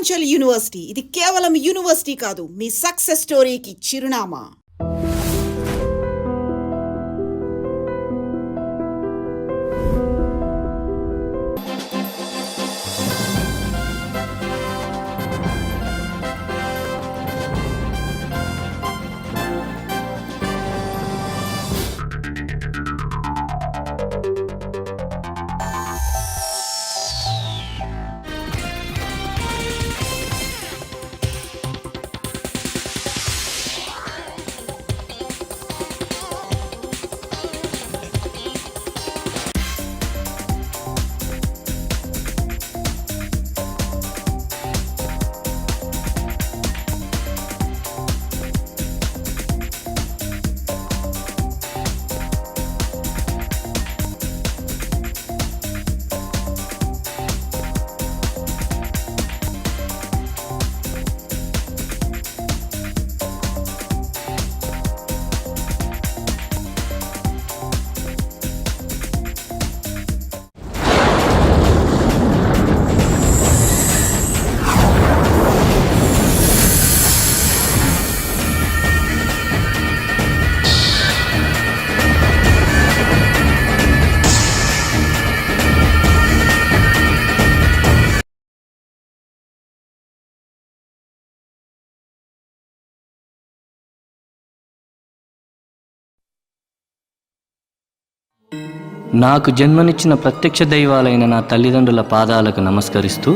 Purvanchal university. ఇది కేవలం university కాదు, మీ సక్సెస్ స్టోరీకి చిరునామా. నాకు జన్మనిచ్చిన ప్రత్యక్ష దైవాలైన నా తల్లిదండ్రుల పాదాలకు నమస్కరిస్తూ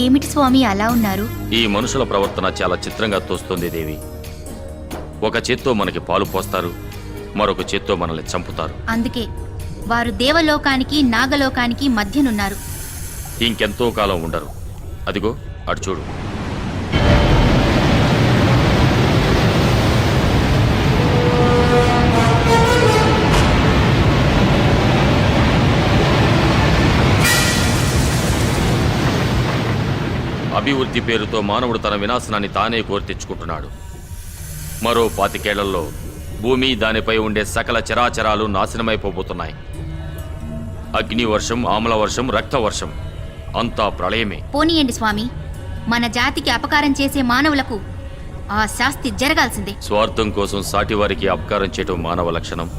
ఏమిటి స్వామి అలా ఉన్నారు? ఈ మనుషుల ప్రవర్తన చాలా చిత్రంగా తోస్తుంది దేవి. ఒక చేత్తో మనకి పాలు పోస్తారు, మరొక చేత్తో మనల్ని చంపుతారు. అందుకే వారు దేవలోకానికి నాగలోకానికి మధ్యనున్నారు. ఇంకెంతో కాలం ఉండరు. అదిగో అటు చూడు. అభివృద్ధి పేరుతో మానవుడు తన వినాశనాన్ని తానే కోరి తెచ్చుకుంటున్నాడు. మరో 25 ఏళ్లలో భూమి దానిపై ఉండే సకల చరాచరాలు నాశనమైపోబోతున్నాయి. అగ్నివర్షం, ఆమ్లవర్షం, రక్తవర్షం అంతా ప్రళయమే. పోనీయండి స్వామి, మన జాతికి అపకారం చేసే మానవులకు ఆ శాస్తి జరగాల్సిందే. స్వార్థం కోసం సాటివారికి అపకారం చేయటం మానవ లక్షణం,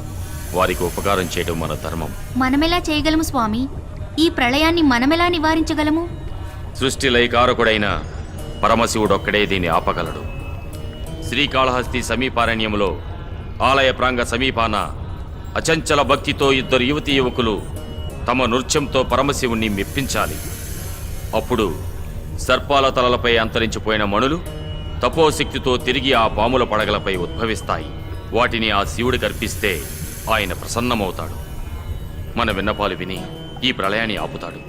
వారికి ఉపకారం చేయటం మన ధర్మం. మనమెలా చేయగలము స్వామి? ఈ ప్రళయాన్ని మనమెలా నివారించగలము? సృష్టి లయకారకుడైన పరమశివుడొక్కడే దీన్ని ఆపగలడు. శ్రీకాళహస్తి సమీపారణ్యంలో ఆలయ ప్రాంగ సమీపాన అచంచల భక్తితో 2 యువతీ యువకులు తమ నృత్యంతో పరమశివుణ్ణి మెప్పించాలి. అప్పుడు సర్పాల తలలపై అంతరించిపోయిన మణులు తపోశక్తితో తిరిగి ఆ పాముల పడగలపై ఉద్భవిస్తాయి. వాటిని ఆ శివుడికి అర్పిస్తే ఆయన ప్రసన్నమవుతాడు. మన విన్నపాలు విని ఈ ప్రళయాన్ని ఆపుతాడు.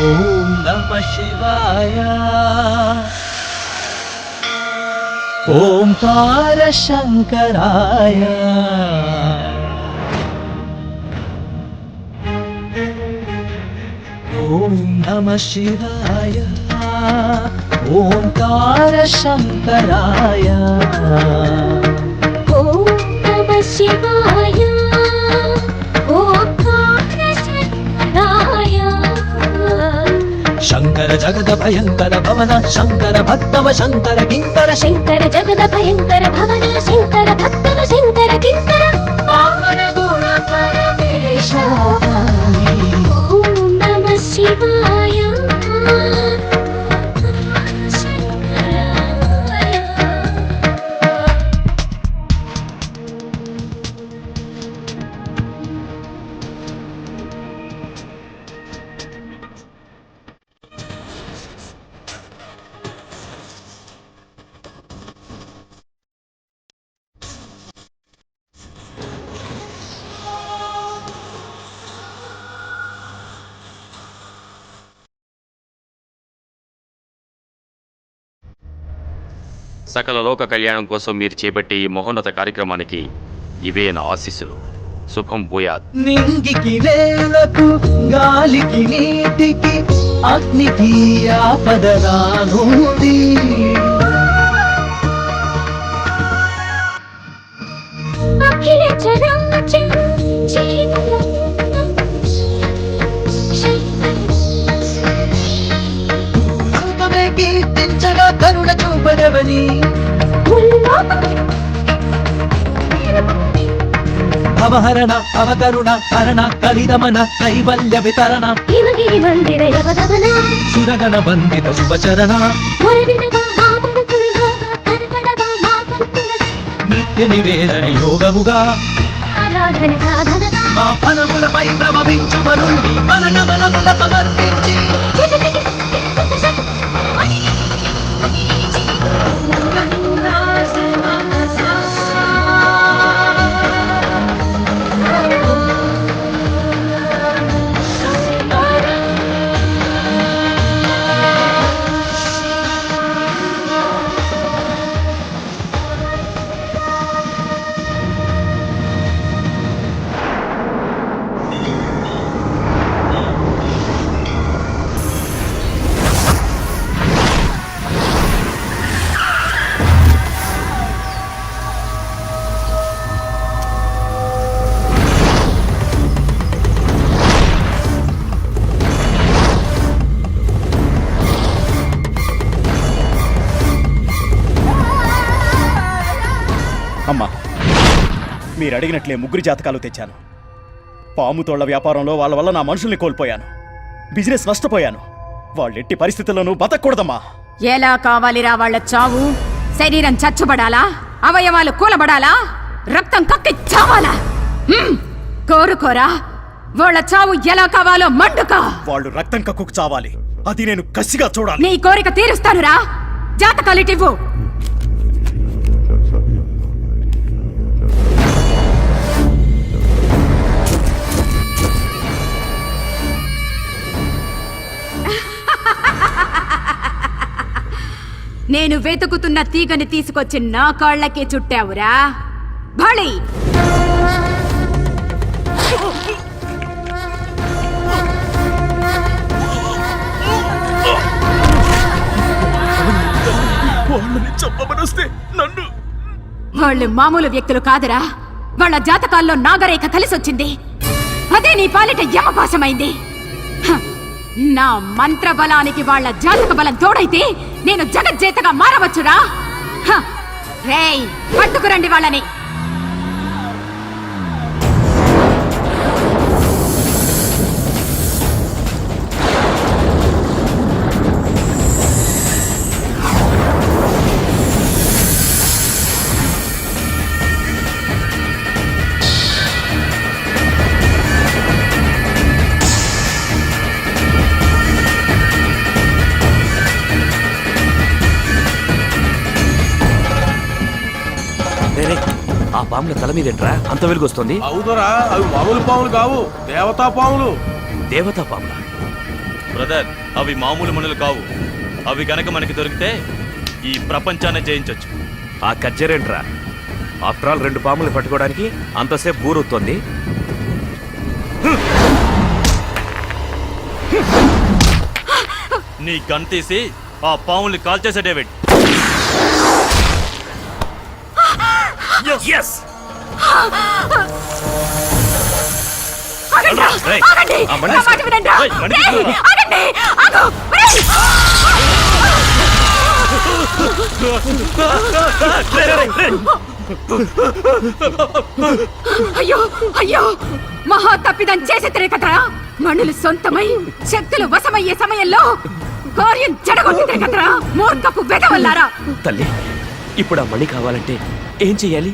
ఓం నమః శివాయ ఓంకార శంకరాయ ఓం నమః శివాయ ఓంకార శంకరాయ ఓం నమః శివాయ ఓంకార శంకరాయ శంకర జగద భయంకర భవన శంకర భక్తవ శంకర కింకర శంకర జగద భయంకర భవన శంకర భక్తవ శంకర కింకర పావన గుణ పరమేశ ఓం నమః శివాయ సకల లోక కళ్యాణం కోసం మీరు చేపట్టే ఈ మహోన్నత కార్యక్రమానికి ఇవే నా ఆశీస్సులు. శుభం భూయాత్. నింగికి నేలకు గాలికి నీటికి అగ్నికి ఆపదరానుంది అఖిల చరాచర జీవనం కీర్తించగా కరుణ చూపడవని అవహరణ అవకరుణ హరణ కలిదమన కైవల్య వితరణ హిమగిరి మందిర యవదవన సురగణ బంధిత శుభచరణ మురవినగా మాపడుతులుగా కనపడగా మాపడుతులుగా నిత్య నివేదన యోగముగా ఆరాధన సాధనగా మా పనములపై ప్రభవించు మరుణ్ణి మన నమనముల సమర్పించి అమ్మా, మీరు అడిగినట్లే 3 జాతకాలు తెచ్చాను. పాము తోళ్ల వ్యాపారంలో వాళ్ళ వల్ల నా మనుషుల్ని కోల్పోయాను. బిజినెస్ నష్టపోయాను. వాళ్ళెట్టి పరిస్థితుల్లోనూ బతకూడదమ్మా. ఎలా కావాలిరా వాళ్ళ చావు? శరీరం చచ్చుబడాలా? అవయవాలు కూలబడాలా? రక్తం కక్కి చావాలా? కోరుకోరా వాళ్ళ చావు ఎలా కావాలో మండుకా. వాళ్ళు రక్తం కక్కుకు చావాలి. అది నేను కసిగా చూడాలి. నీ కోరిక తీరుస్తానురా. జాతకాలిటివ్వు. నేను వెతుకుతున్న తీగని తీసుకొచ్చి నా కాళ్ళకే చుట్టావురా భళి. వాళ్ళని చంపమనొస్తే నన్ను వాళ్ళు మామూలు వ్యక్తులు కాదురా. వాళ్ళ జాతకాల్లో నాగరేఖ కలిసొచ్చింది. అదే నీ పాలిట యమపాశమైంది. హ, నా మంత్ర బలానికి వాళ్ళ జాతక బలం తోడైతే నేను జగజ్జేతగా మారవచ్చురా. హ, రేయ్ పట్టుకురండి వాళ్ళని. ఆ పాముల తల మీదేంట్రా అంత వెలుగొస్తుంది? అవుదరా, అవి మామూలు పాములు కావు, దేవతా పాములు. దేవతా పాముల? బ్రదర్, అవి మామూలు మనులు కావు. అవి గనక మనకి దొరికితే ఈ ప్రపంచాన్ని జయించొచ్చు. ఆ కజ్జరేంట్రా? ఆఫ్టర్ ఆల్ 2 పాములు పట్టుకోవడానికి అంతసేపు బూరొత్తుంది. నీ గన్ తీసి ఆ పాముల్ని కాల్చేసే డేవిడ్. Yes! ఆగండ్రా, రేయ్, ఆగండి, ఆ బండి నా మాట వినండ్రా. రేయ్, బండి రేయ్, తీసుకురా. ఆగండి, ఆగు, రేయ్. అయ్యో అయ్యో, మహా తప్పిదం చేసి తిరగరా. మనులు సొంతమై శక్తులు వశమయ్యే సమయంలో కార్యం చెడగొట్టి తిరగరా. మూర్ఖపు వెదవల్లారా. తల్లి, ఇప్పుడు ఆ మణి కావాలంటే ఏం చెయ్యాలి?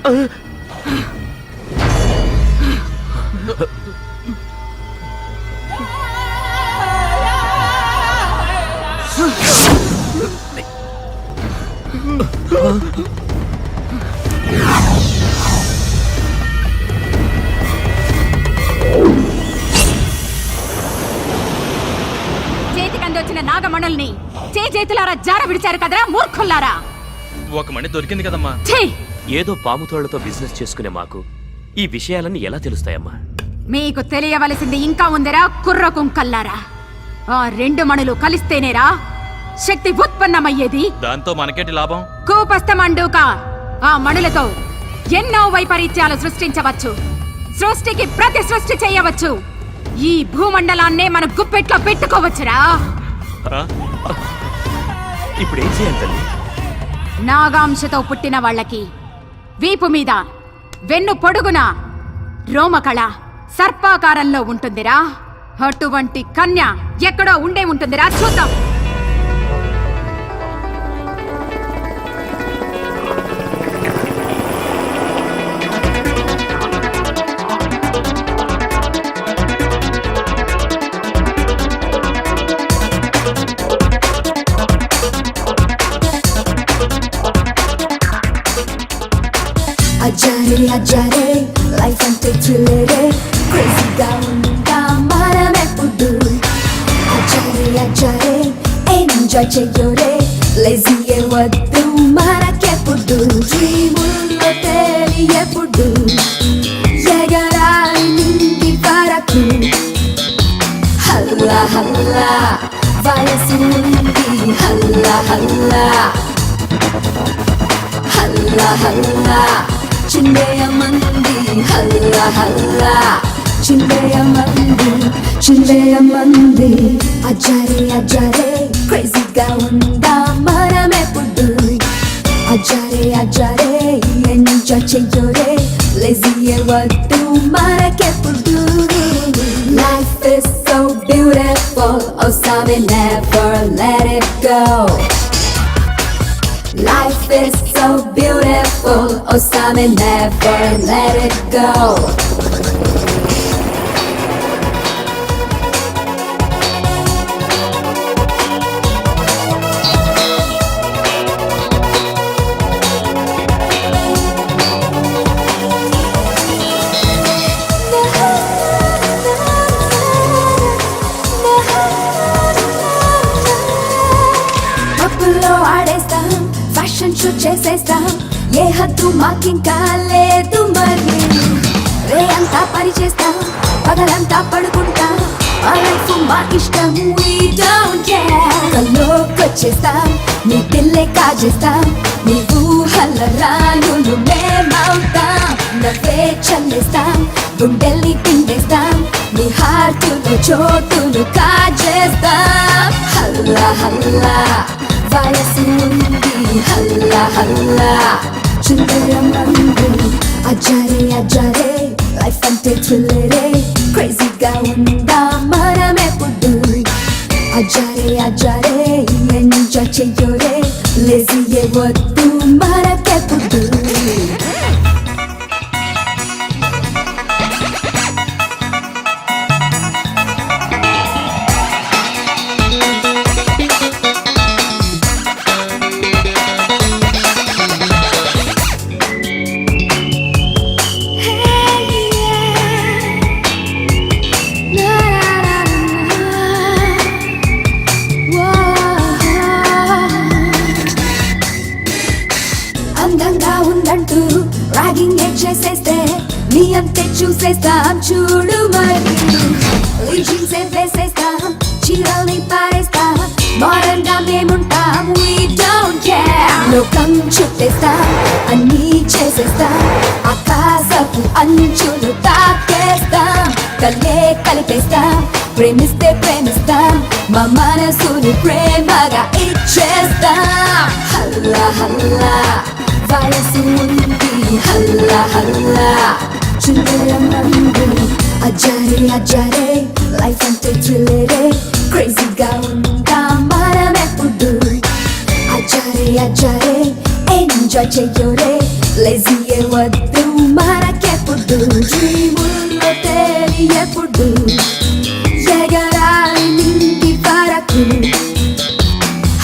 చేతికందొచ్చిన నాగమణుల్ని చేతులారా జార విడిచారు కదరా మూర్ఖుల్లారా. ఒక మణి దొరికింది కదమ్మా. ఛీ! ఏదో పాముతోళ్లతో బిజినెస్ చేసుకునే మాకు ఈ విషయాలన్నీ ఎలా తెలుస్తాయమ్మా? మీకు తెలియవలసింది ఇంకా ఉందిరా కుర్ర కుంకల్లారా. ఆ 2 మణులు కలిస్తేనేరా శక్తి ఉత్పన్నమయ్యేది. దాంతో మనకేంటి లాభం? కూపస్థమండూక ఆ మణులతో ఎన్నో వైపరీత్యాలు సృష్టించవచ్చు. సృష్టికి ప్రతి సృష్టి చేయవచ్చు. ఈ భూమండలాన్నే మన గుప్పెట్లో పెట్టుకోవచ్చురా. ఇప్పుడు ఏం చేయాలి తల్లి? నాగాంశతో పుట్టిన వాళ్ళకి వీపు మీద వెన్ను పొడుగున రోమకళ సర్పాకారంలో ఉంటుందిరా. అటువంటి కన్య ఎక్కడో ఉండే ఉంటుందిరా. చూద్దాం. అజారే అజారే లైఫ్ అంటే థ్రిల్లరే క్రేజీగా ఉందా మనమెప్పుడు. అజారే అజారే ఎంజాయ్ చెయ్యోరే లేజీ వద్దు మనకెప్పుడు. డ్రీముల్లో తేలి ఎప్పుడు ఎగరాలి నిండి వరకు. హల్లా హల్లా వయసు ఉంది హల్లా హల్లా. హల్లా హల్లా చిందేయమంది హల్లా హల్లా. చిందేయమంది అజారే అజారే క్రేజీగా ఉందా మనమెప్పుడు. అజారే అజారే ఎంజాయ్ చెయ్యోరే లేజీ వద్దు మనకెప్పుడు. Life is so beautiful, oh Sammy, never let it go. Life is so beautiful, oh Sammy, never let it go. పప్పులో ఆడేస్తాం చేసేస్తాం ఏ హద్దు మాకింకా లేదు మరి రే అంతా పని చేస్తాం పగలంతా పడుకుంటాం మా లైఫ్ మా ఇష్టం we don't care కల్లోకొచ్చేస్తాం నీ పిల్లే కాజేస్తాం నీ ఊహల రానులు మేమవుతాం నవ్వే చల్లేస్తాం గుండెల్ని పిండేస్తాం నీ హార్టులో చోటును కాజేస్తాం హల్లా హల్లా వయసు ఉంది హల్లా హల్లా చుందరమంది అజారే అజారే లైఫ్ అంటే థ్రిల్లరే క్రేజీగా ఉందా మనమెప్పుడు అజారే అజారే ఎంజాయ్ చెయ్యోరే లేజీయే వద్దు మనకెప్పుడు అందంగా ఉందంటూ ర్యాగింగ్ చేసేస్తే నీ అంతే చూసేస్తాం చూడు మరి జీన్సే వేసేస్తాం చీరల్ని పారేస్తాం మోడర్న్ గా మేముంటాం we don't care లోకం చుట్టేస్తాం అన్నీ చేసేస్తాం ఆకాశపు అంచులు తాకేస్తాం కలే కలిపేస్తాం ప్రేమిస్తే ప్రేమిస్తాం మా మనసుని ప్రేమగా ఇచ్చేస్తాం హల్లా హల్లా వయసు ఉంది హల్లా హల్లా చుందరమంది అజారే అజారే లైఫ్ అంటే థ్రిల్లరే క్రేజీగా ఉందా మనమెప్పుడు అజారే అజారే ఎంజాయ్ చెయ్యోరే లేజీయే వద్దు మనకెప్పుడు డ్రీముల్లో తేలి ఎప్పుడు ఎగరాలి నిండి వరకు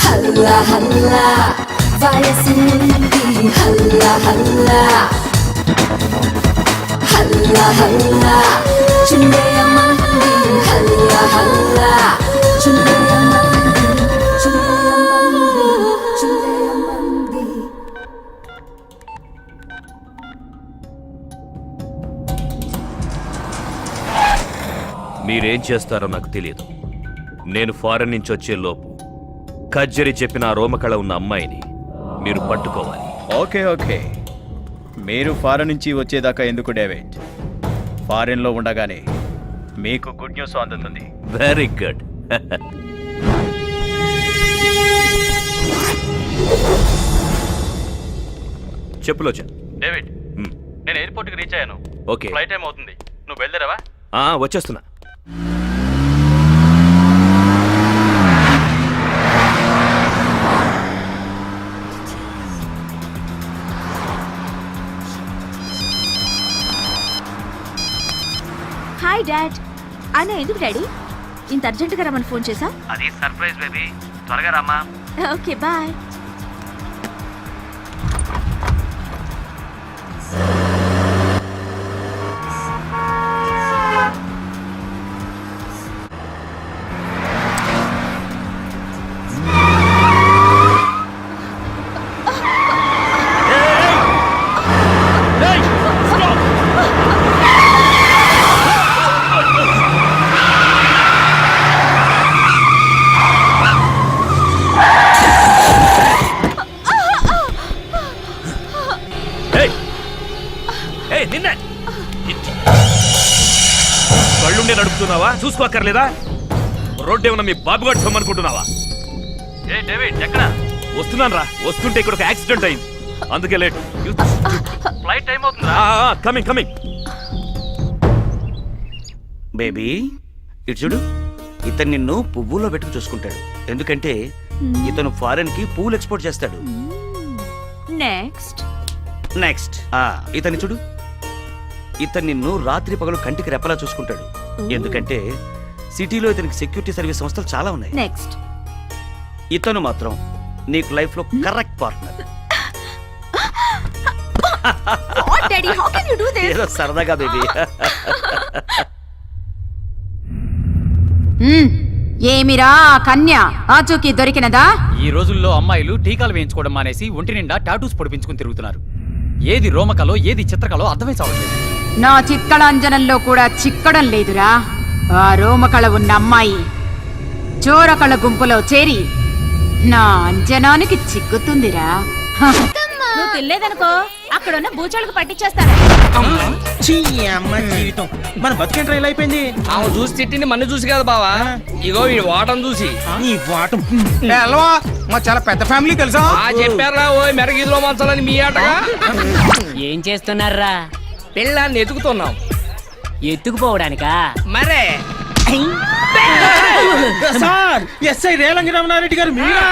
హల్లా హల్లా వయసు ఉంది హల్లా హల్లా హల్లా హల్లా చుందరమంది హల్లా హల్లా చుందరమంది చుందరమంది చుందరమంది మీరేం చేస్తారో నాకు తెలియదు. నేను ఫారెన్ నుంచి వచ్చే లోపు కజ్జరి చెప్పిన ఆ రోమకళ ఉన్న అమ్మాయిని మీరు పట్టుకోవాలి. ఓకే ఓకే మీరు ఫారెన్ నుంచి వచ్చేదాకా ఎందుకు డేవిడ్ ఫారెన్లో ఉండగానే మీకు గుడ్ న్యూస్ అందుతుంది. Very good. చెప్పు లోచన్. డేవిడ్ నేను ఎయిర్పోర్ట్కి రీచ్ అయ్యాను. ఓకే, ఫ్లైట్ టైం అవుతుంది. నువ్వు బయలుదేరావా? వచ్చేస్తున్నా. Hi dad. అన్న ఎందుకు డాడీ ఇంత అర్జెంటుగా రమ్మని ఫోన్ చేసా? అది సర్ప్రైజ్ బేబీ, త్వరగా రామ్మా. Okay boy. కళ్ళుండే నడుపుతున్నావా? చూసుకోక్కర్లేదా? రోడ్డు ఏమన్నా మీ బాబుగాడు సొమ్మనుకుంటున్నావా? ఏ డేవిడ్ ఎక్కడ? వస్తున్నాను రా. వస్తుంటే ఇక్కడ ఒక యాక్సిడెంట్ అయింది, అందుకే లేట్. ఫ్లైట్ టైం అవుతుందా? Coming coming. బేబీ ఇటు చూడు, ఇతను నిన్ను పువ్వులో పెట్టుకు చూసుకుంటాడు. ఎందుకంటే ఇతను ఫారెన్ కి పువ్వులు ఎక్స్పోర్ట్ చేస్తాడు. నెక్స్ట్ నెక్స్ట్ ఇతన్ని చూడు, ఇతను నిన్ను రాత్రి పగలు కంటికి రెప్పలా చూసుకుంటాడు. ఎందుకంటే సిటీలో ఇతనికి సెక్యూరిటీ సర్వీస్ సంస్థలు చాలా ఉన్నాయి. నెక్స్ట్ ఇతను మాత్రం నీకు లైఫ్ లో correct partner. What daddy, how can you do this? ఏదో సరదాగా బేబీ. ఏమిరా ఆ కన్య ఆచూకీ దొరికినదా? ఈ రోజుల్లో అమ్మాయిలు టీకాలు వేయించుకోవడం మానేసి ఒంటి నిండా టాటూస్ పొడిపించుకుని తిరుగుతున్నారు. ఏది రోమకలో ఏది చిత్రకలో అర్థమై చావట్లేదు. నా చిత్కళాంజనంలో కూడా చిక్కడం లేదురా. ఆ రోమకళ ఉన్న అమ్మాయి చోరకళ గుంపులో చేరి నా అంజనానికి చిక్కుతుందిరా. నువ్వు తినలేదనుకో అక్కడున్న బూచోళ్ళకు పట్టించేస్తాను. అమ్మ జీవితం మన బతికేంట్రా ఇలా అయిపోయింది. ఆమె చూసి తిట్టింది మన చూసి కదా బావా, ఇగో ఈ వాటం చూసి. నీ వాటం మా చాలా పెద్ద ఫ్యామిలీ తెలుసా? చెప్పారా ఓ మెరగీదులో మంచాలని మీ ఆటగా. ఏం చేస్తున్నారా? పిల్లాన్ని ఎతుకుతున్నాం. ఎత్తుకుపోవడానికా? మరే సార్ ఎస్ఐ రేలంగి రమణారెడ్డి గారు మీరా?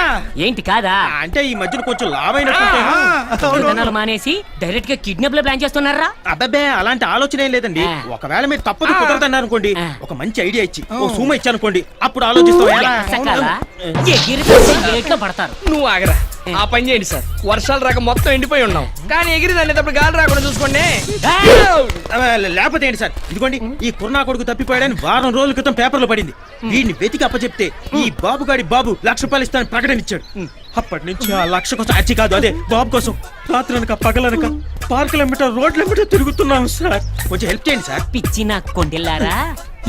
ఏంటి కాదా? అంటే ఈ మధ్యన కొంచెం లావైనట్టు మానేసి డైరెక్ట్ గా కిడ్నాప్ లో ప్లాన్ చేస్తున్నారా? అబ్బబ్బే అలాంటి ఆలోచన ఏం లేదండి. ఒకవేళ మీరు తప్పదు కుదరదన్నారు అనుకోండి, ఒక మంచి ఐడియా ఇచ్చి ఓ సూమ ఇచ్చానుకోండి, అప్పుడు ఆలోచిస్తాం. పడతారు. నువ్వు ఆగరా, ఆ పని చేయండి సార్. వర్షాలు రాక మొత్తం ఎండిపోయి ఉన్నాం, కానీ ఎగిరి దాన్ని గాలి రాకుండా చూసుకోండి. లేకపోతే ఏంటి సార్, ఇదిగోండి ఈ కుర్నా కొడుకు తప్పిపోయాడని వారం రోజుల క్రితం పేపర్లో పడింది. వీడిని వెతికి అప్పచెప్తే ఈ బాబుగాడి బాబు ₹1,00,000 ఇస్తానని ప్రకటన ఇచ్చాడు. అప్పటి నుంచి ఆ 1,00,000 కోసం అచ్చి కాదు, అదే బాబు కోసం రాత్రనక పగలనక పార్కులెంబట రోడ్లెంబట తిరుగుతున్నాం సార్. కొంచెం హెల్ప్ చేయండి సార్. పిచ్చి నా కొండెల్లారా,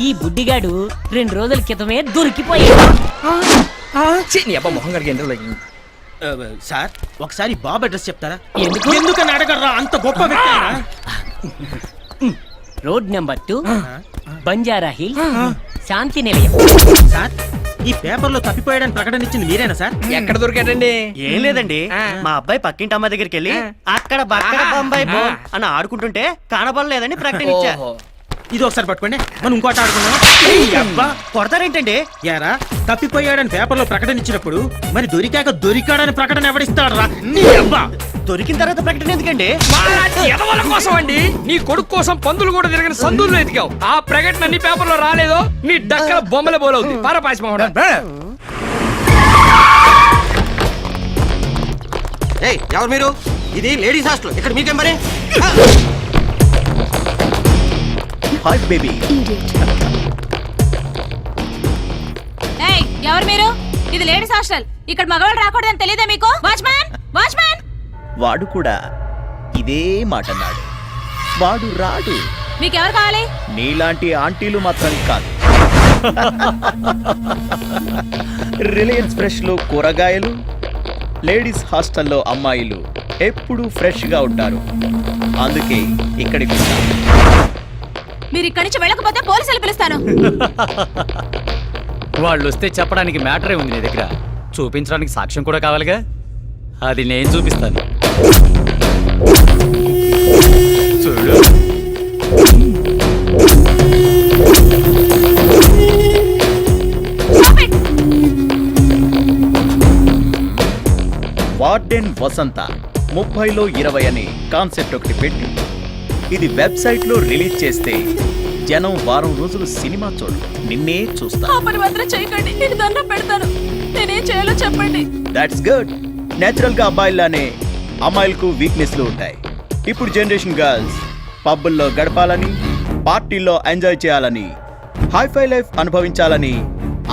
ఈ బుడ్డిగాడు 2 రోజుల క్రితమే దొరికిపోయాడు. మొహం కడిగి సార్ ఒకసారి బాబు అడ్రస్ చెప్తారా? ఎందుకు? ఎందుకని అడగరా, అంత గొప్ప వ్యక్తి ఆయన. రోడ్ నెంబర్ 2 బంజారా హిల్ శాంతి నిలయం. సార్ ఈ పేపర్ లో తప్పిపోయాడని ప్రకటన ఇచ్చింది మీరేనా సార్? ఎక్కడ దొరికాడండి? ఏం లేదండి, మా అబ్బాయి పక్కింటి అమ్మాయి దగ్గరికి వెళ్ళి అక్కడ బక్కడ బొంబాయి బో అని ఆడుకుంటుంటే కనబడలేదని ప్రకటన ఇచ్చా. ఇది ఒకసారి పట్టుకోండి, మనం ఇంకోటి ఆడుకున్నాం. కొడతారేంటండి? యారా తప్పిపోయాడని పేపర్ లో ప్రకటన ఇచ్చినప్పుడు మరి దొరికాడని ప్రకటన ఎవడిస్తాడరా? నీ అబ్బా దొరికిన తర్వాత ప్రకటన ఎందుకండి? ఎదవల కోసం అండి. నీ కొడుకు కోసం పందులు కూడా తిరిగిన సందులు ఎతికావు. ఆ ప్రకటన నీ పేపర్ లో రాలేదో నీ డక్కల బొమ్మల బోలవుతుంది. పారపాసి ఎవరు మీరు? ఇది లేడీస్ హాస్టల్, ఇక్కడ మీకేం మరి? Hi baby. ఎవరు మీరు? ఇది లేడీస్ హాస్టల్, ఇక్కడ మగవాళ్ళు రాకూడదని తెలియదా మీకు? Watchman, watchman. వాడు కూడా ఇదే మాట అన్నాడు. వాడు రాడు. మీకెవరు కావాలి? నీలాంటి ఆంటీలు మాత్రం కాదు. రిలయన్స్ ఫ్రెష్ లో కూరగాయలు, లేడీస్ హాస్టల్లో అమ్మాయిలు ఎప్పుడూ ఫ్రెష్ గా ఉంటారు. అందుకే ఇక్కడికి మీరు ఇక్కడి నుంచి వెళ్ళకపోతే పోలీసులు పిలుస్తాను. వాళ్ళు వస్తే చెప్పడానికి మ్యాటరే ఉంది నీ దగ్గర, చూపించడానికి సాక్ష్యం కూడా కావాలిగా. అది నేను చూపిస్తాను. చూడు. వార్డెన్ వసంత 30లో 20 అని కాన్సెప్ట్ ఒకటి పెట్టి ఇది వెబ్సైట్ లో రిలీజ్ చేస్తే జనం వారం రోజులు సినిమా చూడు, నిన్నే చూస్తా. మాత్రం చేయకండి, నేను దండం పెడతాను. నేనేం చేయాలో చెప్పండి. That's good. నేచురల్ గా అబ్బాయిలానే అమ్మాయిలకు వీక్నెస్లు ఉంటాయి. ఇప్పుడు జనరేషన్ గర్ల్స్ పబ్బుల్లో గడపాలని, పార్టీల్లో ఎంజాయ్ చేయాలని, హైఫై లైఫ్ అనుభవించాలని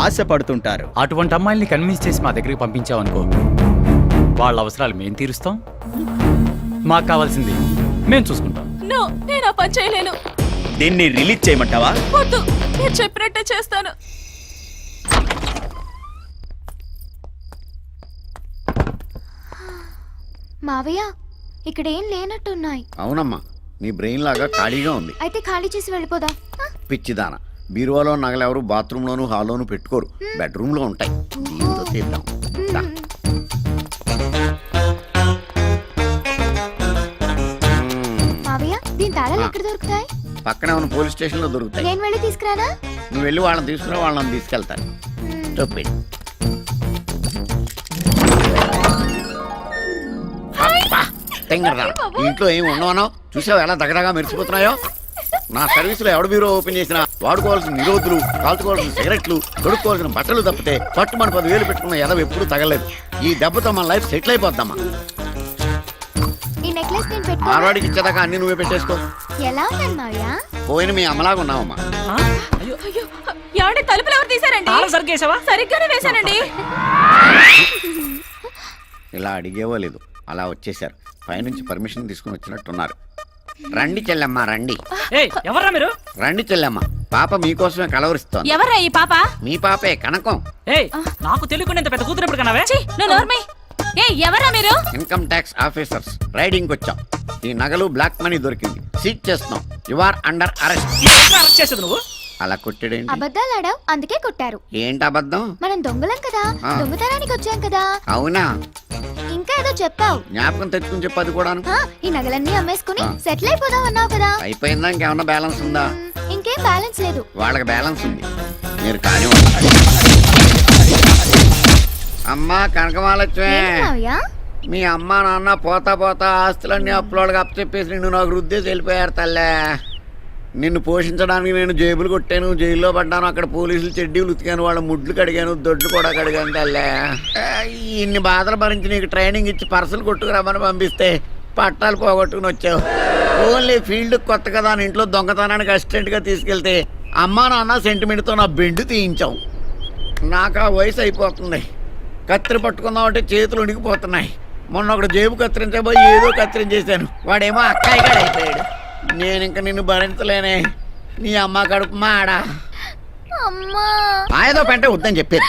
ఆశపడుతుంటారు. అటువంటి అమ్మాయిల్ని కన్విన్స్ చేసి మా దగ్గరికి పంపించావనుకో, వాళ్ళ అవసరాలు మేము తీరుస్తాం, మాకు కావాల్సింది మేము చూసుకుంటాం. నేను ఆ పని చేయలేను. దీన్ని రిలీజ్ చేయమంటావా? వద్దు, నేను చెప్పినట్టే చేస్తాను. మావయ్య, ఇక్కడ ఏం లేనట్టున్నాయి. అవునమ్మా, నీ బ్రెయిన్ లాగా ఖాళీగా ఉంది. అయితే ఖాళీ చేసి వెళ్ళిపోదా? పిచ్చిదాన, బీరువాలో నగలెవరు బాత్రూంలోను హాల్లోను పెట్టుకోరు, బెడ్రూమ్ లో ఉంటాయి. దీంతో తీద్దాం. మావయ్య, దీని తాళాలు ఎక్కడ దొరుకుతాయి? పక్కనే ఉన్న పోలీస్ స్టేషన్ లో దొరుకుతాయి. నేను వెళ్ళి తీసుకురానా? నువ్వు వెళ్ళి వాళ్ళని తీసుకురా, వాళ్ళని తీసుకెళ్తాను. చెప్పండి. ఇంట్లో ఏమి ఉండవనో చూసావు, ఎలా దగదగా మెరిసిపోతున్నాయో. నా సర్వీసులో ఎవడ బ్యూరో ఓపెన్ చేసినా వాడుకోవాల్సిన నిరోధులు, కాల్చుకోవాల్సిన సిగరెట్లు, కొడుకోవాల్సిన బట్టలు తప్పితే పట్టు మన 10,000 పెట్టుకున్న ఎదవ ఎప్పుడూ తగలేదు. ఈ దెబ్బతో మన లైఫ్ సెటిల్ అయిపోద్దమ్మా. ఈ నెక్లెస్ నేను మార్వాడికి ఇచ్చేదాకా అన్ని నువ్వే పెట్టేసుకో. ఎలా ఉన్నాను మావయ్య? పోయిన మీ అమ్మలాగా ఉన్నావమ్మా. అయ్యో ఏమండి తలుపులు ఎవరు తీశారండి? సరిగేసావా? సరిగ్గానే వేశానండి. ఇలా అడిగేవో లేదు, అలా వచ్చేసారు. పైనుంచి పర్మిషన్ తీసుకుని వచ్చినట్టున్నారు. రండి చెల్లెమ్మ రండి. ఎవరా మీరు? రండి చెల్లెమ్మ, పాప మీకోసమే కలవరిస్తోంది. ఎవరా ఈ పాప? మీ పాపే కనకం. నాకు తెలియకుండా ఇంత పెద్ద కూతురు ఎప్పుడు కన్నావే? ఎవరా మీరు? ఇన్కమ్ ట్యాక్స్ ఆఫీసర్స్ రైడింగ్ వచ్చాం. ఈ నగలు బ్లాక్ మనీ దొరికింది, సీజ్ చేస్తున్నాం. You are under arrest. Arrest చేసేది నువ్వు? అలా కొట్టాడేంటి? అబద్ధాలు ఆడావు, అందుకే కొట్టారు. ఏంటి అబద్ధం? మనం దొంగలం కదా, దొంగతనానికి వచ్చాం కదా. అవునా? ఇంకా ఏదో చెప్పావు. జ్ఞాపకం తెచ్చుకుని చెప్పది కూడాను. ఈ నగలన్నీ అమ్మేసుకుని సెటిల్ అయిపోదాం అన్నావు కదా. అయిపోయిందా? ఇంకేమన్నా బ్యాలెన్స్ ఉందా? ఇంకేం బ్యాలెన్స్ లేదు. వాళ్ళకి బ్యాలెన్స్ ఉంది, మీరు కానీ. అమ్మా కనకమాలక్ష్మి, ఏంటి మావయ్య? మీ అమ్మ నాన్న పోతా పోతా ఆస్తులన్నీ అప్పులోళ్ళకి అప్పచెప్పేసి నిన్ను నాకు రుద్దేసి వెళ్ళిపోయారు తల్లే. నిన్ను పోషించడానికి నేను జేబులు కొట్టాను, జైల్లో పడ్డాను, అక్కడ పోలీసులు చెడ్డీలు ఉతికాను, వాళ్ళ ముడ్లు కడిగాను, దొడ్లు కూడా కడిగాను తల్లే. ఇన్ని బాధలు భరించి నీకు ట్రైనింగ్ ఇచ్చి పర్సలు కొట్టుకురామని పంపిస్తే పట్టాలు పోగొట్టుకుని వచ్చావు. ఓన్లీ ఫీల్డ్ కొత్త కదా అని ఇంట్లో దొంగతనానికి అసిస్టెంట్గా తీసుకెళ్తే అమ్మా నాన్న సెంటిమెంట్తో నా బెండు తీయించావు. నాకు ఆ వయసు అయిపోతుంది, కత్తిరి పట్టుకుందామంటే చేతులు ఉనికిపోతున్నాయి. మొన్న ఒకడు జేబు కత్తిరించబోయి ఏదో కత్తిరించేశాను, వాడేమో అక్కాయిగాడు అయిపోయాడు. నేను ఇంక నిన్ను భరించలేనే, నీ అమ్మ కడుపు మాడా. ఏదో పెంటే వద్దని చెప్పేది.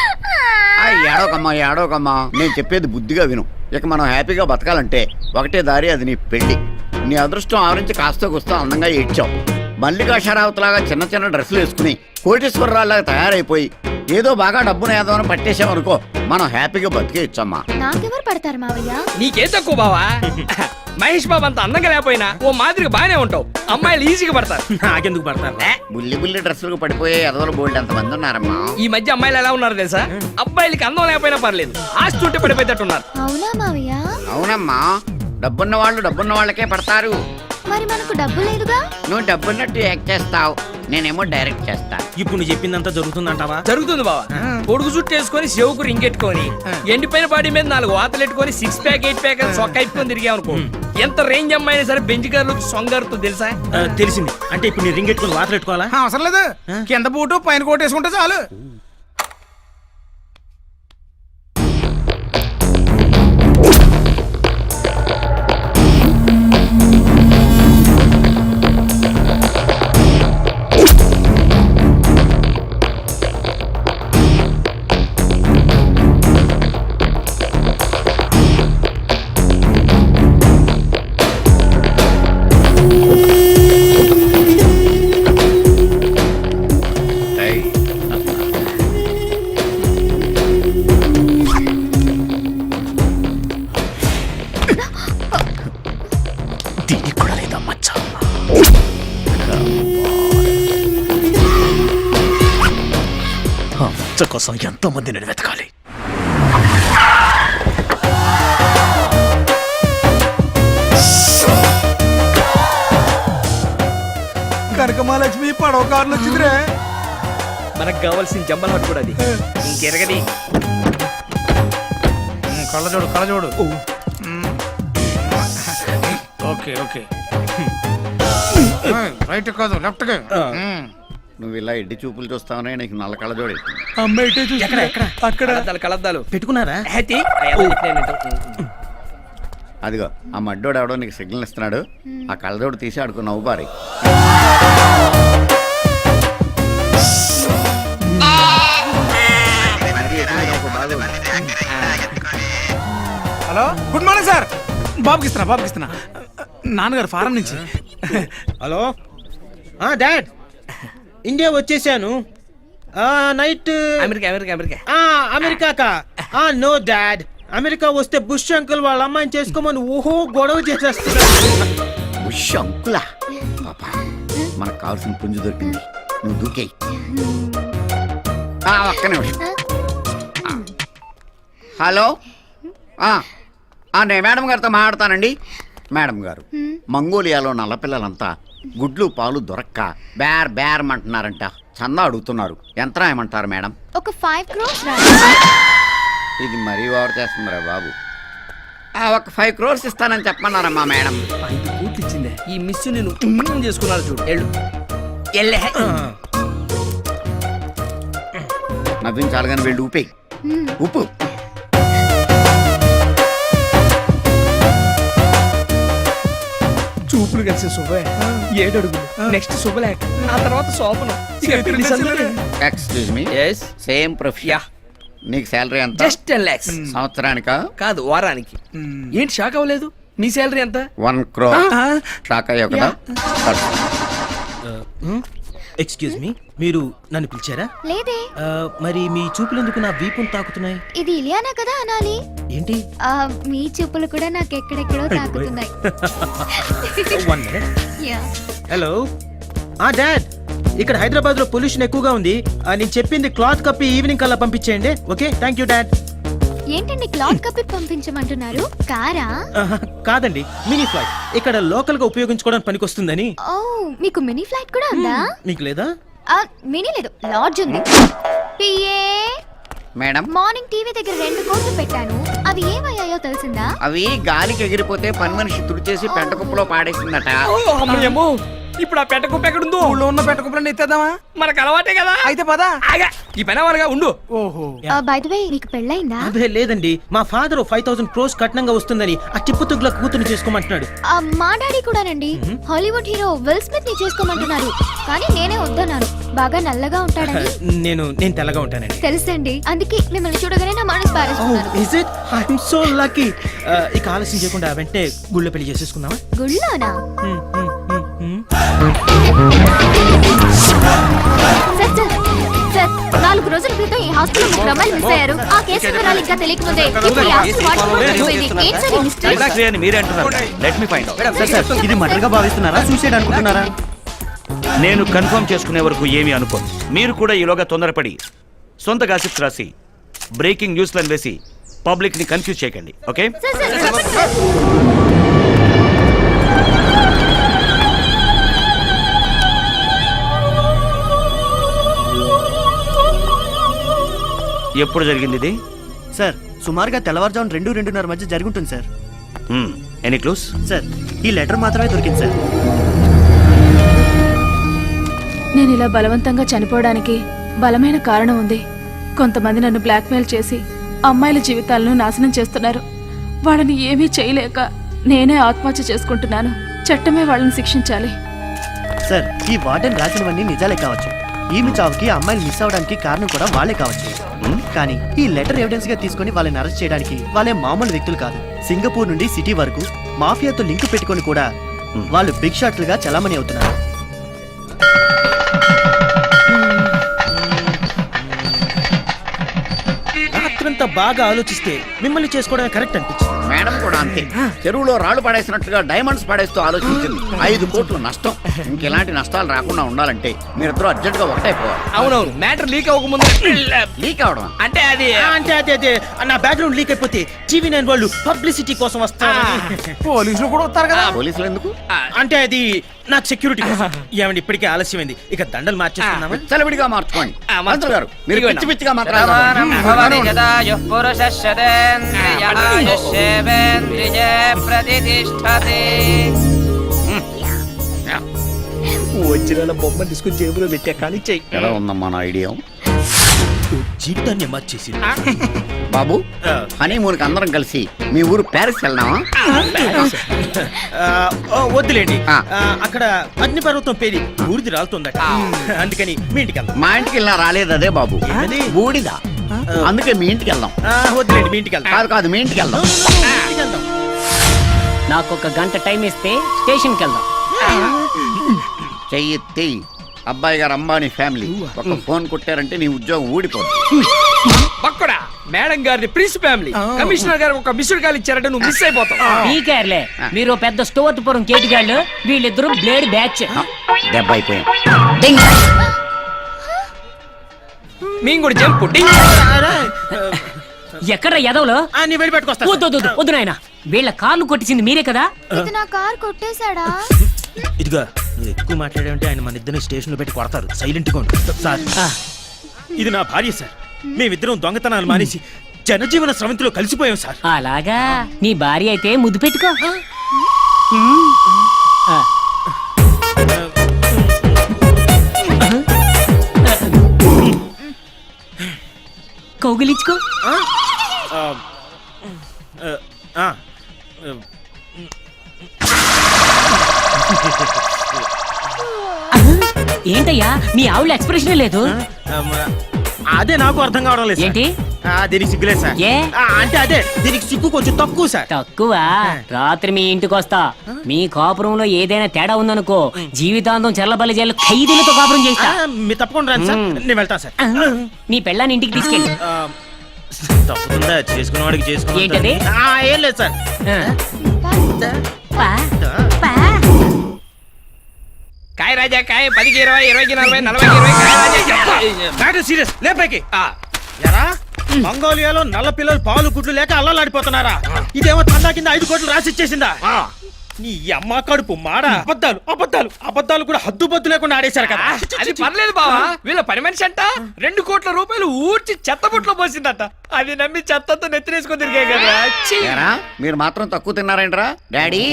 ఏడోకమ్మా ఏడోకమ్మా, నేను చెప్పేది బుద్ధిగా విను. ఇక మనం హ్యాపీగా బతకాలంటే ఒకటే దారి, అది నీ పెళ్లి. నీ అదృష్టం ఆవరించి కాస్త కూస్తా అందంగా ఏడ్చావు. మల్లికా షరావతిలాగా చిన్న చిన్న డ్రెస్సులు వేసుకుని కోటేశ్వరరావులాగా తయారైపోయి ఏదో బాగా డబ్బును ఏదోని పట్టేసామనుకో, మనం హ్యాపీగా బతికేయచ్చమ్మా. నాకెవరు పడతారు మావయ్య? నీకేం తక్కువ బావా? మహేష్ బాబు అంత అందంగా లేకపోయినా ఓ మాదిరిగా బాగానే ఉంటావు. అమ్మాయిలు ఈజీగా పడతారు. నాకెందుకు పడతారు? బుల్లి బుల్లి డ్రెస్సులకు పడిపోయే ఎదవలు బోల్డ్ ఎంతమంది ఉన్నారమ్మా. ఈ మధ్య అమ్మాయిలు ఎలా ఉన్నారు తెలుసా? అబ్బాయిలకి అందం లేకపోయినా పర్లేదు, ఆస్తి ఉంటే పడిపోయేటట్టున్నారు. అవునా మావయ్య? అవునమ్మా, డబ్బున్న వాళ్ళు డబ్బున్న వాళ్ళకే పడతారు. మరి మనకు డబ్బు లేదుగా. నువ్వు డబ్బున్నట్టు యాక్ట్ చేస్తావు, నేనేమో డైరెక్ట్ చేస్తా. ఇప్పుడు నువ్వు చెప్పిందంతా జరుగుతుందంటావా? జరుగుతుంది బావా. పొడుగు చుట్టూ వేసుకొని చెవుకు రింగెట్టుకొని ఎండిపోయిన బాడీ మీద 4 వాతలు ఎట్టుకొని 6 ప్యాక్ 8 ప్యాక్ సొక్క అయిపోయి తిరిగామనుకో, ఎంత రేంజ్ అమ్మాయినా సరే బెంచ్ గారు సొంగారుతో తెలుసా? తెలిసింది. అంటే ఇప్పుడు నీ రింగ్ ఎట్టుకుని వాతలు పెట్టుకోవాలా? అవసరం లేదు, కింద బూటు పైన కోట్ వేసుకుంటే చాలు. కోసం ఎంతో మంది నేను వెతకాలి. కనకమాలక్ష్మి పడవ కారులో వచ్చిందిరే. మనకు కావాల్సిన జంబల్ హట్ కూడా అది ఇంకెరగది. కళ్ళజోడు కళ్ళజోడు. ఓకే ఓకే, రైట్ కాదు లెఫ్ట్. నువ్వు ఇలా ఎడ్డి చూపులు చూస్తావనే నీకు నల్ల కళ్ళజోడు. అక్కడ కలద్దాలు పెట్టుకున్నారా? అదిగో ఆ మడ్డోడు ఎవడో నీకు సిగ్నల్ ఇస్తున్నాడు, ఆ కళ్ళజోడు తీసి ఆడుకో నవ్వు పారి. Hello, good morning sir. బాబుకి ఇస్తున్నా. నాన్నగారు ఫారం నుంచి. హలో డాడ్, ఇండియా వచ్చేసాను. Night America. No dad, America వస్తే బుష్ అంకుల్ వాళ్ళ అమ్మాయిని చేసుకోమని ఓహో గొడవ చేసేస్తున్నాడు. బుష్ అంకులా? మనకు కావాల్సిన పుంజు దొరికింది, నువ్వు దూకేయి. ఒక్క నిమిషం. హలో, నేను మేడం గారితో మాట్లాడతానండి. మేడం గారు, మంగోలియాలో నల్లపిల్లలంతా గుడ్లు పాలు దొరక్క బేరమంటున్నారంట. చందా అడుగుతున్నారు, ఎంత రాయమంటారు మేడం? ఒక 5 crores. ఇది మరీ ఓవర్ చేస్తుందిరా బాబు. ఒక 5 crores ఇస్తానని చెప్పమన్నారమ్మా మేడం. 5 కోట్లు ఇచ్చిందే. ఈ మిస్ నేను చేసుకున్నాను చూడు ఎళ్ళు ఎల్లే నవ్వించాలి చాలు కానీ వెళ్ళి ఊపే ఉప్పు. చూపులు కలిసి శుభే 7 అడుగులు నెక్స్ట్ శుభలేఖ ఆ తర్వాత శోభనం ఎక్స్క్యూజ్ మీ, సేమ్ ప్రొఫెషన్. నీకు శాలరీ ఎంత? Just 10 lakhs సంవత్సరానికా? కాదు వారానికి. ఏంటి షాక్ అవ్వలేదు? మీ శాలరీ ఎంత? 1 crore. షాక్ అయ్యావు కదా? ఎక్స్క్యూజ్ మీ, మీరు నన్ను పిలిచారా? లేదే. మరి మీ చూపులు ఎందుకు నా వీపును తాకుతున్నాయి? ఇది ఇలియానా కదా అనాలి. ఏంటి? మీ చూపులు కూడా నాకు ఎక్కడెక్కడో తాకుతున్నాయి. హలో డాడ్, ఇక్కడ హైదరాబాద్ లో పొల్యూషన్ ఎక్కువగా ఉంది. నేను చెప్పింది క్లాత్ కప్పి ఈవినింగ్ కల్లా పంపించేయండి. Okay, thank you dad. ఏంటండి క్లాత్ కప్పి పంపించమంటున్నారు? కారా? కాదండి, మినీ ఫ్లైట్. ఇక్కడ లోకల్ గా ఉపయోగించుకోవడానికి పనికొస్తుందని. ఓ, మీకు మినీ ఫ్లైట్ కూడా ఉందా? మీకు లేదా? మినీ లేదు, లాడ్జ్ ఉంది. పిఏ మేడం, మార్నింగ్ టీవీ దగ్గర 2 కోట్లు పెట్టాను. అవి ఏమయ్యాయో తెలిసిందా? అవి గాలికి ఎగిరిపోతే పని మనిషి తుడిచేసి పెంట కుప్పలో పాడేసిందట. ఇప్పుడు ఆ పెట్ట కుప్ప ఎక్కడుందో? ఊళ్ళో ఉన్న పెట్ట కుప్పలన్నీ ఎత్తేద్దామా? మనకు అలవాటే కదా. అయితే పదా ఈ పని వాళ్ళగా ఉండు. ఓహో, బై ద వే, నీకు పెళ్ళైందా? అదే లేదండి, మా ఫాదర్ 5,000 crores కట్నంగా వస్తుందని ఆ టిప్పు తుగ్గుల కూతురు చేసుకోమంటున్నాడు. మా డాడీ కూడానండి. హాలీవుడ్ హీరో విల్ స్మిత్ ని చేసుకోమంటున్నారు. కానీ నేనే వద్దన్నాను. బాగా నల్లగా ఉంటాడని. నేను తెల్లగా ఉంటానండి. తెలుసండి, అందుకే మిమ్మల్ని చూడగానే నా మనసు పారేస్తున్నాను. Is it? I am so lucky. ఇక ఆలస్యం చేయకుండా వెంటనే గుళ్ళో పెళ్లి చేసేసుకుందామా? గుళ్ళోనా? సార్, 4 రోజుల క్రితం ఈ హాస్పిటల్ 3 అమ్మాయిలు మిస్ అయ్యారు. ఆ కేసు వివరాలు ఇంకా తెలియకముందే ఇప్పుడు ఈ హాస్పిటల్ వాడుకోవడం జరిగిపోయింది. ఏంటి సార్ ఈ మిస్టరీ? ఎగ్జాక్ట్లీ అని మీరే అంటున్నారు. Let me find out. ఇది మర్డర్ గా భావిస్తున్నారా, సూసైడ్ అనుకుంటున్నారా? నేను కన్ఫర్మ్ చేసుకునే వరకు ఏమీ అనుకోను. మీరు కూడా ఈలోగా తొందరపడి సొంత గాసిప్స్ రాసి బ్రేకింగ్ న్యూస్లను వేసి పబ్లిక్ ని కన్ఫ్యూజ్ చేయకండి. ఓకే? ఎప్పుడు జరిగింది ఇది? సార్, సుమారుగా తెల్లవారుజామున 2-2:30 మధ్య జరుగుతుంది సార్. Any clues? సార్, ఈ లెటర్ మాత్రమే దొరికింది సార్. నేను ఇలా బలవంతంగా చనిపోవడానికి బలమైన కారణం ఉంది. కొంతమంది నన్ను బ్లాక్మెయిల్ చేసి అమ్మాయిల జీవితాలను నాశనం చేస్తున్నారు. వాళ్ళని ఏమీ చేయలేక నేనే ఆత్మహత్య చేసుకుంటున్నాను. చట్టమే వాళ్ళని శిక్షించాలి. సార్, ఈ వార్డెన్ రాసినవన్నీ నిజాలే కావచ్చు. ఈమె చావుకి అమ్మాయిలు మిస్ అవడానికి కారణం కూడా వాళ్ళే కావచ్చు. కానీ ఈ లెటర్ ఎవిడెన్స్ గా తీసుకుని వాళ్ళని అరెస్ట్ చేయడానికి వాళ్ళే మామూలు వ్యక్తులు కాదు. సింగపూర్ నుండి సిటీ వరకు మాఫియాతో లింక్ పెట్టుకొని కూడా వాళ్ళు బిగ్ షాట్లుగా చలామణి అవుతున్నారు. రాత్రంతా బాగా ఆలోచిస్తే మిమ్మల్ని చేసుకోవడమే కరెక్ట్ అనిపించింది. మేడం కూడా అంతే. చెరువులో రాళ్ళు పడేసినట్లుగా డైమండ్స్ పడేస్తూ ఆలోచించింది. 5 కోట్లు నష్టం. ఇంకెలాంటి నష్టాలు రాకుండా ఉండాలంటే మీరిద్దరూ అర్జెంట్ గా ఒకటైపోవాలి. అవునవును, మ్యాటర్ లీక్ అవ్వకముందు. లీక్ అవడం అంటే అది అదే నా బ్యాక్గ్రౌండ్ లీక్ అయిపోతే TV9 వాళ్ళు పబ్లిసిటీ కోసం వస్తారు. పోలీసులు కూడా వస్తారు కదా. పోలీసులు ఎందుకు? అంటే అది నాకు సెక్యూరిటీ. ఏమండి, ఇప్పటికే ఆలస్యమైంది. ఇక దండలు మార్చేస్తున్నామా? చలవిడిగా మార్చుకోండి. మంత్రి గారు, మీరు పిచ్చి పిచ్చిగా వచ్చిన బొమ్మ తీసుకుని జేబులో పెట్టా. కానీ చెయ్యి ఎలా ఉందమ్మా నా ఐడియా? జీవితాన్ని మార్చేసి. బాబు, హనీమూన్కి అందరం కలిసి మీ ఊరు ప్యారిస్ వెళ్దామా? వద్దులేండి, అక్కడ అగ్నిపర్వతం పేరి బూడిది రాలుతుందట. అందుకని మీ ఇంటికి వెళ్దాం. మా ఇంటికి వెళ్ళినా రాలేదు అదే బాబు, బూడిద. అందుకే మీ ఇంటికి వెళ్దాం. వద్దులేండి, మీ ఇంటికి వెళ్దాం. కాదు, మీ ఇంటికి వెళ్దాం. నాకు 1 గంట టైం ఇస్తే స్టేషన్కి వెళ్దాం. చెయ్యి అబ్బాయి గారు అంబానీ ఫ్యామిలీ. ఒక ఫోన్ కొట్టారంటే నీ ఉద్యోగం ఊడిపోతుంది. పక్కడా మేడం గారి ప్రిన్స్ ఫ్యామిలీ. కమిషనర్ గారు ఒక మిస్డ్ కాల్ ఇచ్చారంటే నువ్వు మిస్ అయిపోతావు. పీకేర్లే, మీరు పెద్ద స్టోర్పురం కేటిగాళ్ళు, వీళ్ళిద్దరూ బ్లేడ్ బ్యాచ్. దెబ్బ అయిపోయాం. మేము కూడా జంపు. ఎక్కడ ఎదవలో వద్దు నాయన. వీళ్ళ కార్లు కొట్టించింది మీరే కదా? ఇది నా కార్ కొట్టేశాడా? ఇదిగా నువ్వు ఎక్కువ మాట్లాడావంటే ఆయన మన ఇద్దరిని స్టేషన్ లో పెట్టి కొడతారు. సైలెంట్ గా ఉండు. సార్, ఇది నా భార్య సార్. మేమిద్దరం దొంగతనాలు మానేసి జనజీవన స్రవంతిలో కలిసిపోయాం సార్. అలాగా? నీ భార్య అయితే ముద్దు పెట్టుకో. కౌగిలించుకో. ఏంటయ్యా మీ ఆవుల ఎక్స్ప్రెషన్ లేదు? అదే నాకు అర్థం కావడం లేదు. ఏంటి దీనికి సిగ్గులేదు సార్. అంటే అదే దీనికి సిగ్గు కొంచెం తక్కువ సార్. తక్కువ? రాత్రి మీ ఇంటికి వస్తా. మీ కాపురంలో ఏదైనా తేడా ఉందనుకో జీవితాంతం చెల్లబల్లి జైలు ఖైదీలతో కాపురం చేస్తా. మీరు తప్పకుండా రండి సార్, నేను వెళ్తాను సార్. నీ పెళ్ళాన్ని ఇంటికి తీసుకెళ్ళి. తప్పుతుందా? చేసుకున్న వాడికి చేసుకున్నా. ఏంటది? ఏం లేదు సార్. కాయ రాజా కాయ 10కి 20, 20కి 40, 40కి 20 కాయ రాజా. Matter serious లేపైకి. ఎరా మంగోలియాలో నల్ల పిల్లలు పాలు గుడ్లు లేక అల్లలాడిపోతున్నారా? ఇదేమో తందా కింద 5 కోట్లు రాసి ఇచ్చేసిందా? నీ అమ్మ కడుపు మాడ. అబద్ధాలు అబద్ధాలు అబద్ధాలు కూడా హద్దు బద్దు లేకుండా ఆడేశారు కదా. అది పర్లేదు బావా, వీళ్ళ పని మనిషి అంట 2 కోట్ల రూపాయలు ఊడ్చి చెత్తబుట్లో పోసిందట. అది నమ్మి చెత్తతో నెత్తినేసుకొని తిరిగే కదా. మీరు మాత్రం తక్కువ తిన్నారేంట్రా? డాడీ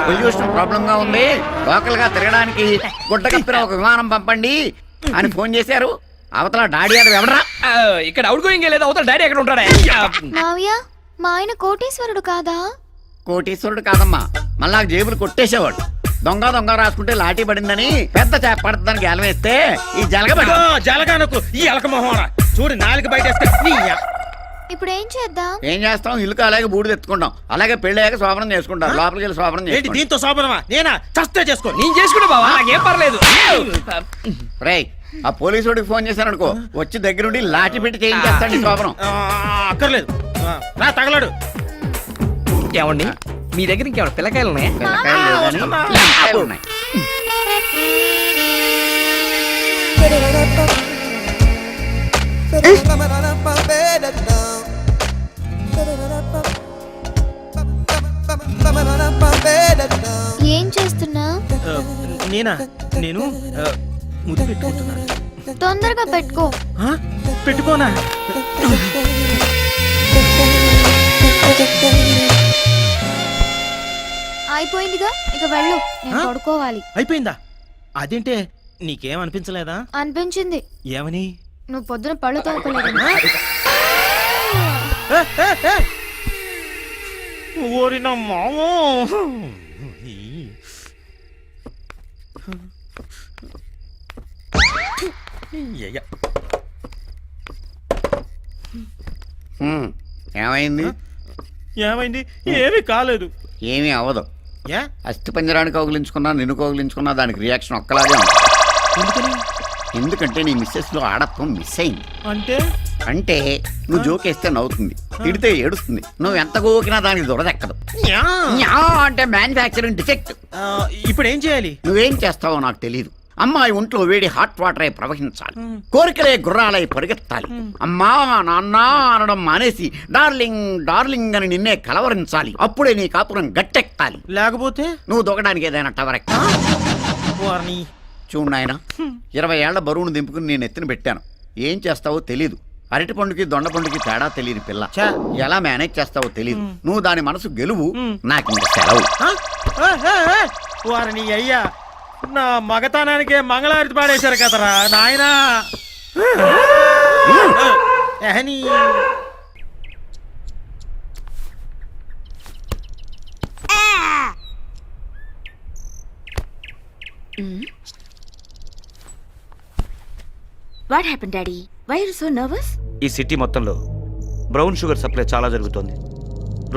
పొల్యూషన్ ప్రాబ్లం గా ఉంది, లోకల్ గా తిరగడానికి గుడ్డ కప్పిన ఒక విమానం పంపండి అని ఫోన్ చేశారు. అవతల డాడీ అది ఎవడరా? ఇక్కడ అవుట్ గోయింగ్ లేదు, అవతల డాడీ ఎక్కడ ఉంటాడా? మావయ్య మా ఆయన కోటీశ్వరుడు కాదా? కోటీశ్వరుడు కాదమ్మా, మళ్ళా జేబులు కొట్టేసేవాడు. దొంగ దొంగ రాసుకుంటే లాఠీ పడిందని పెద్ద చేప పడుతుందని గెలం వేస్తే ఈ జలగబడి జలగానకు ఈ ఎలక మొహం చూడు నాలుగు బయట. ఇప్పుడు ఏం చేద్దాం? ఏం చేస్తాం? ఇల్లుకి అలాగే బూడిద ఎత్తుకుంటాం, అలాగే పెళ్ళయ్యాక శోభనం చేసుకుంటాం. లోపలికి వెళ్ళి శోభనం చేసి దీంతో శోభనమా? నేనా చస్తే చేసుకో. నేను చేసుకుంటా బావా, నాకేం పర్లేదు. రేయ్ ఆ పోలీసుడికి ఫోన్ చేశాను అనుకో, వచ్చి దగ్గరుండి లాఠీ పెట్టి చేయించేస్తాడు శోభనం. అక్కర్లేదు నా తగలడు. ఏమండి మీ దగ్గర ఇంకేమైనా పిల్లకాయలు ఉన్నాయా? పిల్లకాయలు ఉన్నాయి. ఏం చేస్తున్నా? నేనా? నేను ముద్దు పెట్టుకుంటున్నాను. తొందరగా పెట్టుకో. పెట్టుకోనా? అయిపోయిందిగా, ఇక వెళ్ళు, నేను పడుకోవాలి. అయిపోయిందా? అదేంటే నీకేం అనిపించలేదా? అనిపించింది. ఏమని? నువ్వు పొద్దున పళ్ళు తోముకోలేదు. ఓరి నా మామో. ఏమైంది? ఏమైంది? ఏమీ కాలేదు. ఏమీ అవ్వదు. అస్థి పంజరాన్ని కౌగిలించుకున్నా నిన్ను కౌగిలించుకున్నా దానికి రియాక్షన్ ఒక్కలాగే ఉంది. ఎందుకంటే నీ మిస్సెస్ లో ఆడత్వం మిస్ అయింది. అంటే నువ్వు జోకేస్తే నవ్వుతుంది, తిడితే ఏడుస్తుంది, నువ్వు ఎంత గోకినా దానికి దురదెక్కదు. అంటే మ్యానుఫ్యాక్చరింగ్ డిఫెక్ట్. ఇప్పుడు ఏం చేయాలి? నువ్వేం చేస్తావో నాకు తెలియదు. అమ్మాయి ఒంట్లో వేడి హాట్ వాటర్ అయి ప్రవహించాలి, కోరికలే గుర్రాలై పరిగెత్తాలి, అమ్మా నాన్న అనడం మానేసి డార్లింగ్ డార్లింగ్ అని నిన్నే కలవరించాలి. అప్పుడే నీ కాపురం గట్టెక్కాలి. లేకపోతే నువ్వు దొక్కడానికి ఏదైనా టవర్ ఎక్కాలి. చూడు నాయన, 20 ఏళ్ల బరువును దింపుకుని నేను ఎత్తున పెట్టాను. ఏం చేస్తావో తెలీదు. అరటి పండుకి దొండ పండుకి తేడా తెలియని పిల్ల. ఎలా మేనేజ్ చేస్తావో తెలీదు. నువ్వు దాని మనసు గెలువు, నాకు ఇంక సెలవు. వారిని అయ్యా నా మగతనానికే మంగళారతి పాడేశారు కదరా నాయనా. What happen daddy? Why are so nervous? ఈ సిటీ మొత్తంలో బ్రౌన్ షుగర్ సప్లై చాలా జరుగుతోంది.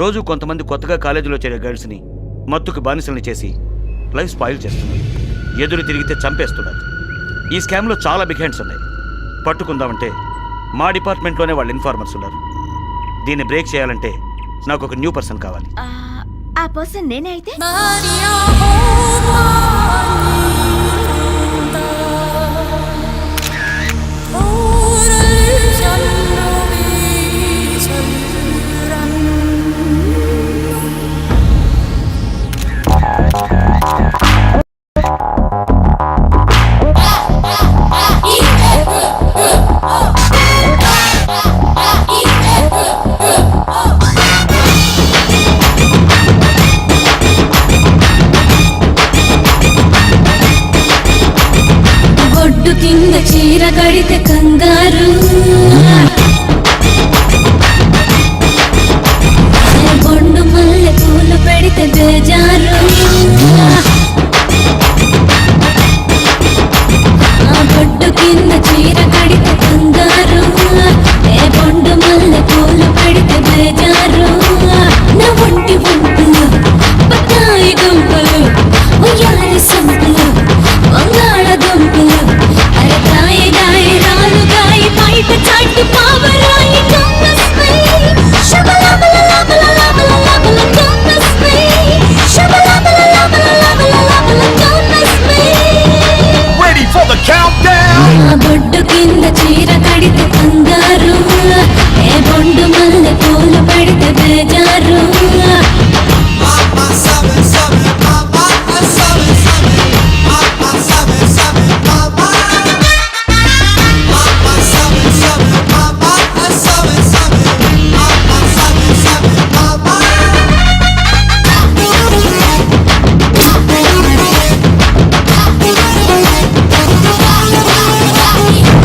రోజు కొంతమంది కొత్తగా కాలేజీలో చేరే గర్ల్స్ని మత్తుకు బానిసల్ని చేసి లైఫ్ స్పాయిల్ చేస్తున్నారు. ఎదురు తిరిగితే చంపేస్తున్నారు. ఈ స్కామ్లో చాలా బిగ్ హ్యాండ్స్ ఉన్నాయి. పట్టుకుందామంటే మా డిపార్ట్మెంట్లోనే వాళ్ళు ఇన్ఫార్మర్స్ ఉన్నారు. దీన్ని బ్రేక్ చేయాలంటే నాకు ఒక న్యూ పర్సన్ కావాలి. ఆ పర్సన్ నేనే అయితే? బొడ్డు కింద చీర కడితే కంగారు, పెడితే బేజారు ఆ బొడ్డు కింద చీర కడితే కంగారు ఏ బొండు మల్లె పూలు పెడితే బేజారు నా ఒంటి వంపులు బత్తాయి దుంపలు ఉయ్యాలి సంపులు వంగాళ దుంపలు అరే గాయ గాయ రాలు గాయ బయట చాటు పావరాయి కమ్మస్మై శబలబల లబల లబల లబల కమ్మస్మై శబలబల లబల లబల లబల కమ్మస్మై Ready for the countdown. ఆ బొడ్డు కింద చీర కడితే కంగారు ఏ బొండు మల్లె పూలు పెడితే బేజారు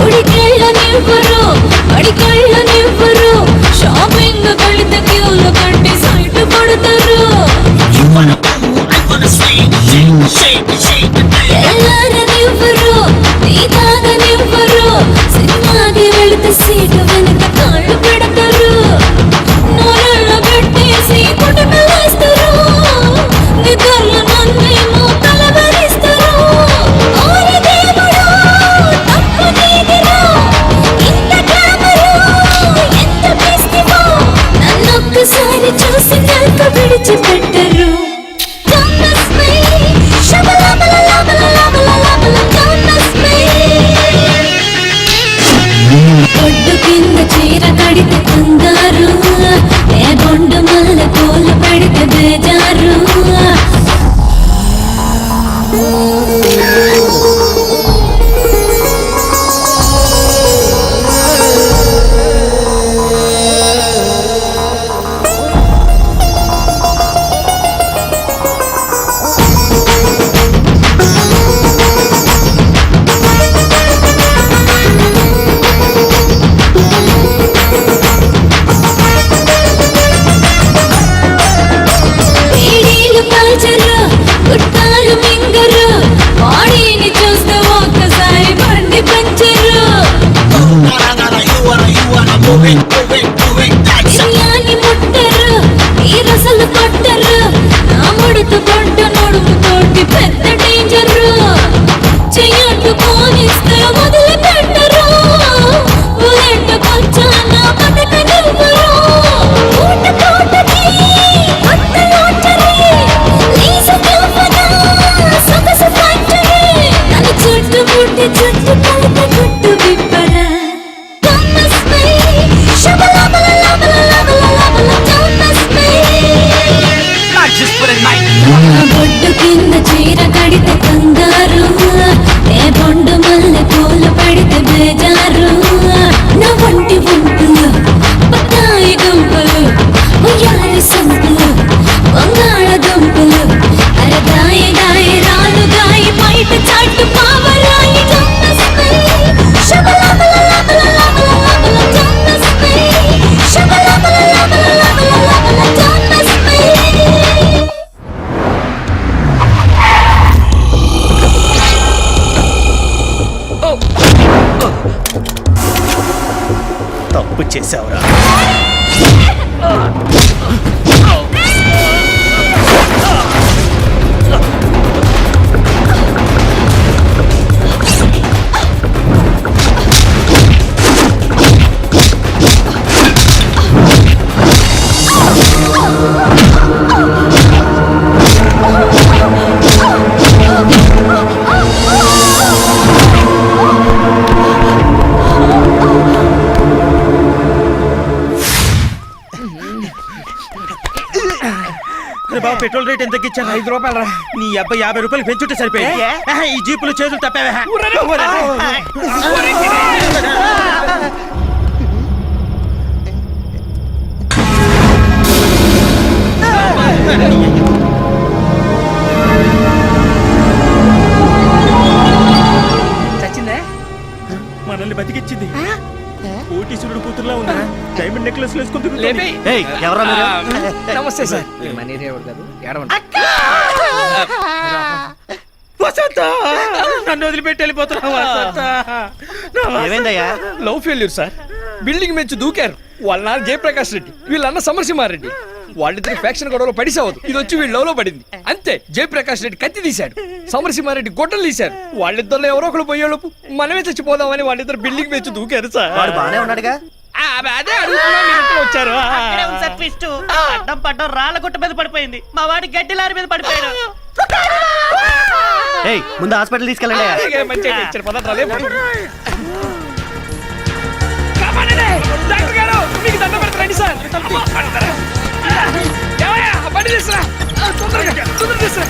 ఉడికెళ్ళనివ్వరు అడికెళ్ళనివ్వరు షాపింగ్ వెళితే క్యూలు కట్టి సైట్ పడతారు ఎల్లారనివ్వరు టీ తాగనివ్వరు సినిమాకి వెళితే సీటు వెనుక కాళ్ళు పెడతారు నోరళ్ళ పెట్టేసి కుటుంబేస్తారు నిద్రలు నన్నేమో కలవరిస్తారు ఓరి దేవుడు తప్పు నీదిరా ఇంత గ్లామరు ఎంత పిస్తివో నన్నొక్కసారి చూసి కనుక విడిచిపెట్టరు కమ్మస్మై శబలబల లబల లబల లబల కమ్మస్మై ఒడ్డు కింద చీర కడితే కంగారు ఏ బొండు మల్లె పూలు పెడితే బేజారు వేడీలు కాల్చరు గుట్టాలు మింగరు బాడీని చూస్తే ఒక్కసారి బండి పంచరు బిర్యానీ ముట్టరు ఈ రసలు కొట్టరు నా ముడుతు కొట్ట నడుము తోటి పెద్ద డేంజరు చెయ్యట్టు కోనిస్తే వదిలిపెట్టరు ఉలెట్టుకొచ్చాన బతకనివ్వరు ఊట తోటకి కొత్త లోటరీ లీజు కవ్వన సొగసు ఫ్యాక్టరీ నన్ను చుట్టుముట్టి చుట్టు కలత గుట్టు విప్పరా కమ్మస్మై శబలబల లబల లబల లబల కమ్మస్మై Not just for the night. ఆ బొడ్డు కింద చీర కడితే కంగారు ఏ బొండు మల్లె పూలు పెడితే బేజారు నా ఒంటి వంపులు బత్తాయి దుంపలు ఉయ్యాలి సంపులు వంగాళ దుంపలు అరే గాయ గాయ రాలు గాయ బయట చాటు పావరాయి కమ్మస్మై శబలబల లబల లబల లబల కమ్మస్మై శబలబల లబల లబల లబల కమ్మస్మై తప్పు చేసావురా. బాబు పెట్రోల్ రేట్ ఎంత తగ్గించాను? 5 రూపాయలు రా. నీ అబ్బాయి 50 రూపాయలు పెంచుంటే సరిపోయింది. ఈ జీపులు చేతులు తప్పావా? చచ్చిందే మనల్ని బతికిచ్చింది. కోటీశ్వరుడు కూతురులా ఉందా? డైమండ్ నెక్లెస్ వేసుకుంటుంది. లేపే. ఎవరా మీరు? నమస్తే సార్. మనీరే కాదు ఏడవండి. వసంత, నన్ను వదిలిపెట్టి వెళ్ళిపోతున్నావు వసంత. ఏమైందయ్యా? Love failure sir. బిల్డింగ్ మెచ్చి దూకారు. వాళ్ళ నాన్న జయప్రకాష్ రెడ్డి, వీళ్ళన్న సమరసింహారెడ్డి. వాళ్ళిద్దరు ఫ్యాక్షన్ గొడవలో పడిసావదు. ఇది వచ్చి వీళ్ళ లవ్ లో పడింది. అంతే, జయప్రకాష్ రెడ్డి కత్తి తీశాడు, సమరసింహారెడ్డి గొడ్డలు తీశారు. వాళ్ళిద్దరు ఎవరో ఒకరు పోయేలోపు మనమే చచ్చిపోదామని వాళ్ళిద్దరు బిల్డింగ్ మెచ్చి దూకారు సార్. వాడు బానే ఉన్నాడుగా? అదే అడుగుతున్నా, మీరు వచ్చారు. అడ్డం పడ్డం రాళ్ళ గుట్ట మీద పడిపోయింది. మా వాడి గడ్డి లారీ మీద పడిపోయాడు. ముందు హాస్పిటల్ తీసుకెళ్ళండి. మంచిగా ఇచ్చారు. పదట్రా, లేపు. కాపాడండి. డాక్టర్ గారు, మీకు దండం పెడతారండి సార్. ఏమయ్యా, బండి తీసురా. తొందరగా తీసురా.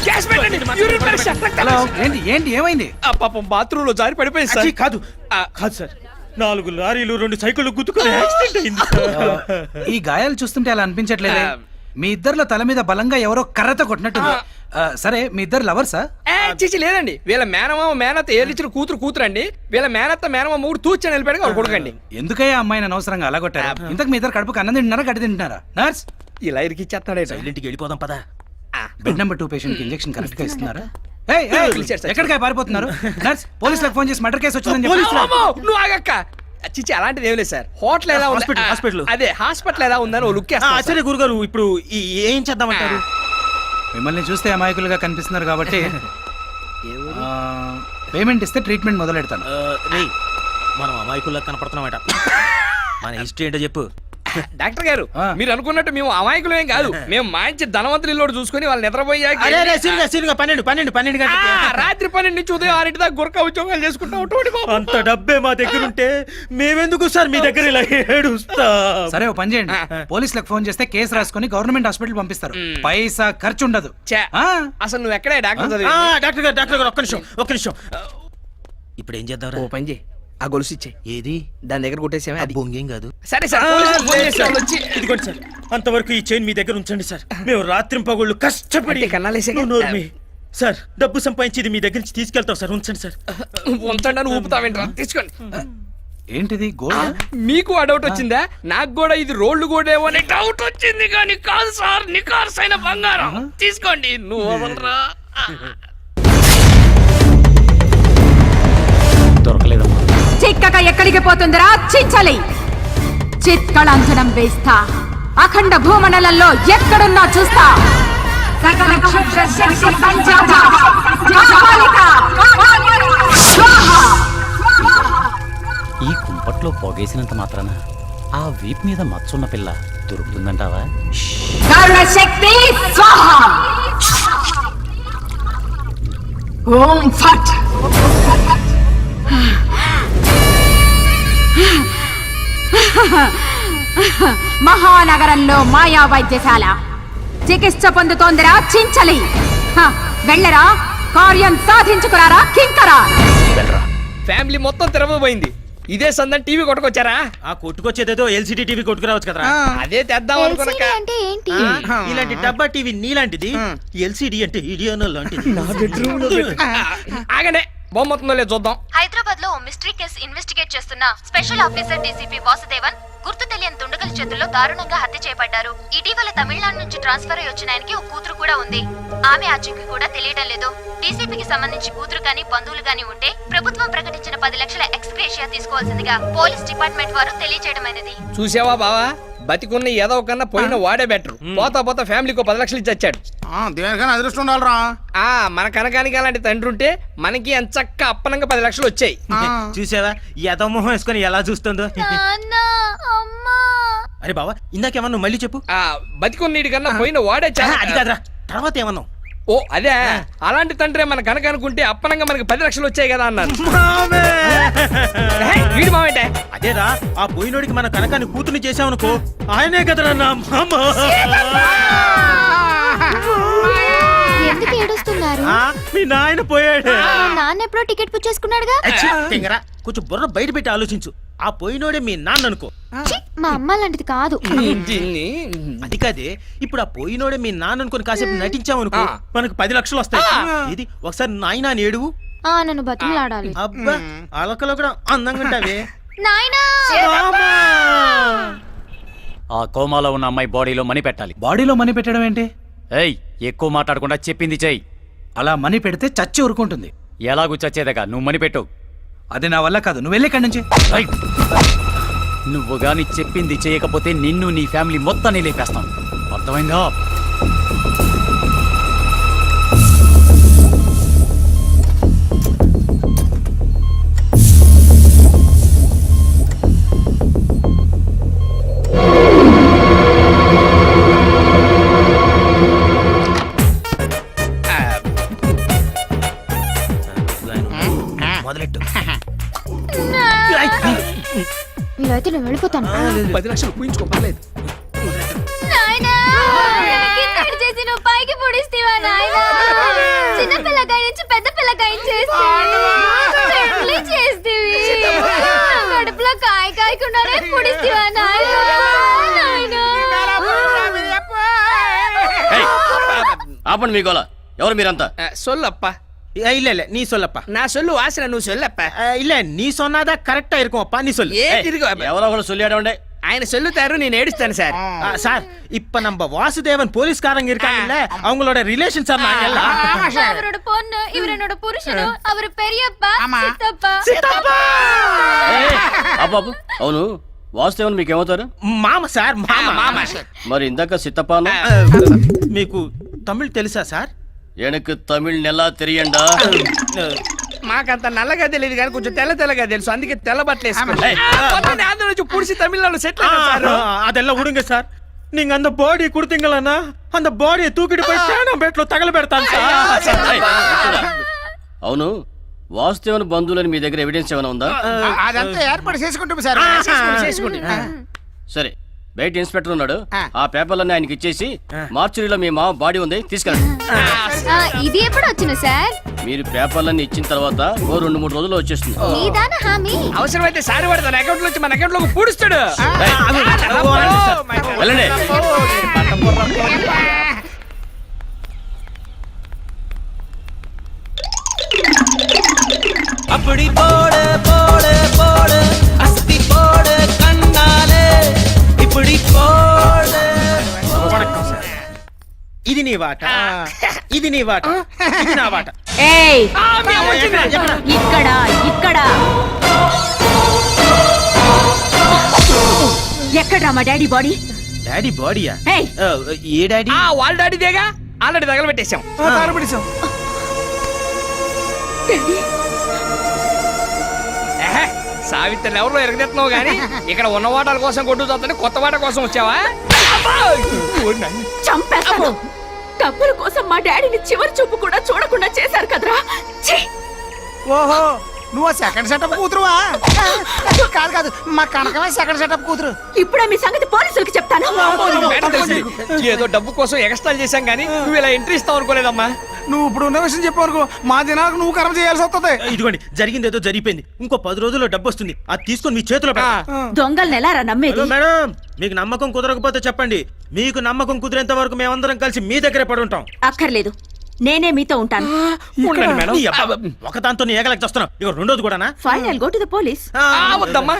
గ్యాస్ పెట్టండి. యూరిన్ పరీక్ష, రక్తం పరీక్ష. ఏంటి ఏమైంది? పాపం బాత్రూమ్ లో జారి పడిపోయింది సార్. కాదు కాదు సార్, 4 లారీలు 2 సైకిళ్ళు గుద్దుకుని యాక్సిడెంట్ అయింది. ఈ గాయాలు చూస్తుంటే అలా అనిపించట్లేదే. మీ ఇద్దరిలో తల మీద బలంగా ఎవరో కర్రతో కొట్టినట్టుంది. సరే, మీ ఇద్దరు లవర్సా? చిచి లేదండి. వీళ్ళ మేనమామ మేనత్త ఏలిచ్చిన కూతురు అండి. వీళ్ళ మేనత్త మేనమామ మూడు తూచని వెళ్ళిపోయాడు. వాళ్ళు కొడుకండి. ఎందుకయ్యా అమ్మాయిని అనవసరంగా అలా కొట్టారు? ఇంతకు మీ ఇద్దరు కడుపుకి అన్నం తింటున్నారా, గడ్డి తింటున్నారా? నర్స్, ఇలా ఇరికిచ్చేస్తాడే. ఇంటికి వెళ్ళిపోదాం పదా. బెడ్ నెంబర్ 2 పేషెంట్ కి ఇంజెక్షన్ కరెక్ట్ గా ఇస్తున్నారా? ఎక్కడికి పారిపోతున్నారు? నర్స్, పోలీసులకు ఫోన్ చేసి మర్డర్ కేసు వచ్చిందని నువ్వు ఆగక్క. చిచి అలాంటిది ఏం లేదు సార్. హోటల్ ఎలా ఉంది? హాస్పిటల్. అదే హాస్పిటల్ ఎలా ఉందని ఓ లుక్ వేస్తా. సరే గురుగారు, ఇప్పుడు ఏం చేద్దామంటారు? మిమ్మల్ని చూస్తే అమాయకులుగా కనిపిస్తున్నారు కాబట్టి పేమెంట్ ఇస్తే ట్రీట్మెంట్ మొదలెడతాను. మనం అమాయకుల్లా కనపడుతున్నామట. మన హిస్టరీ ఏంటో చెప్పు. డాక్టర్ గారు, మీరు అనుకున్నట్టు మేము అమాయకులేం కాదు. మేము మంచి ధనవంతులు ఇల్లు చూసుకుని వాళ్ళు నిద్రపోయాక 12 గంటలు రాత్రి 12 నుంచి ఉదయం 6 దాకా గురక ఉద్యోగాలు చేసుకుంటాం. అంత డబ్బే మా దగ్గర ఉంటే మేమెందుకు సార్ మీ దగ్గర ఇలా ఏడుస్తా? సరే, ఓ పని చేయండి. పోలీసులకు ఫోన్ చేస్తే కేసు రాసుకొని గవర్నమెంట్ హాస్పిటల్ పంపిస్తారు. పైసా ఖర్చు ఉండదు. అసలు నువ్వు ఎక్కడే డాక్టర్? డాక్టర్ గారు ఒక్క నిమిషం. ఇప్పుడు ఏం చేద్దాం? ఓ పని చేయి, ఆ గొలుసు ఇచ్చే. ఏది? దాని దగ్గర కొట్టేసామే. అది బొంగేం కాదు. సరే సార్, ఇదిగోండి సార్, అంతవరకు ఈ చైన్ మీ దగ్గర ఉంచండి సార్. మేము రాత్రింపగోళ్ళు కష్టపడి కన్నాలేసే. సార్, డబ్బు సంపాదించి మీ దగ్గర నుంచి తీసుకెళ్తాం సార్. ఉంచండి సార్. ఉంచండి అని ఊపుతావేంట్రా? తీసుకోండి. ఏంటిది గోల్డ్? మీకు ఆ డౌట్ వచ్చిందా? నాకు కూడా ఇది రోడ్లు గోడేమో అనే డౌట్ వచ్చింది, కానీ కాదు సార్, నికార్సైన బంగారం. తీసుకోండి. నువ్వు వదలరా. దొరకలేదమ్మా. చిక్కక ఎక్కడికి పోతుందిరా చించలి? చిత్కళంజనం వేస్తా. అఖండ భూమండలంలో ఎక్కడున్నా చూస్తా. సకల క్షుద్ర శక్తి సంజాత జాబాలిక స్వాహా. ఈ కుంపట్లో పొగేసినంత మాత్రాన ఆ వీప్ మీద మచ్చున్న పిల్ల దొరుకుతుందంటావా? కరుణ శక్తి స్వాహా. ఓం ఫట్. మహానగరంలో మాయా వైద్యశాల చికిత్స పొందుతోందిరా చించలి. వెళ్ళరా, కార్యం సాధించుకురారా కింకరా. ఫ్యామిలీ మొత్తం తిరగబోయింది. ఇదే సందని టీవీ కొట్టుకొచ్చారా? ఆ కొట్టుకొచ్చేదేదో ఎల్సిడి టీవీ కొట్టుకురావచ్చు కదా. అదే తెద్దాం అనుకున్నాక. అంటే ఏంటి? ఇలాంటి డబ్బా టీవీ నీలాంటిది, ఎల్సిడి అంటే ఇడియోనో లాంటిది. ఆగండి, బొమ్మతుందో లేదు చూద్దాం. హైదరాబాద్ లో మిస్టరీ కేసు ఇన్వెస్టిగేట్ చేస్తున్న స్పెషల్ ఆఫీసర్ డీసీపీ వాసుదేవన్ గుర్తు తెలియని దుండగుల చేతుల్లో దారుణంగా హత్య చేయబడ్డారు. ఇటీవల తమిళనాడు నుంచి ట్రాన్స్ఫర్ అయి వచ్చిన ఆయనకి ఒక కూతురు కూడా ఉంది. ఆమె ఆచూకీ కూడా తెలియడం లేదు. డీసీపీకి సంబంధించి కూతురు గాని బంధువులు గాని ఉంటే ప్రభుత్వం ప్రకటించిన 10 లక్షల ఎక్స్గ్రేషియా తీసుకోవాల్సిందిగా పోలీస్ డిపార్ట్మెంట్ వారు తెలియజేయడమైనది. చూసావా బావా, బతికున్న ఏదో కన్నా పోయిన వాడే బెటర్. పోతా పోతా ఫ్యామిలీకి 10 లక్షలు ఇచ్చి వచ్చాడు. దేనికైనా అదృష్టం ఉండాలరా. మన కనకానికి అలాంటి తండ్రి ఉంటే మనకి ఎంచక్క అప్పనంగా 10 లక్షలు వచ్చాయి. చూసావా ఏదో మొహం వేసుకొని ఎలా చూస్తుందో. అరే బావా, ఇందాకేమన్నా మళ్ళీ చెప్పు. బతికున్నీటి కన్నా పోయిన వాడే అది కాదురా, తర్వాత ఏమన్నావు? ఓ అదే, అలాంటి తండ్రి మన కనుక అనుకుంటే అప్పనంగా మనకి 10 లక్షలు వచ్చాయి కదా అన్నారు. వీడి మామేంటే? అదేరా, ఆ పోయినోడికి మన కనకాన్ని కూతుర్ని చేసామనుకో, ఆయనే కదరా నా మామ. ఎందుకు ఏడుస్తున్నారు? మీ నాయన పోయాడు. నాన్న ఎప్పుడో టికెట్ బుక్ చేసుకున్నాడుగా. కొంచెం బుర్ర బయట పెట్టి ఆలోచించు. ఆ పోయినోడే మీ నాన్న అనుకో. మా అమ్మ లాంటిది కాదు. అది కాదే, ఇప్పుడు ఆ పోయినోడే మీ నాన్న అనుకుని కాసేపు నటించామనుకో, మనకు 10 లక్షలు వస్తాయి. ఇది ఒకసారి నాయన ఏడువు. నన్ను బతిమలాడాలి. అబ్బా, అలకలో కూడా అందంగా ఉంటావే. నాయనా ఆ కోమాలో ఉన్న అమ్మాయి బాడీలో మనీ పెట్టాలి. బాడీలో మనీ పెట్టడం ఏంటి? ఏయ్, ఎక్కువ మాట్లాడకుండా చెప్పింది చెయ్యి. అలా మనీ పెడితే చచ్చి ఊరుకుంటుంది. ఎలాగూ చచ్చేదగా నువ్వు మనీ పెట్టు. అది నా వల్ల కాదు, నువ్వు వెళ్ళి ఇక్కడి నుంచి. రైట్. నువ్వు గాని చెప్పింది చేయకపోతే నిన్ను నీ ఫ్యామిలీ మొత్తాన్ని లేపేస్తాం. అర్థమైందా? మొదలెట్టు. ఇలా అయితే నేను వెళ్ళిపోతాను. 10 లక్షలు పూయించుకో, పర్లేదు. నాయనా కిందకి చేసి నువ్వు పైకి పొడిస్తేవా నాయనా? చిన్న పిల్లకాయ నుంచి పెద్ద పిల్లకాయ చేస్తేవి కడుపులో కాయ కాయకుండానే పొడిస్తేవా నాయనా? ఆపండి మీ గోల. ఎవరు మీరంతా? సొల్లప్ప. இல்ல இல்ல நீ சொல்லப்பா. நான் சொல்லு வாசன నువ్వు சொல்லప్ప. இல்ல நீ சொன்னாதா கரெக்டா இருக்கும் அப்பா, நீ சொல்லு. ఏ తిరుగు ఎవరో ఒకరు సొల్లియాడండి. ఆయన சொல்லுతారు, నేను ఏడుస్తాను సార్. சார் இப்ப நம்ம வாசுதேவன் போலீஸ்காரங்க இருக்காங்கல்ல, அவங்களோட ரிலேஷன் சார் நாங்க எல்லாம். அவரோட பொண்ணு, இவர் என்னோட புருஷனு, அவர் பெரியப்பா, சித்தப்பா. అబ్బాబు, అవును వాసుదేవన్ మీకేమవుతారు? మామ సార్, మామ. మరి ఇందాక సిత్తపాను మీకు తమిళ్ తెలుసా సార్? ఎనకు తమిళ్ నెలా తెలియండా? మాకంత నల్లగా తెలియదు కానీ కొంచెం తెల్లగా తెలుసు, అందుకే తెల్ల బట్టలు వేసుకున్నాను. ఆంధ్ర నుంచి పుడిసి తమిళనాడు సెటిల్ అయ్యారు. அதெல்லாம் விடுங்க சார். நீங்க அந்த பாடி கொடுத்தீங்களா, அந்த பாடியை தூக்கிட்டு போய் சேனம்பేటలో తగలబెడతాను సార్. అవును, వాసుదేవన్ బంధువులని మీ దగ్గర ఎవిడెన్స్ ఏమైనా ఉందా? అదంతా ఏర్పాటు చేసుకుంటాం సార్. సరే, బయట ఇన్స్పెక్టర్ ఉన్నాడు, ఆ పేపర్లన్నీ ఆయనకి ఇచ్చేసి మార్చురీలో మీ మామ బాడీ ఉంది తీసుకెళ్ళండి. ఇది ఎప్పుడు వచ్చింది సార్? మీరు పేపర్లన్నీ ఇచ్చిన తర్వాత ఓ 2-3 రోజుల్లో వచ్చేస్తుంది. నీదానా హామీ? అవసరమైతే సారి వాడు తన అకౌంట్ నుంచి మన అకౌంట్ లోకి పూడుస్తాడు. వెళ్ళండి. அப்படி போடு போடு போடு அஸ்தி போடு கண்ணாலே இப்படி போடு. ఇది నీ వాట, ఇది నీ వాట, ఇది నా వాట. ఏయ్, ఇక్కడ ఇక్కడ ఎక్కడ్రా మా డాడీ బాడీ? డాడీ బాడీయా? ఏయ్, ఏ డాడీ? వాళ్ళ డాడీదేగా, ఆల్రెడీ తగలబెట్టేశాం. సావిత్రి ఎవరిలో ఎరగదెత్తున్నావు గానీ ఇక్కడ ఉన్న వాటాల కోసం కొట్టు చూద్దాని కొత్త వాట కోసం వచ్చావా? చంపేస్తాను. డబ్బుల కోసం మా డాడీని చివరి చూపు కూడా చూడకుండా చేశారు కదరా. ఓహో, నువ్వు సెకండ్ సెటప్ కూతురువా? కాదు కాదు, మా కనకమే సెకండ్ సెటప్ కూతురు. ఇప్పుడే మీ సంగతి పోలీసులకి చెప్తాను. ఏదో డబ్బు కోసం ఎక్స్ట్రాల్ చేశాం గానీ నువ్వు ఇలా ఎంట్రీ ఇస్తావు అనుకోలేదమ్మా. నువ్వు ఇప్పుడు ఉన్న విషయం చెప్పవరకు మా దినాలకు నువ్వు కర్మ చేయాల్సి వస్తుంది. ఇదిగోండి, జరిగింది ఏదో జరిగిపోయింది. ఇంకో 10 రోజుల్లో డబ్బు వస్తుంది, అది తీసుకొని మీ చేతిలో పెట్టండి. దొంగల్ని ఎలా నమ్మేది? మేడం, మీకు నమ్మకం కుదరకపోతే చెప్పండి. మీకు నమ్మకం కుదిరేంత వరకు మేమందరం కలిసి మీ దగ్గరే పడి ఉంటాం. అక్కర్లేదు, నేనే మీతో ఉంటాను. ఒక దాంతో ఏగలకి వస్తున్నాం, ఇక రెండోది కూడానా? Final go to the police. వద్దమ్మా,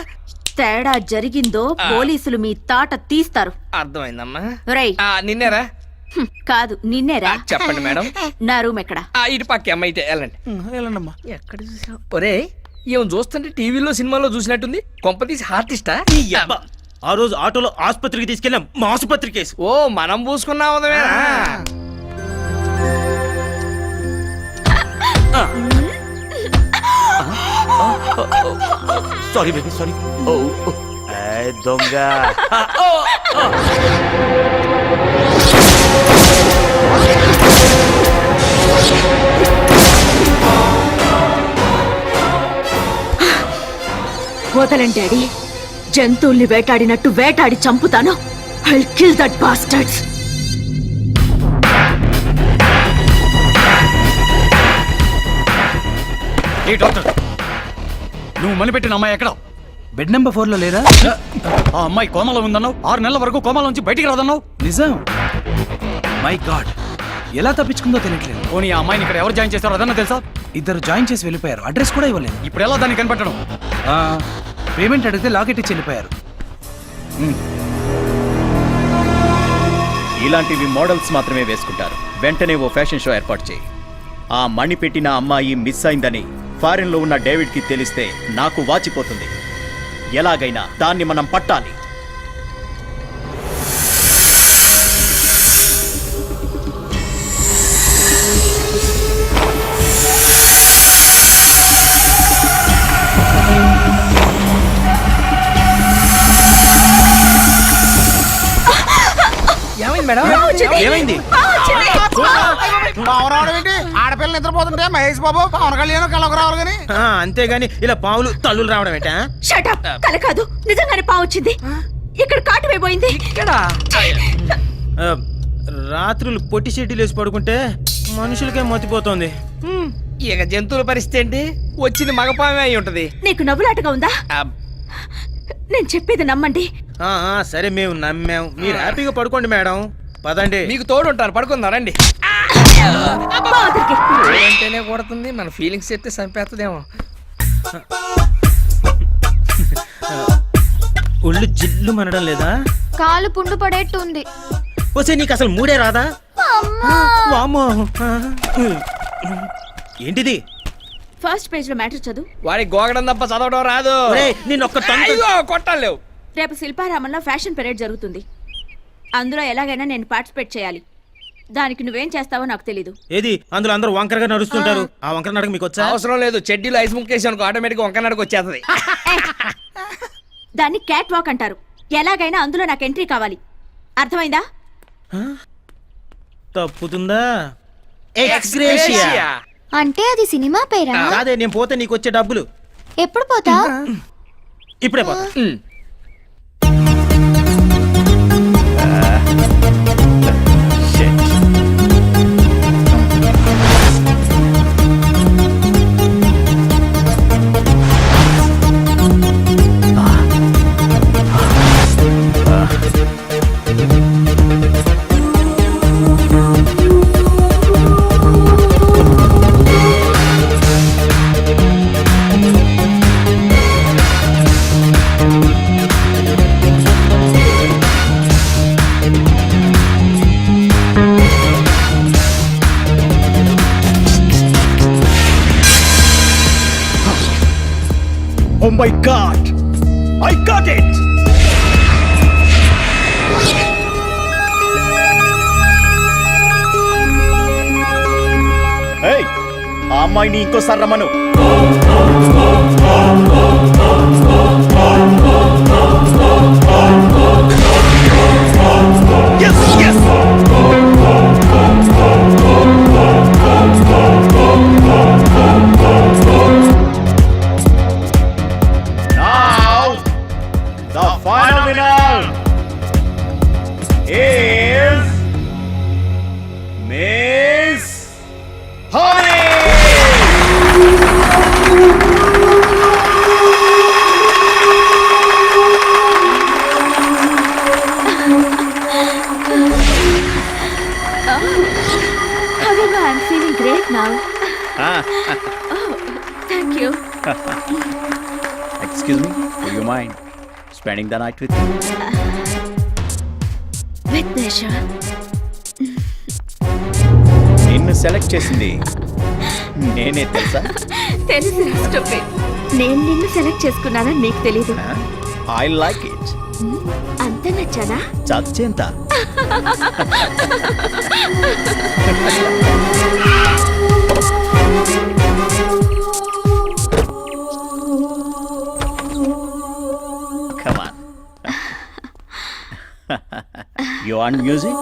తేడా జరిగిందో పోలీసులు మీ తాట తీస్తారు. అర్థమైందమ్మా. రై, నిన్నేరా? కాదు, నిన్నేరా. చెప్పండి మేడం. నా రూమ్ ఎక్కడ? ఇటు పక్క అమ్మ, అయితే వెళ్ళండి. వెళ్ళండమ్మా. ఎక్కడ చూసావు? ఒరే, ఏం చూస్తుంటే టీవీలో సినిమాలో చూసినట్టుంది. కొంపతీసి ఆర్టిస్టా? ఆ రోజు ఆటోలో ఆసుపత్రికి తీసుకెళ్ళాం, మా ఆసుపత్రి కేసు. ఓ, మనం పూసుకున్నాం. Sorry baby, sorry. దొంగ. వదలండి డాడీ, జంతువుల్ని వేటాడినట్టు వేటాడి చంపుతాను. I'll kill that bastards. A doctor, నువ్వు మనిపెట్టిన అమ్మాయి ఎక్కడ? బెడ్ నెంబర్ 4లో లేదా? ఆ అమ్మాయి కోమలో ఉందన్నావు, 6 నెలల వరకు కోమలో నుంచి బయటికి రాదన్నావు. నిజం? మై గాడ్, ఎలా తప్పించుకుందో తెలియట్లేదు. పోనీ ఆ అమ్మాయిని ఇక్కడ ఎవరు జాయిన్ చేస్తారో అదన్నా తెలుసా? 2 జాయిన్ చేసి వెళ్ళిపోయారు, అడ్రస్ కూడా ఇవ్వలేదు. ఇప్పుడు ఎలా దాన్ని కనిపెట్టడం? పేమెంట్ అడిగితే లాకెట్ ఇచ్చి వెళ్ళిపోయారు. ఇలాంటివి మోడల్స్ మాత్రమే వేసుకుంటారు. వెంటనే ఓ ఫ్యాషన్ షో ఏర్పాటు చేయి. ఆ మణి పెట్టిన అమ్మాయి మిస్ అయిందని ఫారిన్లో ఉన్న డేవిడ్కి తెలిస్తే నాకు వాచిపోతుంది. ఎలాగైనా దాన్ని మనం పట్టాలి. ఏమైంది మేడం? ఏమైంది? ఆడపిల్ల నిద్రపోతుంటే మహేష్ బాబు పవన్ కళ్యాణ్ కళ్ళకు రావాలి కానీ అంతేగాని ఇలా పావులు తల్లులు రావడం ఏంటా? షటప్, కల కాదు, నిజంగానే పావు వచ్చింది. ఇక్కడ కాటు వేయబోయింది. ఇక్కడ రాత్రులు పొట్టి షెడ్యూల్ వేసి పడుకుంటే మనుషులకే మతిపోతుంది. ఇక జంతువుల పరిస్థితి ఏంటి? వచ్చింది మగపామే అయి ఉంటది. నీకు నవ్వులాటగా ఉందా? నేను చెప్పేది నమ్మండి. సరే, మేము నమ్మాం. మీరు హ్యాపీగా పడుకోండి మేడం. పదండి. మీకు తోడు ఉంటాను, పడుకుందారండి. అంటేనే కొడుతుంది, మన ఫీలింగ్స్ చెప్తే చంపేస్తుందేమో. ఒళ్ళు జిల్లు మనడం లేదా? కాలు పుండు పడేట్టు ఉంది. వస్తే నీకు అసలు మూడే రాదా? వామ్మో. ఏంటిది? ఫస్ట్ పేజ్ లో మ్యాటర్ చదువు. వాడికి గోగడం తప్ప చదవడం రాదు. కొట్టాలేవు. రేపు శిల్పారామంలో ఫ్యాషన్ పెరేడ్ జరుగుతుంది. అందులో ఎలాగైనా నేను పార్టిసిపేట్ చేయాలి. దానికి నువ్వేం చేస్తావో నాకు తెలీదు. ఏది అందులో అందరూ వంకరగా నడుస్తుంటారు. ఆ వంకర నడక మీకు వచ్చా? అవసరం లేదు. చెడ్డీలో ఐస్ ముక్కేసి అనుకో, ఆటోమేటిక్ వంకర నడక వచ్చేస్తుంది. దాన్ని క్యాట్ వాక్ అంటారు. ఎలాగైనా అందులో నాకు ఎంట్రీ కావాలి. అర్థమైందా? తప్పుతుందా? ఎక్స్గ్రేషియా అంటే అది సినిమా పేరా? అదే, నేను పోతే నీకు వచ్చే డబ్బులు. ఎప్పుడు పోతా? ఇప్పుడే పోతా. Oh my God! I got it! Hey! ఆ అమ్మాయిని ఇంకోసారి రమ్మను. Yes, yes! The final winner is Miss Honey. However, I'm feeling great now. Oh, thank you. Excuse me, do you mind spending the night with me? With pleasure. నిన్ను select చేసింది నేనే తెలుసా? తెలుసు, stupid. నేను నిన్ను సెలెక్ట్ చేసుకున్నానని నీకు తెలీదు. I like it. అంత నచ్చానా? చచ్చేంత. Come on. You want music?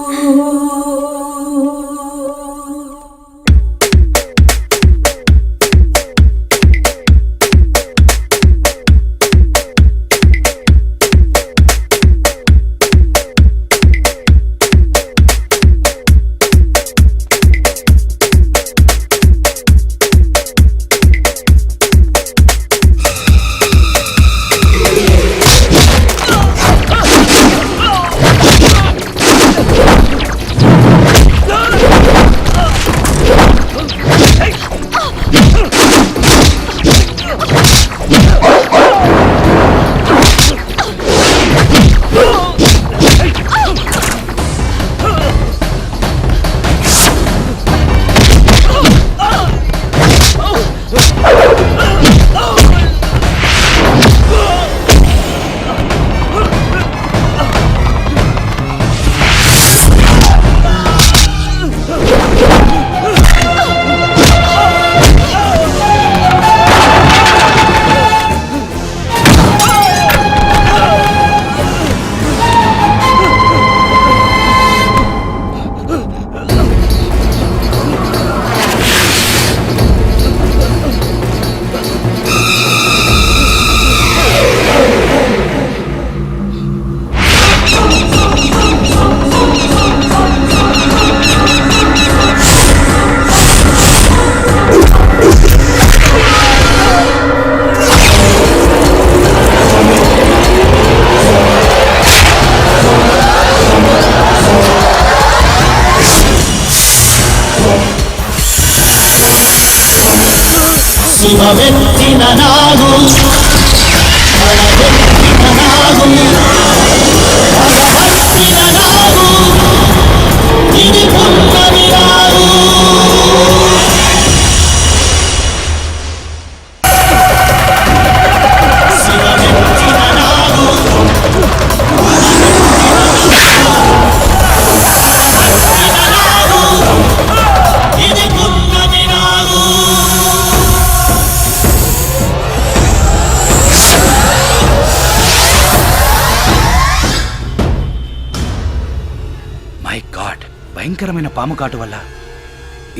భయంకరమైన పాము కాటు వల్ల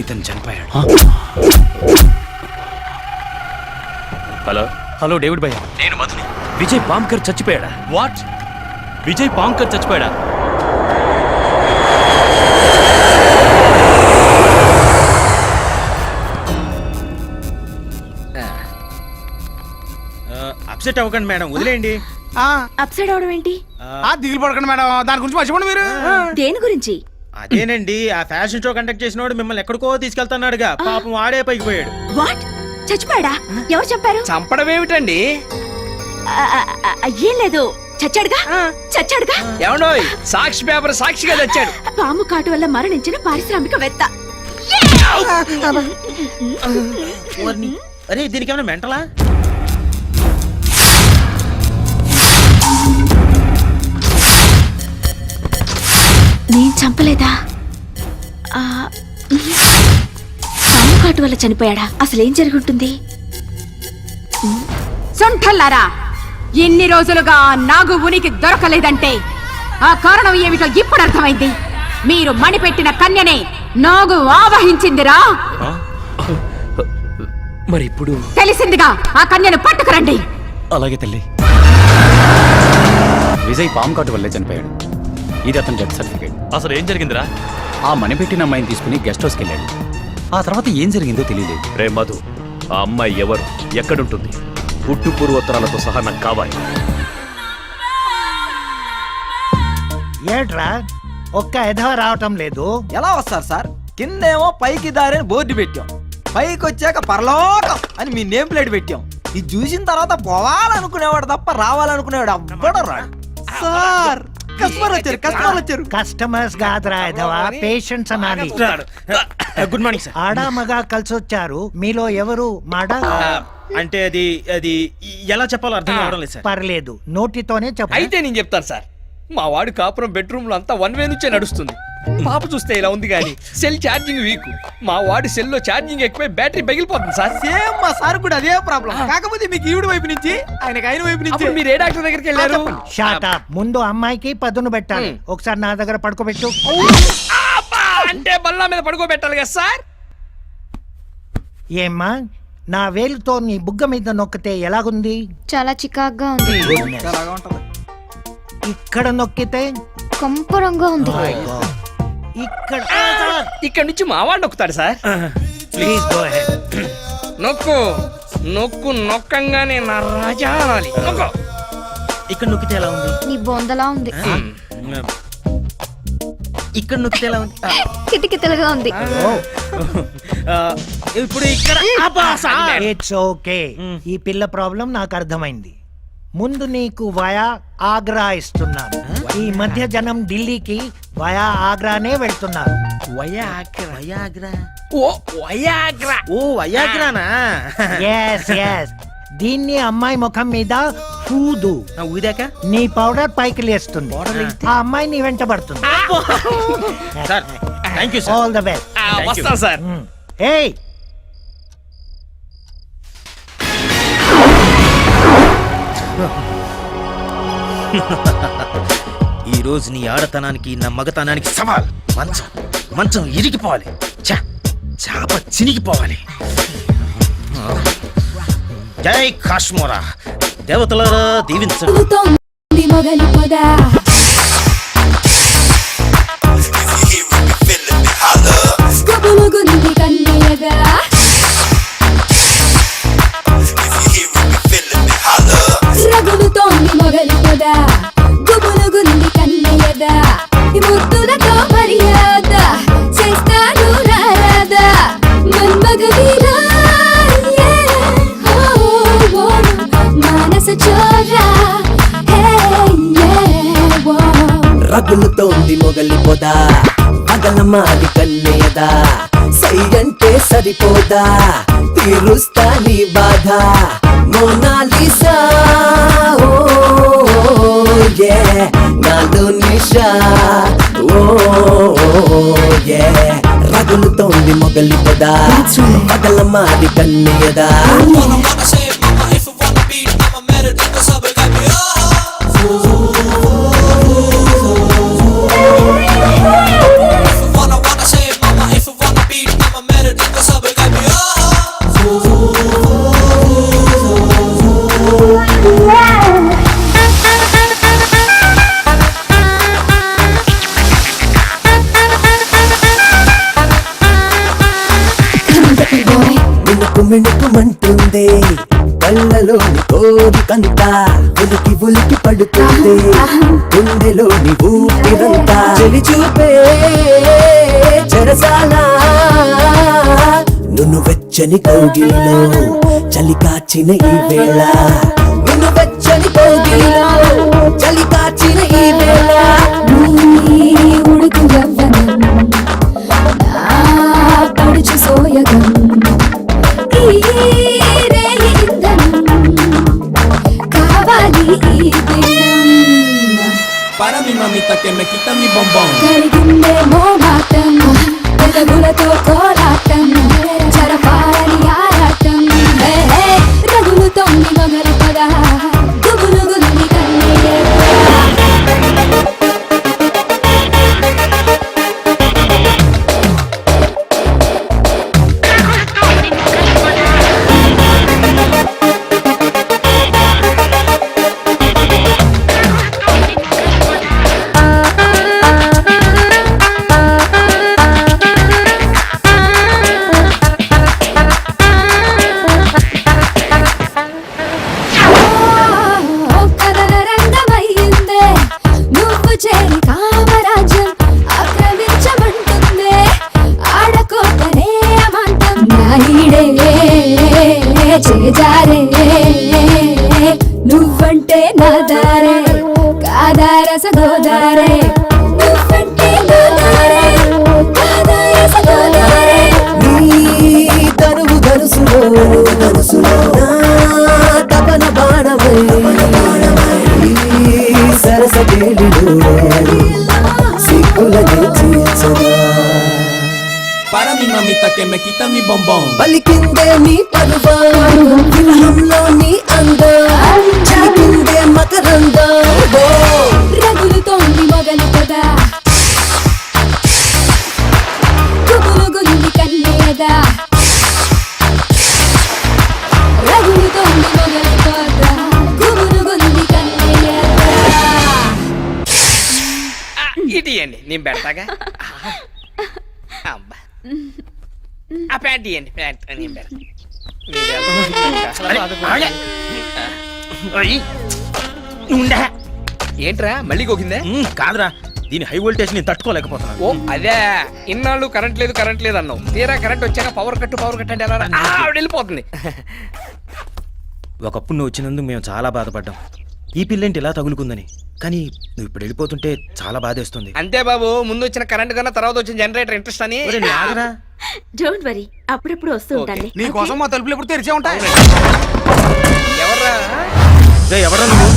ఇతను చనిపోయాడు. హలో హలో డేవిడ్ భయ్య, నేను మధుని. విజయ్ పాంకర్ చచ్చిపోయాడా? వాట్? విజయ్ పాంకర్ చచ్చిపోయాడా? అప్సెట్ అవ్వకండి మేడం, వదిలేయండి. అప్సైడ్ అవడం ఏంటి? దిగులు పడకండి మేడం, దాని గురించి మర్చిపోండి మీరు. దేని గురించి? అదేనండి, ఆ ఫ్యాషన్ షో కండక్ట్ చేసినోడు మిమ్మల్ని ఎక్కడికో తీసుకెళ్తున్నాడుగా, పాపం ఆడే పైకి పోయాడు. వాట్? చచ్చిపోయాడా? ఎవరు చెప్పారు? చంపడం ఏమిటండి? ఏం లేదు, చచ్చాడుగా. చచ్చాడుగా. ఏమండోయ్, సాక్షి పేపర్ సాక్షిగా తెచ్చాడు. పాము కాటు వల్ల మరణించిన పారిశ్రామికవేత్త. అరే దీనికి ఏమైనా మెంటలా? నేను చంపలేదా? పాము కాటు వల్ల చనిపోయాడా? అసలేం జరుగుంటుంది? సొంఠల్లారా, ఎన్ని రోజులుగా ఆ నాగు ఉనికి దొరకలేదంటే ఆ కారణం ఏమిటో ఇప్పుడు అర్థమైంది. మీరు మణిపెట్టిన కన్యనే నాగు ఆవహించిందిరా. మరి ఇప్పుడు తెలిసిందిగా, ఆ కన్యను పట్టుకురండి. అలాగే తల్లి. విజయ్ పాము కాటు వల్లే చనిపోయాడు. ఇది అతని డెత్ సర్టిఫికేట్. అసలు ఏం జరిగిందిరా? ఆ మణిపెట్టిన అమ్మాయిని తీసుకుని గెస్ట్ హౌస్కి వెళ్ళాడు. ఆ తర్వాత ఏం జరిగిందో తెలియలేదు. రే మధు, ఆ అమ్మాయి ఎవరు, ఎక్కడుంటుంది? పుట్టు పూర్వోత్తరాలతో సహా నాకు కావాలి. ఏట్రా ఒక్క ఎధవ రావటం లేదు? ఎలా వస్తారు సార్? కిందేమో పైకి దారిని బోర్డు పెట్టాం, పైకి వచ్చాక పరలోకం అని మీ నేమ్ ప్లేట్ పెట్టాం. ఇది చూసిన తర్వాత పోవాలనుకునేవాడు తప్ప రావాలనుకునేవాడు అవ్వడం రాడు. సార్ కస్టమర్ వచ్చారు. కస్టమర్స్ కాదురా ఎధవ, పేషెంట్స్ అనాలి. Good morning sir. ఆడా మగా కలిసి వచ్చారు, మీలో ఎవరు మాడా? అంటే అది అది ఎలా చెప్పాలో అర్థం కావడం లేదు సార్. పర్లేదు, నోటితోనే చెప్పు. అయితే నేను చెప్తాను సార్. మా వాడు కాపురం బెడ్రూమ్ లో అంతా 1 వే నుంచే నడుస్తుంది. పాప చూస్తే ఇలా ఉంది కానీ సెల్ ఛార్జింగ్ వీక్. మా వాడి సెల్ లో ఛార్జింగ్ ఎక్కువై బ్యాటరీ పగిలిపోతుంది సార్. సేమ్ మా సార్ కూడా అదే ప్రాబ్లం. కాకపోతే మీకు ఈవిడ వైపు నుంచి, ఆయనకి ఆయన వైపు నుంచి. మీరు ఏ డాక్టర్ దగ్గరికి వెళ్ళారు? Shot up. ముందు అమ్మాయికి పదును పెట్టాలి. ఒకసారి నా దగ్గర పడుకోబెట్టు. అంటే బల్లా మీద పడుకోబెట్టాలి కదా సార్. ఏమ్మా, నా వేలుతో నీ బుగ్గ మీద నొక్కితే ఎలాగుంది? చాలా చికాగ్గా ఉంది. ఇక్కడ నొక్కితే కంపరంగా ఉంది. ఇక్కడ నుంచి మా వాడు నొక్కుతాడు సార్. Please go ahead. నొక్కు నొక్కు, నొక్కంగానే నా రాజా అనాలి. నొక్కు. ఇక్కడ నొక్కితే ఎలా ఉంది? నీ బొందలా ఉంది. ఇక్కడ నొక్కితే ఎలా ఉంది? కిటికితలుగా ఉంది. ఇప్పుడు ఇక్కడ ఇట్స్ ఓకే. ఈ పిల్ల ప్రాబ్లం నాకు అర్థమైంది. ముందు నీకు వయా ఆగ్రా ఇస్తున్నాను. ఈ మధ్య జనం ఢిల్లీకి వయా ఆగ్రానే వెళ్తున్నారు. Yes, yes. దీన్ని అమ్మాయి ముఖం మీద ఊదు. ఊదాక నీ పౌడర్ పైకి లేస్తుంది. ఆ అమ్మాయి నీ వెంట పడుతుంది. All the best. వస్తా సార్. ఏయ్, ఈ రోజు నీ ఆడతనానికి నా మగతనానికి సవాల్. మంచం మంచం ఇరిగిపోవాలి, చాప చినిగిపోవాలి. జై కాశ్మోరా, దేవతలారా దీవించండి. మొగలి పొదా గబులుగుంది కన్నయ్యగా, రగులుతోంది మొగలి పొదా, గుబులుగుంది కన్నయ్యదా. ఈ ముద్దులతో మర్యాద చేస్తాను రారాదా, మన్మగవీరా మానస చోరా. రగులుతోంది మొగలి పొదా, పగలమాది కన్నయ్యదా. సై అంటే సరిపోదా, తీరుస్తా నీ బాధ. మోనాలిసా ఓ యే, నాలో నిషా ఓ యే. రగులుతోంది మొగలి పొదా, పగలమాది కన్నయ్యదా. మినుకు మినుకుమంటుంది కళ్ళలోని కోరికంత ఉలికి ఉలికి పడుతుంది గుండెలోని ఊపిరంతా చెలి చూపే చెరసాల నువ్వు వెచ్చని కౌగిలిలో చలి కాచిన ఈ వేళ నిన్ను వెచ్చని కౌగిలిలో చలి కాచిన ఈ వేళ ఉడుకు యవ్వనం నా పడుచు సోయగం ఈ రేయి ఇంధనం కావాలి ఈ దినం Párame mamita que me quita mi bombón. కలిగిందే మోమాటం పెదవులతో కోలాటం జరపాలని ఆరాటం రగులుతోంది మొగలు పద గుబులుగుంది కన్నీరే కథన రంగమయ్యిందే నువ్వు చేరి కామరాజ్యం ఆక్రమించమంటుందే ఆడకోటనే అమాంతం నాయుడే చేజారే నువ్వంటే నాదారే కాదారస గోదారే నువ్వంటే నాదారే కాదారస గోదారే నీ తనువు ధనుసులో నా తపన బాణమై ఈ సరస కేళిలో సిగ్గులనే తీర్చగా Párame mamita que me quita mi bombón. పలికిందే నీ పరువం విరహంలో నీ అందం చిలికిందే మకరందం రగులుతోంది మొగలు కదా గుబులుగుంది కన్నేదా రగులుతోంది మొగలు కదా గుబులుగుంది కన్నేదా ఇటు ఇవ్వండి నేను పెడతాగా అబ్బా ఆ ప్యాంట్ ఇవ్వండి ప్యాంట్ నేను పెడతా ఏంట్రా మళ్ళీ కోకిందే కాదురా దీని హై వోల్టేజ్ నేను తట్టుకోలేకపోతున్నాను. ఓ అదే ఇన్నాళ్ళు కరెంట్ లేదు అన్నావు తీరా కరెంట్ వచ్చాక పవర్ కట్ అంటే ఎలా ఆవిడ వెళ్ళిపోతుంది ఒకప్పుడు నువ్వు వచ్చినందుకు మేము చాలా బాధపడ్డాం. ఈ పిల్లేంటి ఇలా తగులుకుందని. కానీ నువ్వు ఇప్పుడు వెళ్ళిపోతుంటే చాలా బాధేస్తుంది. అంతే బాబు ముందు వచ్చిన కరెంట్ కన్నా తర్వాత వచ్చిన జనరేటర్ ఇంట్రెస్ట్ అని డోంట్ వరీ అప్పుడప్పుడు వస్తూ ఉంటాను నీ కోసం మా తలుపులు ఎప్పుడు తెరిచే ఉంటాయి. ఎవర్రా ఎవరా నువ్వు?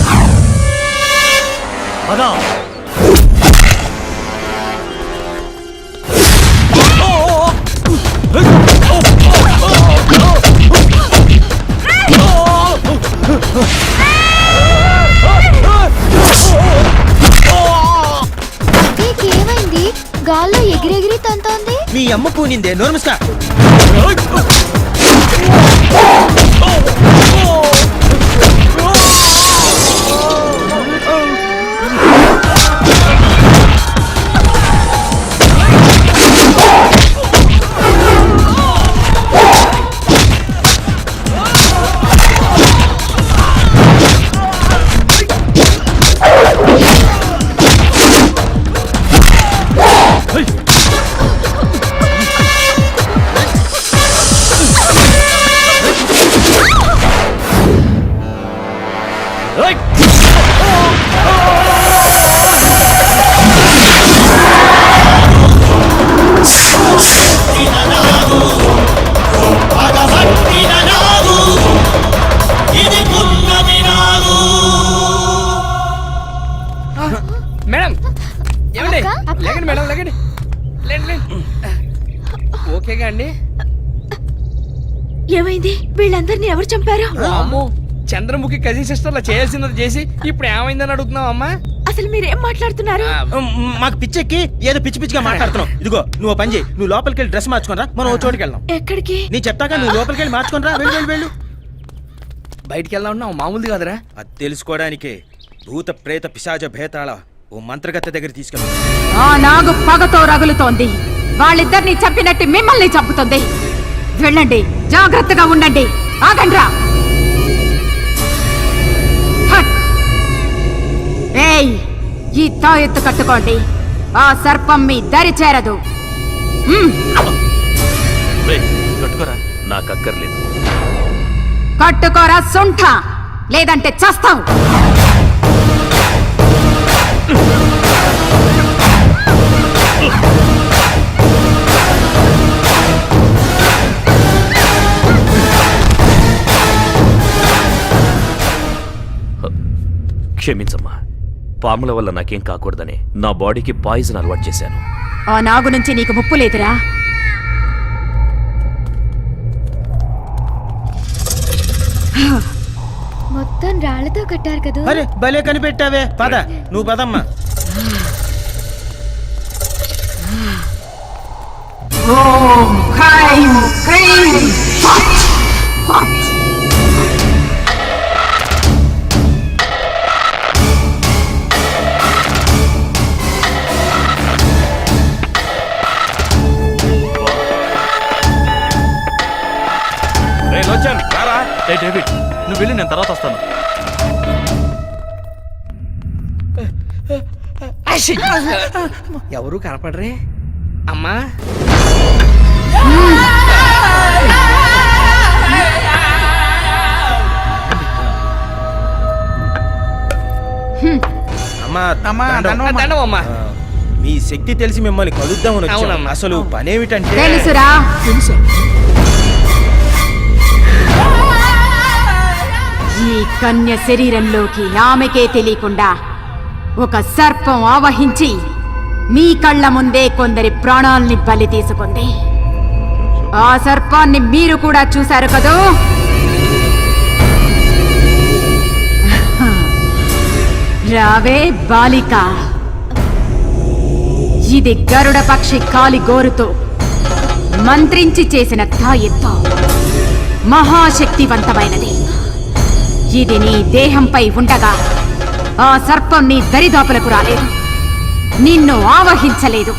ఏమైంది గాల్లో ఎగిరెగిరి తంతోంది మీ అమ్మ పూనిందే నోర్మస్కా. మేడం ఏమండి లేకండి మేడం లేకండి లేండి ఓకేగా అండి ఏమైంది వీళ్ళందరినీ ఎవరు చంపారు అమ్మో చంద్రముఖి కజిన్ సిస్టర్లా చేయాల్సినది చేసి ఇప్పుడు ఏమైందని అడుగుతున్నావు అమ్మా అసలు మీరేం మాట్లాడుతున్నారు మాకు పిచ్చెక్కి ఏదో పిచ్చి పిచ్చిగా మాట్లాడుతున్నావు. ఇదిగో నువ్వు పని చేయి, నువ్వు లోపలికి వెళ్ళి డ్రెస్ మార్చుకోనరా, మనం ఓ చోటుకి వెళ్దాం. ఎక్కడికి నీ చెప్తాక నువ్వు లోపలికి వెళ్ళి మార్చుకోనరా. వెళ్ళు వెళ్ళు వెళ్ళు. బయటికి వెళ్దాం మామూలుది కాదురా. అది తెలుసుకోవడానికే భూత ప్రేత పిశాచ భేతాళ ఓ మంత్రగత్తె దగ్గర తీసుకెళ్ళి ఆ నాగు పగతో రగులుతోంది. వాళ్ళిద్దరిని చంపినట్టు మిమ్మల్ని చంపుతుంది. వెళ్ళండి, జాగ్రత్తగా ఉండండి. ఆగండ్రా. హట్. ఏయ్, ఈ తాయెత్తు కట్టుకోండి. ఆ సర్పం మీ దరి చేరదు. కట్టుకోరా, నాకు అక్కర్లేదు. కట్టుకోరా సుంఠ, లేదంటే చస్తావు. క్షమించమ్మా, పాముల వల్ల నాకేం కాకూడదని నా బాడీకి పాయిజన్ అలవాటు చేశాను. ఆ నాగు నుంచి నీకు ముప్పు లేదురా. మొత్తం రాళ్లతో కట్టారు కదా. అరే భలే కనిపెట్టావే. పద, నువ్వు పదమ్మా. ఓం హ్రైం క్రీం ఫట్ ఫట్. డేవిడ్, నువ్వు వెళ్ళి నేను తర్వాత వస్తాను. ఎవరు కనపడరే అమ్మా. అమ్మా దండం అమ్మా. మీ శక్తి తెలిసి మిమ్మల్ని కలుద్దామని వచ్చాం. అసలు పనేమిటంటే తెలుసురా. ఈ కన్య శరీరంలోకి ఆమెకే తెలియకుండా ఒక సర్పం ఆవహించి మీ కళ్ళ ముందే కొందరి ప్రాణాల్ని బలి తీసుకుంది. ఆ సర్పాన్ని మీరు కూడా చూశారు కదూ. రావే బాలిక. ఇది గరుడ పక్షి కాలి గోరుతో మంత్రించి చేసిన తాయెత్తు. మహాశక్తివంతమైనది. ఇది నీ దేహంపై ఉండగా ఆ సర్పం నీ దరిదాపులకు రాలేదు, నిన్ను ఆవహించలేదు.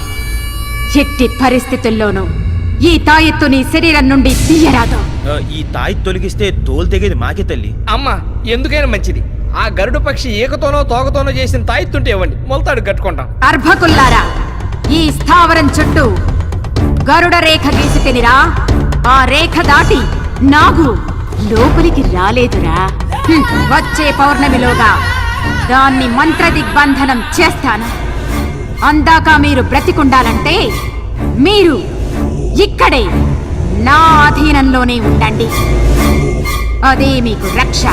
ఎట్టి పరిస్థితుల్లోనూ ఈ తాయెత్తు నీ శరీరం నుండి తీయరాదు. ఈ తాయి తొలగిస్తే తోలు తెగేది మాకే తల్లి. అమ్మా, ఎందుకైనా మంచిది ఆ గరుడ పక్షి ఏకతోనో తోకతోనో చేసిన తాయెత్తుంటే ఇవ్వండి, మొలతాడు కట్టుకుంటాం. అర్భకుల్లారా, ఈ స్థావరం చుట్టూ గరుడ రేఖ గీసి తినిరా. ఆ రేఖ దాటి నాగు లోపలికి రాలేదురా. వచ్చే పౌర్ణమిలోగా దాన్ని మంత్ర దిగ్బంధనం చేస్తాను. అందాక మీరు బ్రతికుండాలంటే మీరు ఇక్కడే నా అధీనంలోనే ఉండండి. అదే మీకు రక్ష.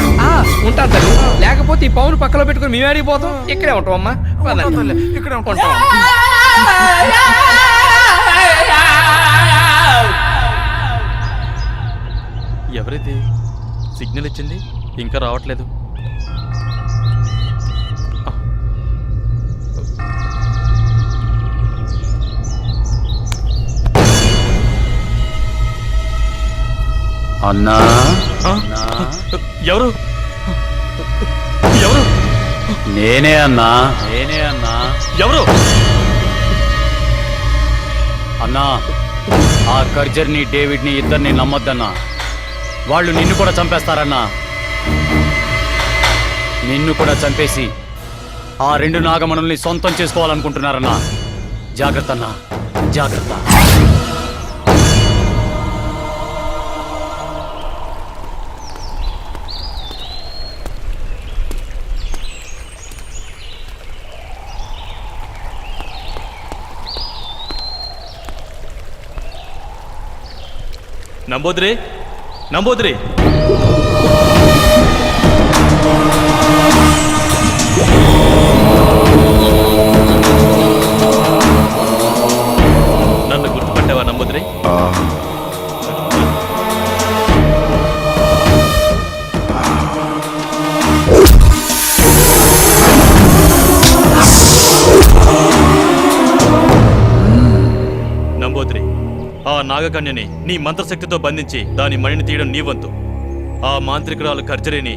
ఉంటాను తల్లి, లేకపోతే ఈ పౌను పక్కలో పెట్టుకుని మేము ఆడిపోతాం. ఇక్కడే ఉంటాం అమ్మా. ఇక్కడే ఉంటాం. ఎవరైతే సిగ్నల్ ఇచ్చింది ఇంకా రావట్లేదు. అన్నా, ఎవరు ఎవరు? నేనే అన్నా, నేనే అన్నా. ఎవరు అన్నా? ఆ కర్జర్ని డేవిడ్ని ఇద్దరిని నమ్మొద్దన్నా. వాళ్ళు నిన్ను కూడా చంపేస్తారన్నా. నిన్ను కూడా చంపేసి ఆ రెండు నాగమణుల్ని సొంతం చేసుకోవాలనుకుంటున్నారన్నా. జాగ్రత్త అన్నా, జాగ్రత్త. నంబోద్రే, నంబోద్రే. నన్ను గుర్తుపట్టావా నంబోద్రే? నంబోద్రే, ఆ నాగకన్యని నీ మంత్రశక్తితో బంధించి దాని మణిని తీయడం నీ వంతు. ఆ మాంత్రికురాలు కర్జరిని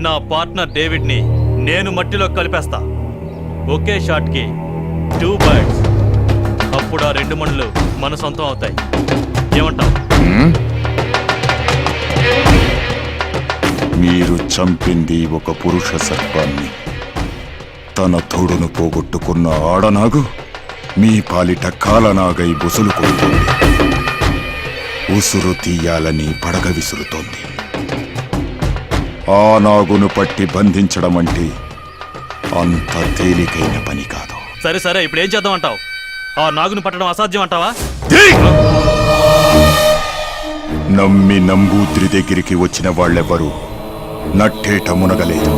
నా పార్ట్నర్ డేవిడ్ని నేను మట్టిలో కలిపేస్తా. ఒకే షాట్కి 2 బర్డ్స్. అప్పుడు ఆ 2 మణులు మన సొంతం అవుతాయి. ఏమంటావు? మీరు చంపింది ఒక పురుష సర్పాన్ని. తన తోడును పోగొట్టుకున్న ఆడనాగు మీ పాలిట కాలనాగై బుసులు కొడుతుంది. ఉసురు తీయాలని పడగ విసురుతోంది. ఆ నాగును పట్టి బంధించడం అంటే అంత తేలికైన పని కాదు. సరే సరే, ఇప్పుడు ఏం చేద్దాం అంటావు? ఆ నాగును పట్టడం అసాధ్యం అంటావా? నమ్మి నంబూద్రి దగ్గరికి వచ్చిన వాళ్ళెవ్వరూ నట్టేట మునగలేదు.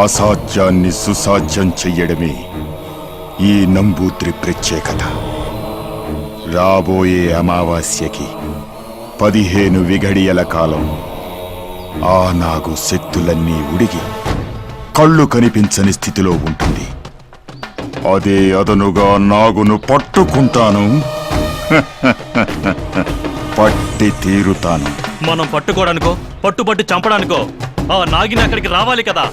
అసాధ్యాన్ని సుసాధ్యం చెయ్యడమే ఈ నంబూద్రి ప్రత్యేకత. రాబోయే అమావాస్యకి 15 విఘడియల కాలం ఆ నాగు శక్తులన్నీ ఉడిగి కళ్ళు కనిపించని స్థితిలో ఉంటుంది. అదే అదనుగా నాగును పట్టుకుంటాను. పట్టి తీరుతాను. మనం పట్టుకోవడానికో పట్టుబట్టి చంపడానికో ఆ నాగిని అక్కడికి రావాలి కదా.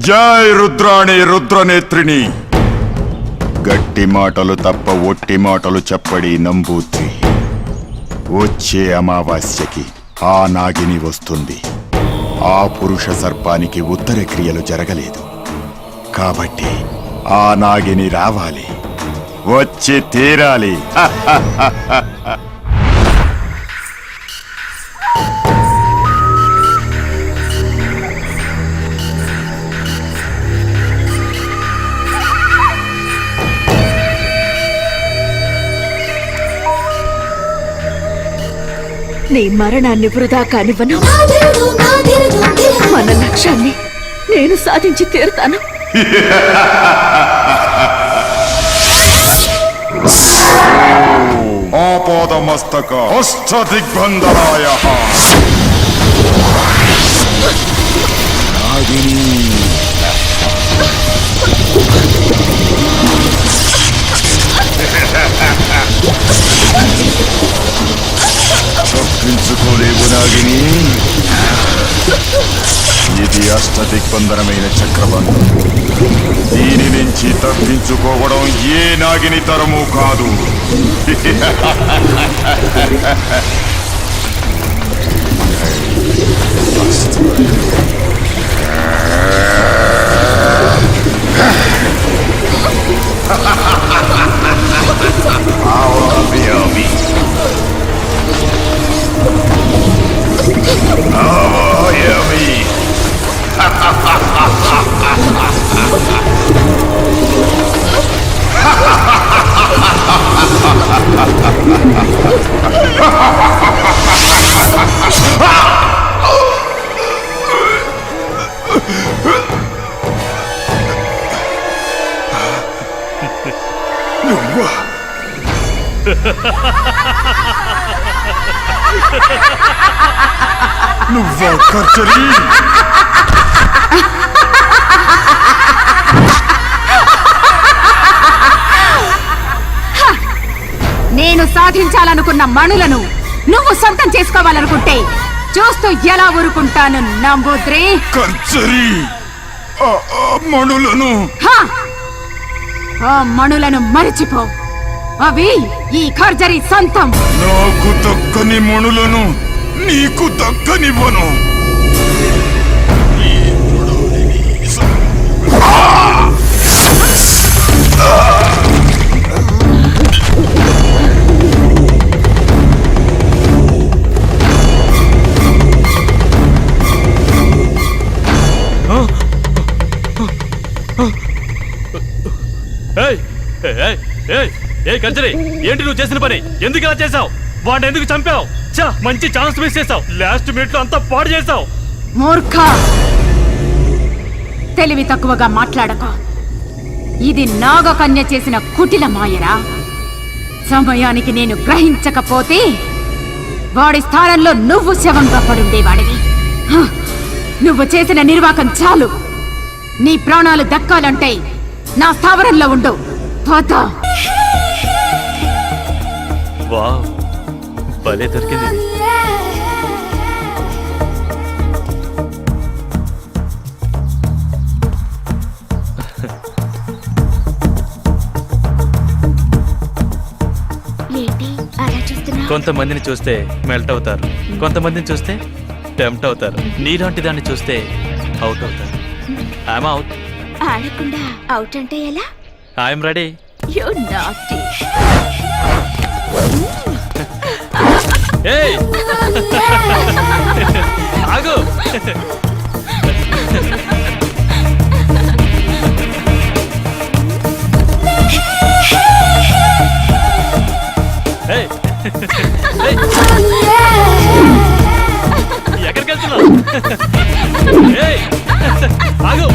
జై రుద్రాణి రుద్రనేత్రిని. గట్టి మాటలు తప్ప ఒట్టి మాటలు చెప్పడి నంబూద్రి. వచ్చే అమావాస్యకి ఆ నాగిని వస్తుంది. ఆ పురుష సర్పానికి ఉత్తర క్రియలు జరగలేదు కాబట్టి ఆ నాగిని రావాలి, వచ్చి తీరాలి. నీ మరణాన్ని వృధా కానివ్వను. మన లక్ష్యాన్ని నేను సాధించి తీరుతాను. ఆపాదమస్తక హస్తదిగ్బంధనాయ నాగిని. తప్పించుకోలేవు నాగిని. ఇది అష్టదిగ్బంధనమైన చక్రబంధం. దీని నుంచి తప్పించుకోవడం ఏ నాగిని తరము కాదు. నువ్వా కర్చరీ? నేను సాధించాలనుకున్న మణులను నువ్వు సొంతం చేసుకోవాలనుకుంటే చూస్తూ ఎలా ఊరుకుంటాను నంబూద్రి? కర్చరీ, మణులను ఆ మణులను మరిచిపో. అవి ఈ ఖర్జరీ సొంతం. నాకు దక్కని మణులను నీకు దక్కనివ్వను. కర్జరీ, ఏంటి నువ్వు చేసిన పని? ఎందుకు ఇలా చేసావు? వాడిని ఎందుకు చంపావు? మంచి ఛాన్స్ మిస్ చేసావు. లాస్ట్ మినిట్ లో అంతా పాడు చేసావు. మూర్ఖ, తెలివి తక్కువగా మాట్లాడక. ఇది నాగకన్య చేసిన కుటిల మాయరా. సమయానికి నేను గ్రహించకపోతే వాడి స్థానంలో నువ్వు శవంగా పడుండేవాడివి. నువ్వు చేసిన నిర్వాకం చాలు. నీ ప్రాణాలు దక్కాలంటే నా స్థావరంలో ఉండు. వావ్, భలే దొరికింది. కొంతమందిని చూస్తే మెల్ట్ అవుతారు, కొంతమందిని చూస్తే టెంప్ట్ అవుతారు. నీలాంటి దాన్ని చూస్తే అవుట్ అవుతారు. I'm out. ఆడకుండా అవుట్ అంటే ఎలా? I'm ready. You naughty. ఏయ్ ఆగు. ఏయ్ ఏయ్ ఎక్కడికి వెళ్తున్నావు? ఏయ్ ఆగు.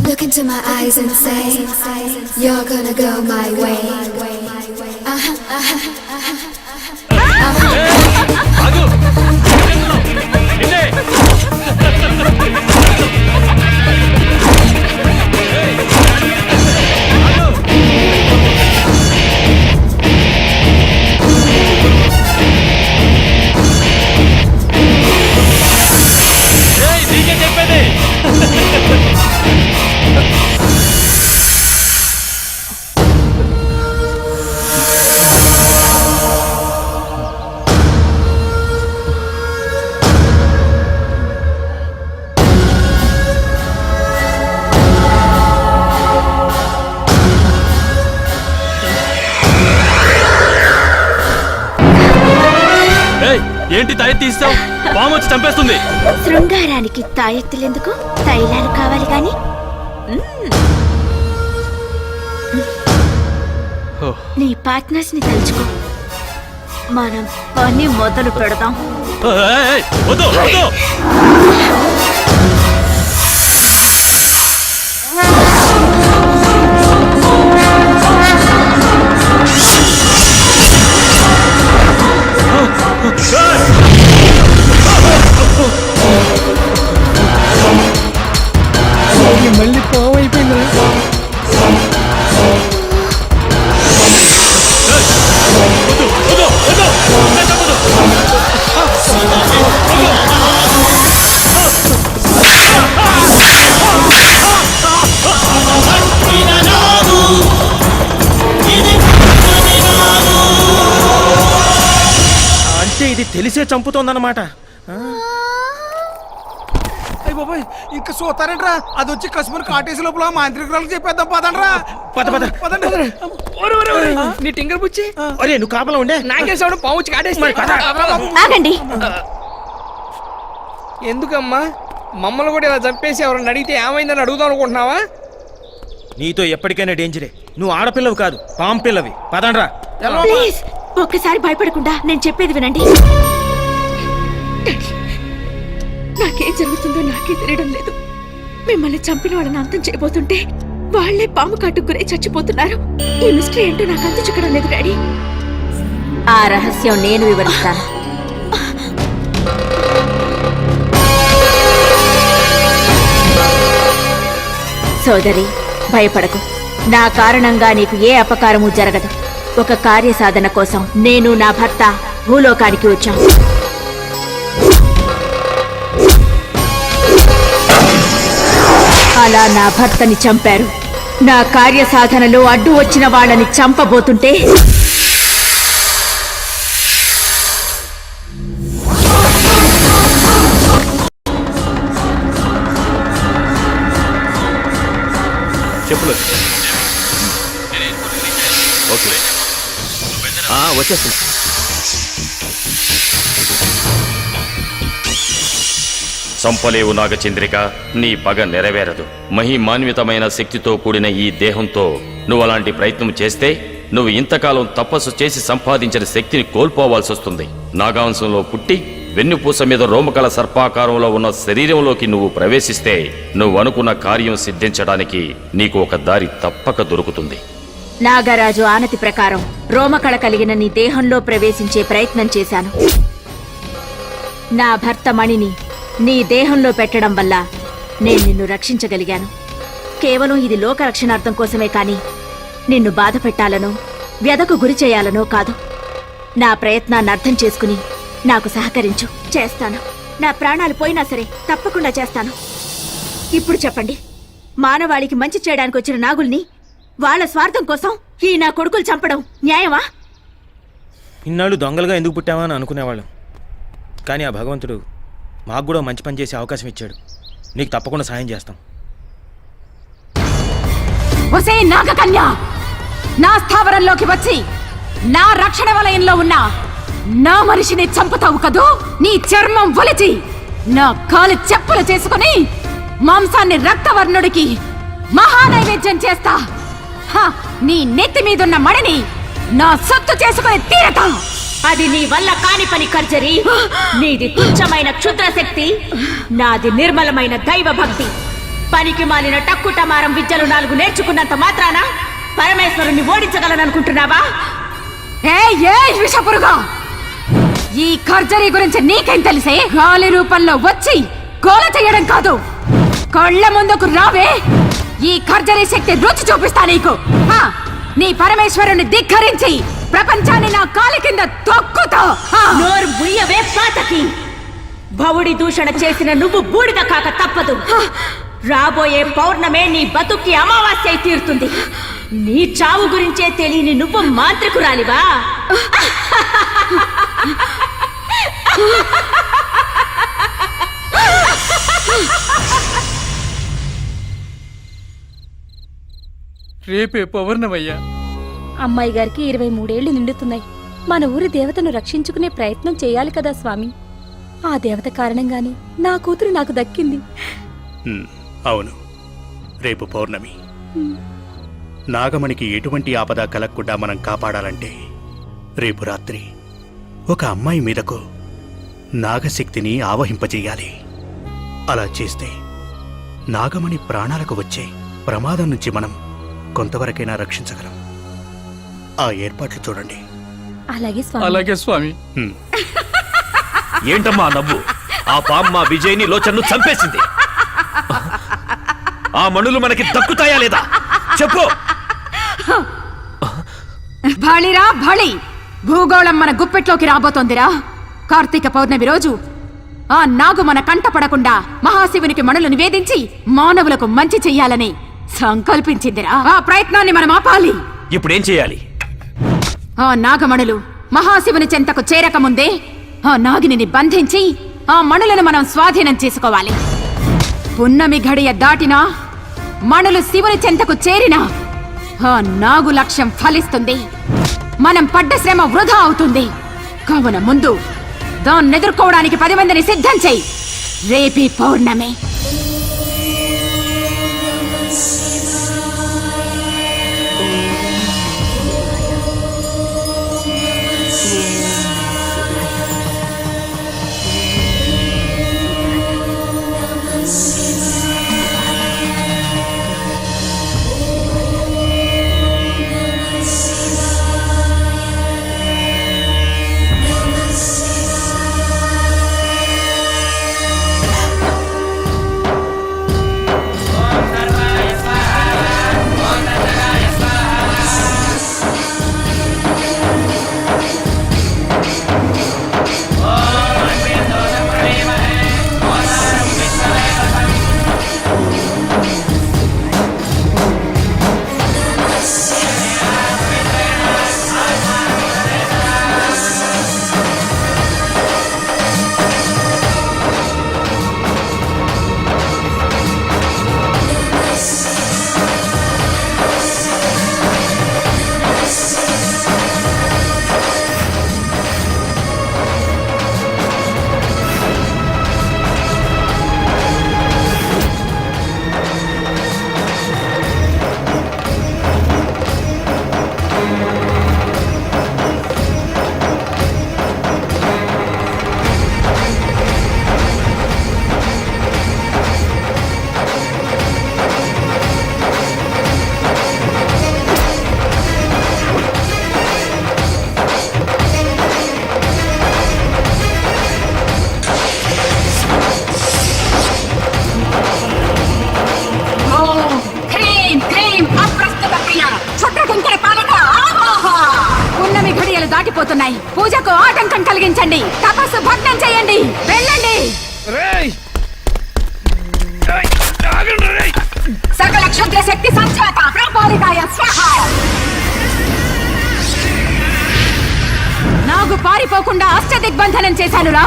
Look into my eyes and say, you're gonna go my way. ఆగు. నిన్నే. ఏయ్ నీకే చెప్పేది. ఏంటి తాయి తీస్తావు? పాము వచ్చి చంపేస్తుంది. శృంగారానికి తాయెత్తులెందుకు? తైలాలు కావాలి గాని. నీ పార్ట్నర్స్ ని తలుచుకో, మనం పని మొదలు పెడదాం. వద్దు వద్దు. మళ్ళీ పాము అయిపోయింది. అంటే ఇది తెలిసే చంపుతోందన్నమాట. అయ్య బాబాయ్, ఇంకా చూస్తారంట్రా? అది వచ్చి కస్టమర్ కాటేసి లోపల మాంత్రికురాలకు చెప్పేద్దాం. పదండ్రా. పద పద పదండి. నీ టింగర్ పుచ్చి. అరే నువ్వు కాపలా ఉండే. నాకే సౌండ్ పాము వచ్చి కాటేసి. ఆగండి. ఎందుకమ్మా మమ్మల్ని కూడా ఇలా చంపేసి ఎవరన్నా అడిగితే ఏమైందని అడుగుదాం అనుకుంటున్నావా? నీతో ఎప్పటికైనా డేంజరే. నువ్వు ఆడపిల్లవి కాదు, పాము పిల్లవి. పదండ్రా. ప్లీజ్ ఒక్కసారి భయపడకుండా నేను చెప్పేది వినండి. నాకేం జరుగుతుందో నాకే తెలియడం లేదు. మిమ్మల్ని చంపిన వాళ్ళని అంతం చేయబోతుంటే వాళ్లే పాము కాటుకు గురై చచ్చిపోతున్నారు. ఈ మిస్టరీ ఏంటో నాకు అంత చిక్కడం లేదు డాడీ. ఆ రహస్యం నేను వివరిస్తాను. సోదరి, భయపడకు. నా కారణంగా నీకు ఏ అపకారము జరగదు. ఒక కార్యసాధన కోసం నేను నా భర్త భూలోకానికి వచ్చాం. అలా నా భర్తని చంపారు. నా కార్యసాధనలో అడ్డు వచ్చిన వాళ్ళని చంపబోతుంటే చెప్పులు. ఓకే వచ్చేస్తుంది. చంపలేవు నాగచంద్రిక, నీ పగ నెరవేరదు. మహిమాన్వితమైన శక్తితో కూడిన ఈ దేహంతో నువ్వు అలాంటి ప్రయత్నం చేస్తే నువ్వు ఇంతకాలం తపస్సు చేసి సంపాదించిన శక్తిని కోల్పోవాల్సి వస్తుంది. నాగాంశంలో పుట్టి వెన్నుపూస మీద రోమకల సర్పాకారంలో ఉన్న శరీరంలోకి నువ్వు ప్రవేశిస్తే నువ్వు అనుకున్న కార్యం సిద్ధించడానికి నీకు ఒక దారి తప్పక దొరుకుతుంది. నాగరాజు ఆనతి ప్రకారం రోమకళ కలిగిన నీ దేహంలో ప్రవేశించే ప్రయత్నం చేశాను. నా భర్త మణిని నీ దేహంలో పెట్టడం వల్ల నేను నిన్ను రక్షించగలిగాను. కేవలం ఇది లోక రక్షణార్థం కోసమే కాని నిన్ను బాధ పెట్టాలనో వ్యధకు గురి చేయాలనో కాదు. నా ప్రయత్నాన్ని అర్థం చేసుకుని నాకు సహకరించు. చేస్తాను. నా ప్రాణాలు పోయినా సరే తప్పకుండా చేస్తాను. ఇప్పుడు చెప్పండి, మానవాళికి మంచి చేయడానికి వచ్చిన నాగుల్ని వాళ్ళ స్వార్థం కోసం ఈ నా కొడుకులు చంపడం న్యాయమా? ఇన్నాళ్ళు దొంగలుగా ఎందుకు పుట్టామా అని అనుకునేవాళ్ళం. కానీ ఆ భగవంతుడు మాకు కూడా మంచి పని చేసే అవకాశం ఇచ్చాడు. నీకు తప్పకుండా సాయం చేస్తాం. ఒసే నాగకన్య, నా స్థావరంలోకి వచ్చి నా రక్షణ వలయంలో ఉన్న నా మనిషిని చంపుతావు కదూ? నీ చర్మం ఒలిచి నా కాలు చెప్పులు చేసుకుని మాంసాన్ని రక్తవర్ణుడికి మహానైవేద్యం చేస్తా. నీ నెత్తి మీదున్న మడిని నా సొత్తు చేసుకుని తీరతా. అది నీ వల్ల కాని పని కర్జరి. నీది తుచ్చమైన క్షుద్ర శక్తి, నాది నిర్మలమైన దైవ భక్తి. పనికి మాలిన టక్కుటమారం విద్యలు 4 నేర్చుకున్నంత మాత్రాన పరమేశ్వరుణ్ణి ఓడించగలననుకుంటున్నావా? ఏ విషపురుగా, ఈ ఖర్జరీ గురించి నీకేం తెలిసే? గాలి రూపంలో వచ్చి గోల చేయడం కాదు, కళ్ళ ముందుకు రావే. ఈ ఖర్జరీ శక్తి రుచి చూపిస్తా నీకు. నీ పరమేశ్వరుని ధిక్కరించి ప్రపంచాన్ని నా కాలి కింద తొక్కుతా. నోరు ముయ్యవే పాతకి. భవుడి దూషణ చేసిన నువ్వు బూడిద కాక తప్పదు. రాబోయే పౌర్ణమే నీ బతుక్కి అమావాస్య అయి తీరుతుంది. నీ చావు గురించే తెలియని నువ్వు మాంత్రికురాలివా? రేపే పౌర్ణమయ్యా. అమ్మాయి గారికి 23 ఏళ్లు నిండుతున్నాయి. మన ఊరి దేవతను రక్షించుకునే ప్రయత్నం చేయాలి కదా స్వామి. ఆ దేవత కారణంగానే నా కూతురు నాకు దక్కింది. అవును, రేపు పౌర్ణమి. నాగమణికి ఎటువంటి ఆపద కలగకుండా మనం కాపాడాలంటే రేపు రాత్రి ఒక అమ్మాయి మీదకు నాగశక్తిని ఆవహింపజేయాలి. అలా చేస్తే నాగమణి ప్రాణాలకు వచ్చే ప్రమాదం నుంచి మనం కొంతవరకైనా రక్షించగలం. ఆ ఏర్పాట్లు చూడండి. అలాగే స్వామి. ఏంటమ్మా నవ్వు? ఆ పామ్మ విజయ్ని లోచన్ను చంపేసింది. ఆ మణులు మనకి దక్కుతాయా లేదా చెప్పు. భళిరా భళి, భూగోళం మన గుప్పెట్లోకి రాబోతోందిరా. కార్తీక పౌర్ణమి రోజు ఆ నాగు మన కంట పడకుండా మహాశివునికి మణులు నివేదించి మానవులకు మంచి చెయ్యాలని సంకల్పించిందిరా. ఆ ప్రయత్నాన్ని మనం ఆపాలి. ఇప్పుడేం చేయాలి? ఆ నాగమణులు మహాశివుని చెంతకు చేరకముందే ఆ నాగిని బంధించి ఆ మణులను మనం స్వాధీనం చేసుకోవాలి. పున్నమి గడియ దాటినా మణులు శివుని చెంతకు చేరినా ఆ నాగు లక్ష్యం ఫలిస్తుంది. మనం పడ్డ శ్రమ వృధా అవుతుంది. కావున ముందు దాన్ని ఎదుర్కోవడానికి 10 మందిని సిద్ధం చెయ్యి. రేపీ పౌర్ణమి. వస్తున్నాయి. పూజకు ఆటంకం కలిగించండి. తపస్సు భగ్నం చేయండి. వెళ్ళండి. సకల క్షుద్ర శక్తి సంచాత ప్రపాలితాయ స్వాహ. నాగు పారిపోకుండా అష్టదిగ్బంధనం చేశానురా.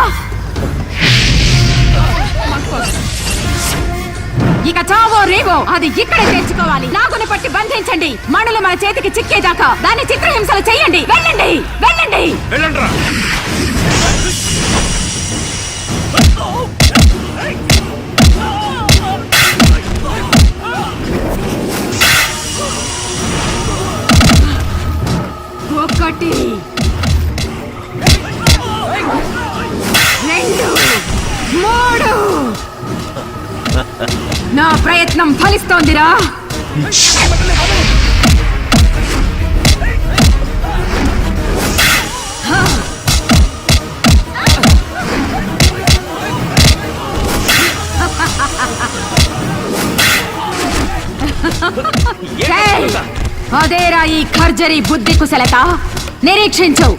ఇక చావో రేవో అది ఇక్కడే తెచ్చుకోవాలి. నాగుని పట్టి బంధించండి. మణులు మన చేతికి చిక్కేదాకా దాన్ని చిత్రహింసలు చేయండి. వెళ్ళండి, వెళ్ళండి. ఒకటి, రెండు, మూడు. నా ప్రయత్నం ఫలిస్తోందిరా. అదేరా ఈ ఖర్జరీ బుద్ధి కుశలత. నిరీక్షించు,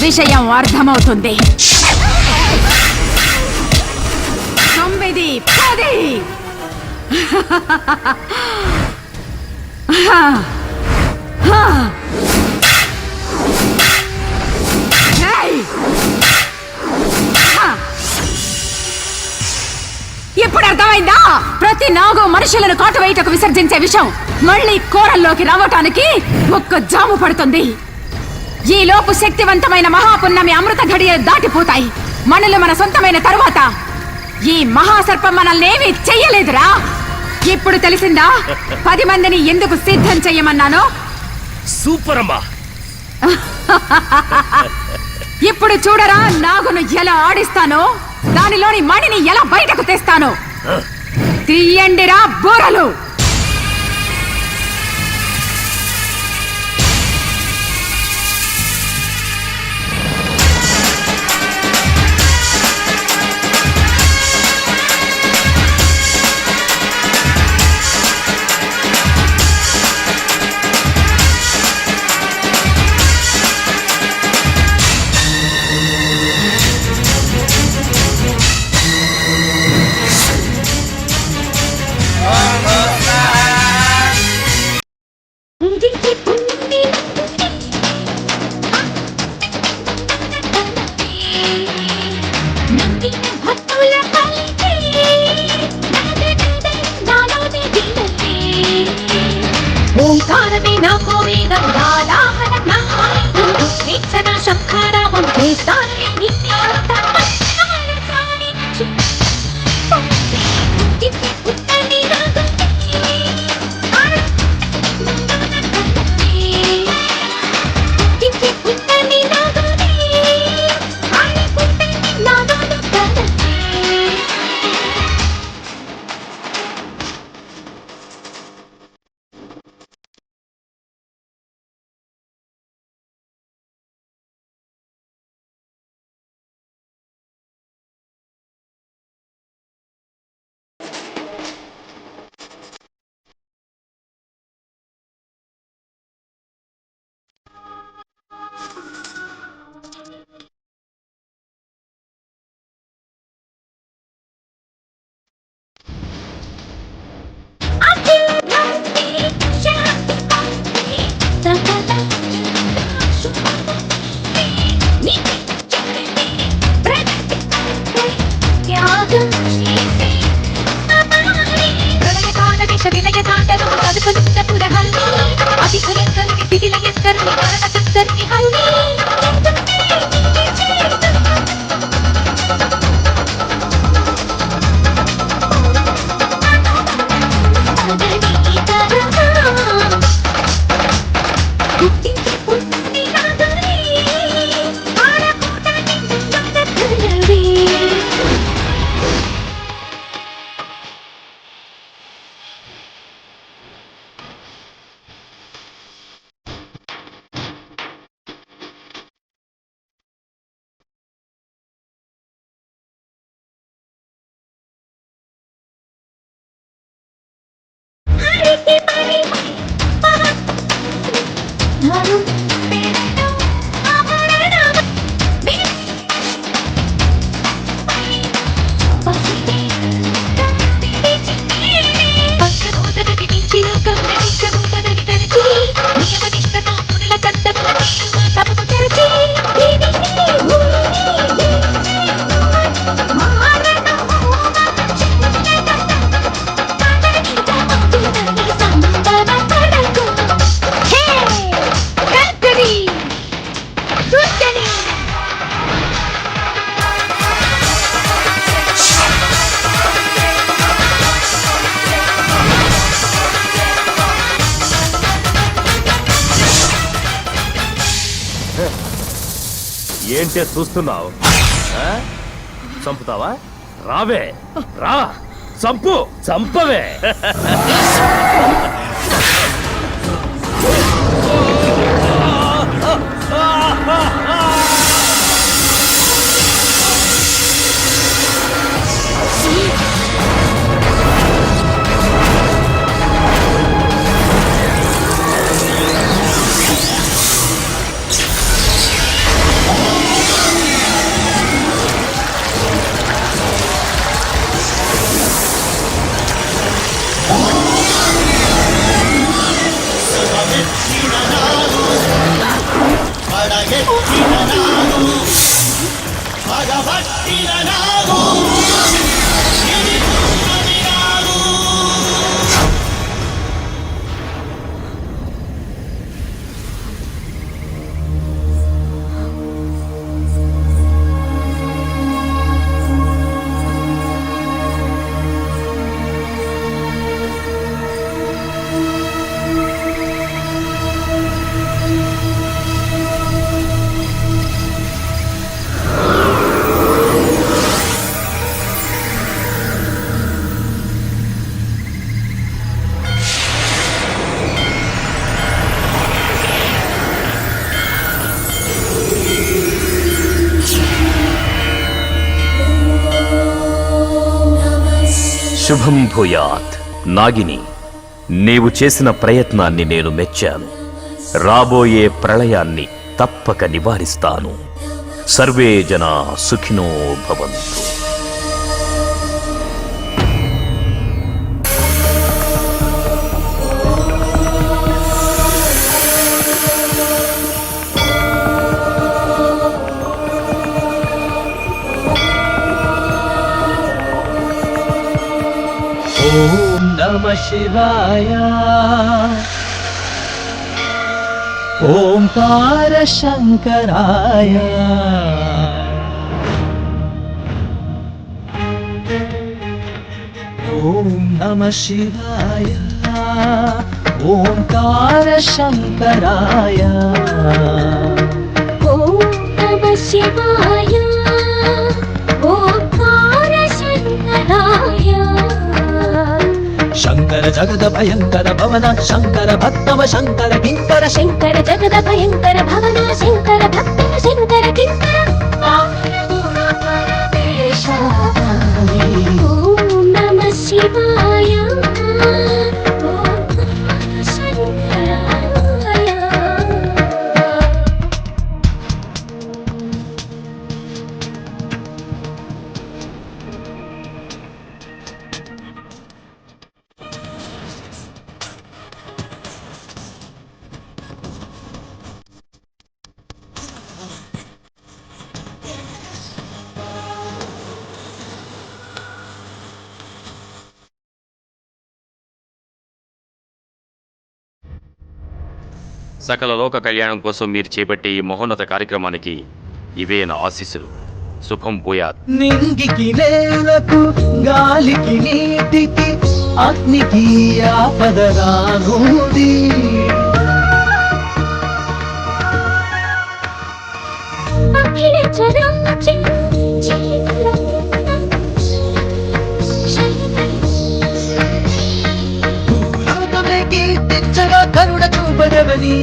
విషయం అర్థమవుతుంది. 9, 10. ఇప్పుడు అర్థమైందా? ప్రతి నాగు మనుషులను కాటువేయటకు విసర్జించే విషయం మళ్ళీ కోరల్లోకి రావటానికి ఒక్క జాము పడుతుంది. ఈ లోపు శక్తివంతమైన మహాపున్నమి అమృత ఘడియలు దాటిపోతాయి. మనులు మన సొంతమైన తరువాత ఈ మహాసర్పం మనల్ని ఏమీ చెయ్యలేదురా. ఇప్పుడు తెలిసిందా 10 మందిని ఎందుకు సిద్ధం చెయ్యమన్నాను? సూపర్ అమ్మా. ఇప్పుడు చూడరా నాగును ఎలా ఆడిస్తానో, దానిలోని మణిని ఎలా బయటకు తెస్తానో. తీయండిరా బూరలు. ఓంకారమే నాకు వేదం గాలాహన వీక్షణ శంఖారావం వేస్తానే ఏంటే చూస్తున్నావు? చంపుతావా? రావే, రా, చంపు, చంపవే. శుభం భూయాత్. నాగిని, నీవు చేసిన ప్రయత్నాన్ని నేను మెచ్చాను. రాబోయే ప్రళయాన్ని తప్పక నివారిస్తాను. సర్వే జనా సుఖినో భవంతు. ఓం నమః శివాయ. ఓంకార శంకరాయ. ఓం నమః శివాయ. ఓంకార శంకరాయ. ఓం నమః శివాయ. ఓంకార శంకరాయ. శంకర జగద భయంకర భవన శంకర భక్తవ శంకర కింకర. శంకర జగద భయంకర భవన శంకర భక్తవ శంకర కింకర. ఓం నమః శివాయ. ఓంకార శంకరాయ. సకల లోక కళ్యాణం కోసం మీరు చేపట్టే ఈ మహోన్నత కార్యక్రమానికి ఇవే నా ఆశీస్సులు. శుభం భూయాత్. నింగికి నేలకు గాలికి నీటికి అగ్నికి ఆపదరానుది. అఖిల చరాచర జీవన భూలోకమే కీర్తించగా కరుణ చూపదవని.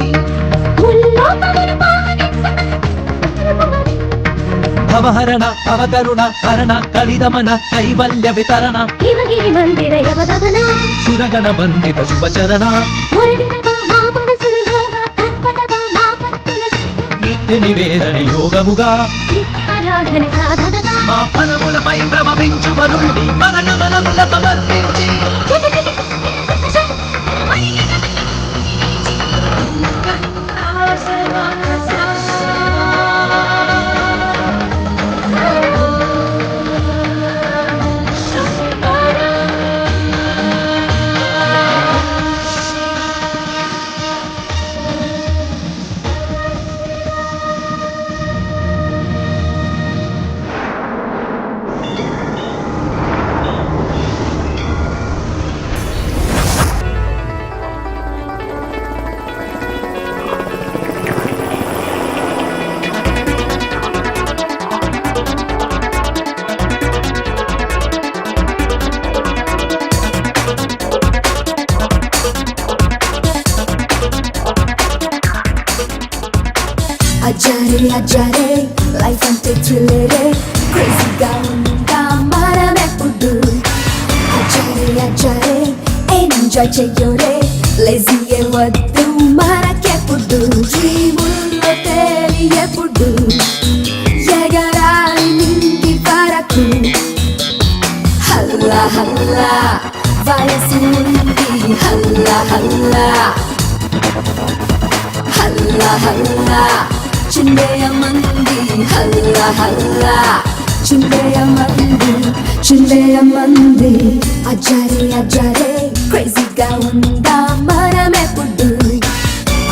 భవహరణ భవకరుణ హరణ కలిదమన కైవల్య వితరణ. హిమగిరి మందిర యవదవన సురగణ బంధిత శుభచరణ. నిత్య నివేదన యోగముగా ఆరాధన సాధనగా మా ఫలములపై ప్రభవించు వరుణుడి మనగమనముల సమర్పించి. అజారే అజారే లైఫ్ అంటే థ్రిల్లరే క్రేజీగా ఉందా మనమెప్పుడు అజారే అజారే ఎంజాయ్ చెయ్యోరే లేజీ వద్దు మనకెప్పుడు డ్రీముల్లో తేలియప్పుడు ఎగరాలి నిండి వరకు హల్లా హల్లా వయసు ఉంది హల్లా హల్లా హల్లా హల్లా చిందేయమంది హల్లా హల్లా చిందేయమంది అజారే అజారే క్రేజీగా ఉందా మనమెప్పుడు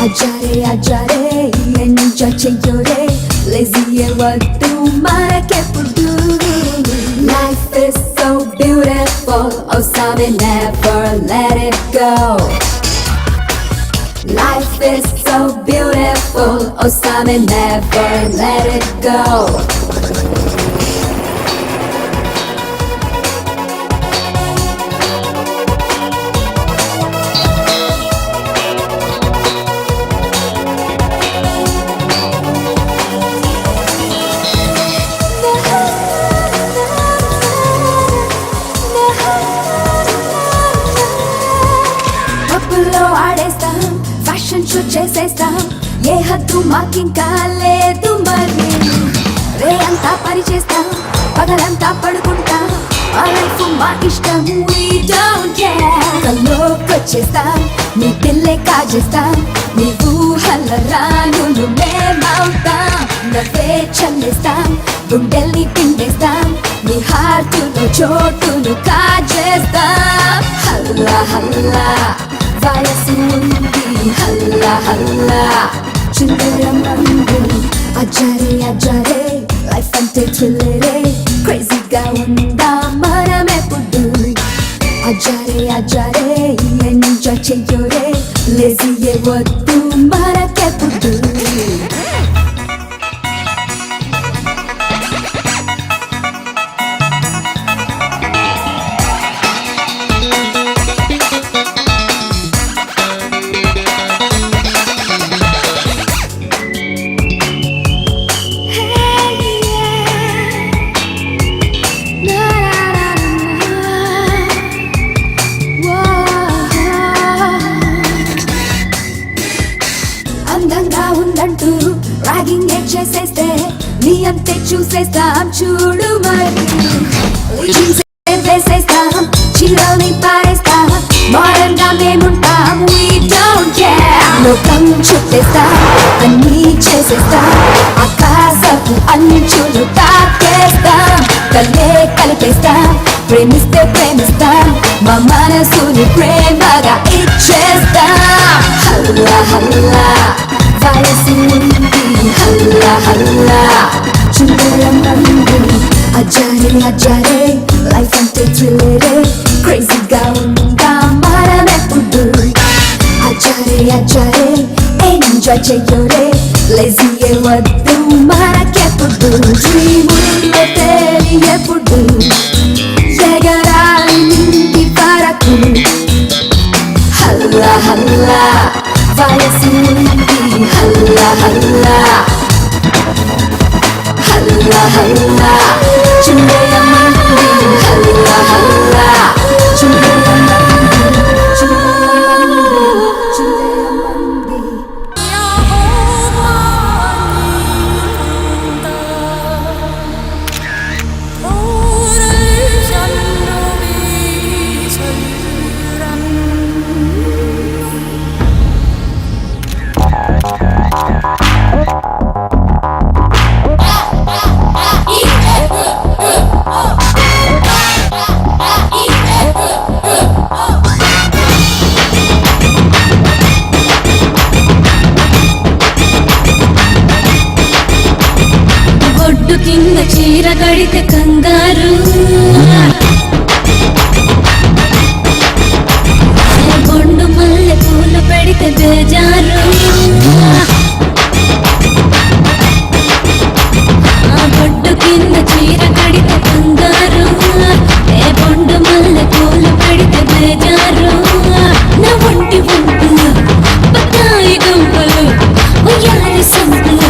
అజారే అజారే ఎంజాయ్ చెయ్యోరే లేజీ వద్దు మనకెప్పుడు life is so beautiful oh Sammy never let it go Life is so beautiful oh Sammy never let it go పప్పులో ఆడేస్తాం ఫ్యాషన్ షో చేసేస్తాం ఏ హద్దు మాకింకా లేదు మరి రే అంతా పని చేస్తాం పగలంతా పడుకుంటాం మా లైఫ్ మా ఇష్టం we don't care కల్లోకొచ్చేస్తాం నీ పిల్లే కాజేస్తాం నీ ఊహల రానులు మేమవుతాం నవ్వే చల్లేస్తాం గుండెల్ని పిండేస్తాం నీ హార్టులో చోటును కాజేస్తాం హల్లా హల్లా వయసు ఉంది హల్లా హల్లా చిందరమంది అజారే అజారే లైఫ్ అంటే థ్రిల్లరే క్రేజీగా ఉందా మనమెప్పుడు అజారే అజారే ఎంజాయ్ చెయ్యోరే లేజీ వద్దు మనకెప్పుడు అందంగా ఉందంటూ ర్యాగింగ్ చేసేస్తే నీ అంతే చూసేస్తాం చూడు మరి వేసేస్తాం చీరల్ని పారేస్తాం మోడర్న్ గా మేముంటాం we don't care లోకం చుట్టేస్తాం అన్నీ చేసేస్తాం ఆకాశపు అంచులు తాకేస్తాం కలే కలిపేస్తాం ప్రేమిస్తే ప్రేమిస్తాం మా మనసుని ప్రేమగా ఇచ్చేస్తాం హల్లా హల్లా వయసు ఉంది హల్లా హల్లా చిందరమంది అజారే అజారే లైఫ్ అంటే థ్రిల్లరే క్రేజీగా ఉందా మనమెప్పుడు అజారే అజారే ఎంజాయ్ చెయ్యోరే లేజీ వద్దు మనకెప్పుడు డ్రీముల్లో తేలియప్పుడు ఎగరాలి నిండి వరకు హల్లా హల్లా వయసు ఉంది హల్లా హల్లా హల్లా హల్లా చిందేయమంది హల్లా హల్లా చిందేయమంది బొడ్డు కింద చీర కడితే కంగారు బొండు మల్లె పూలు పెడితే బేజారు బొడ్డు కింద చీర కడితే కంగారు ఏ బొండు మల్లె పూలు పెడితే బేజారు నా ఒంటి వంపులు బత్తాయి గంపలు ఉయ్యాలి సంపులు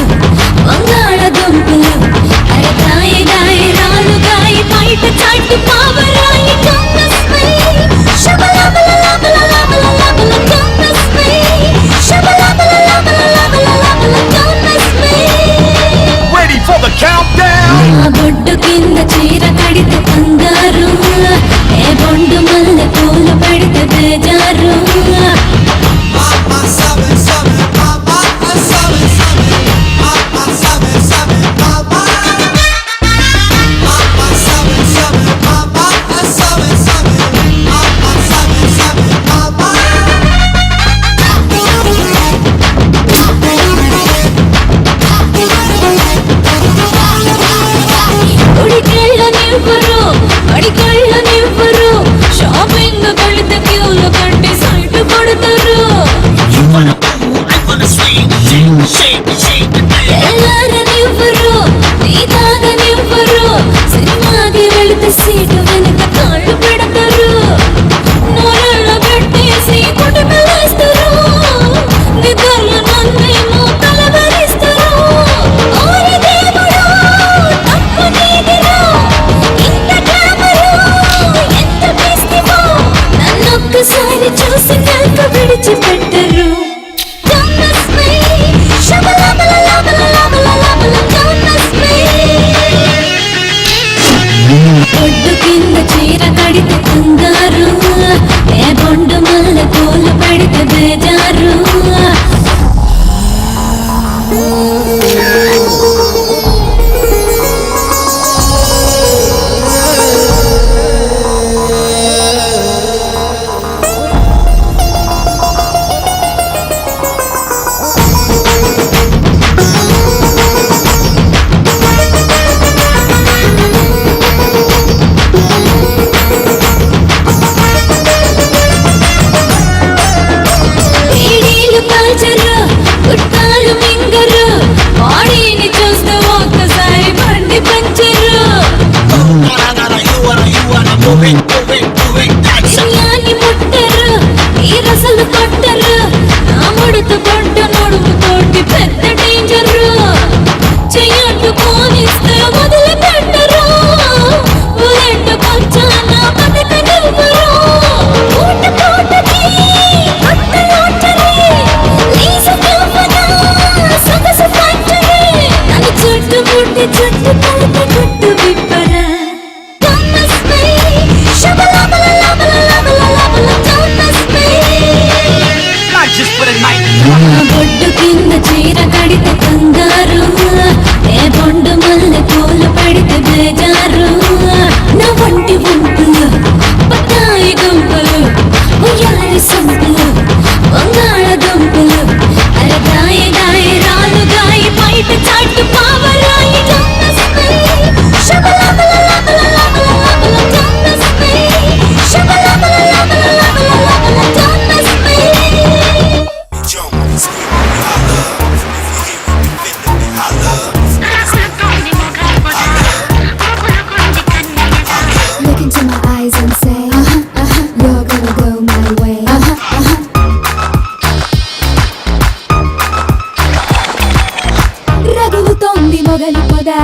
మొగలి పొదా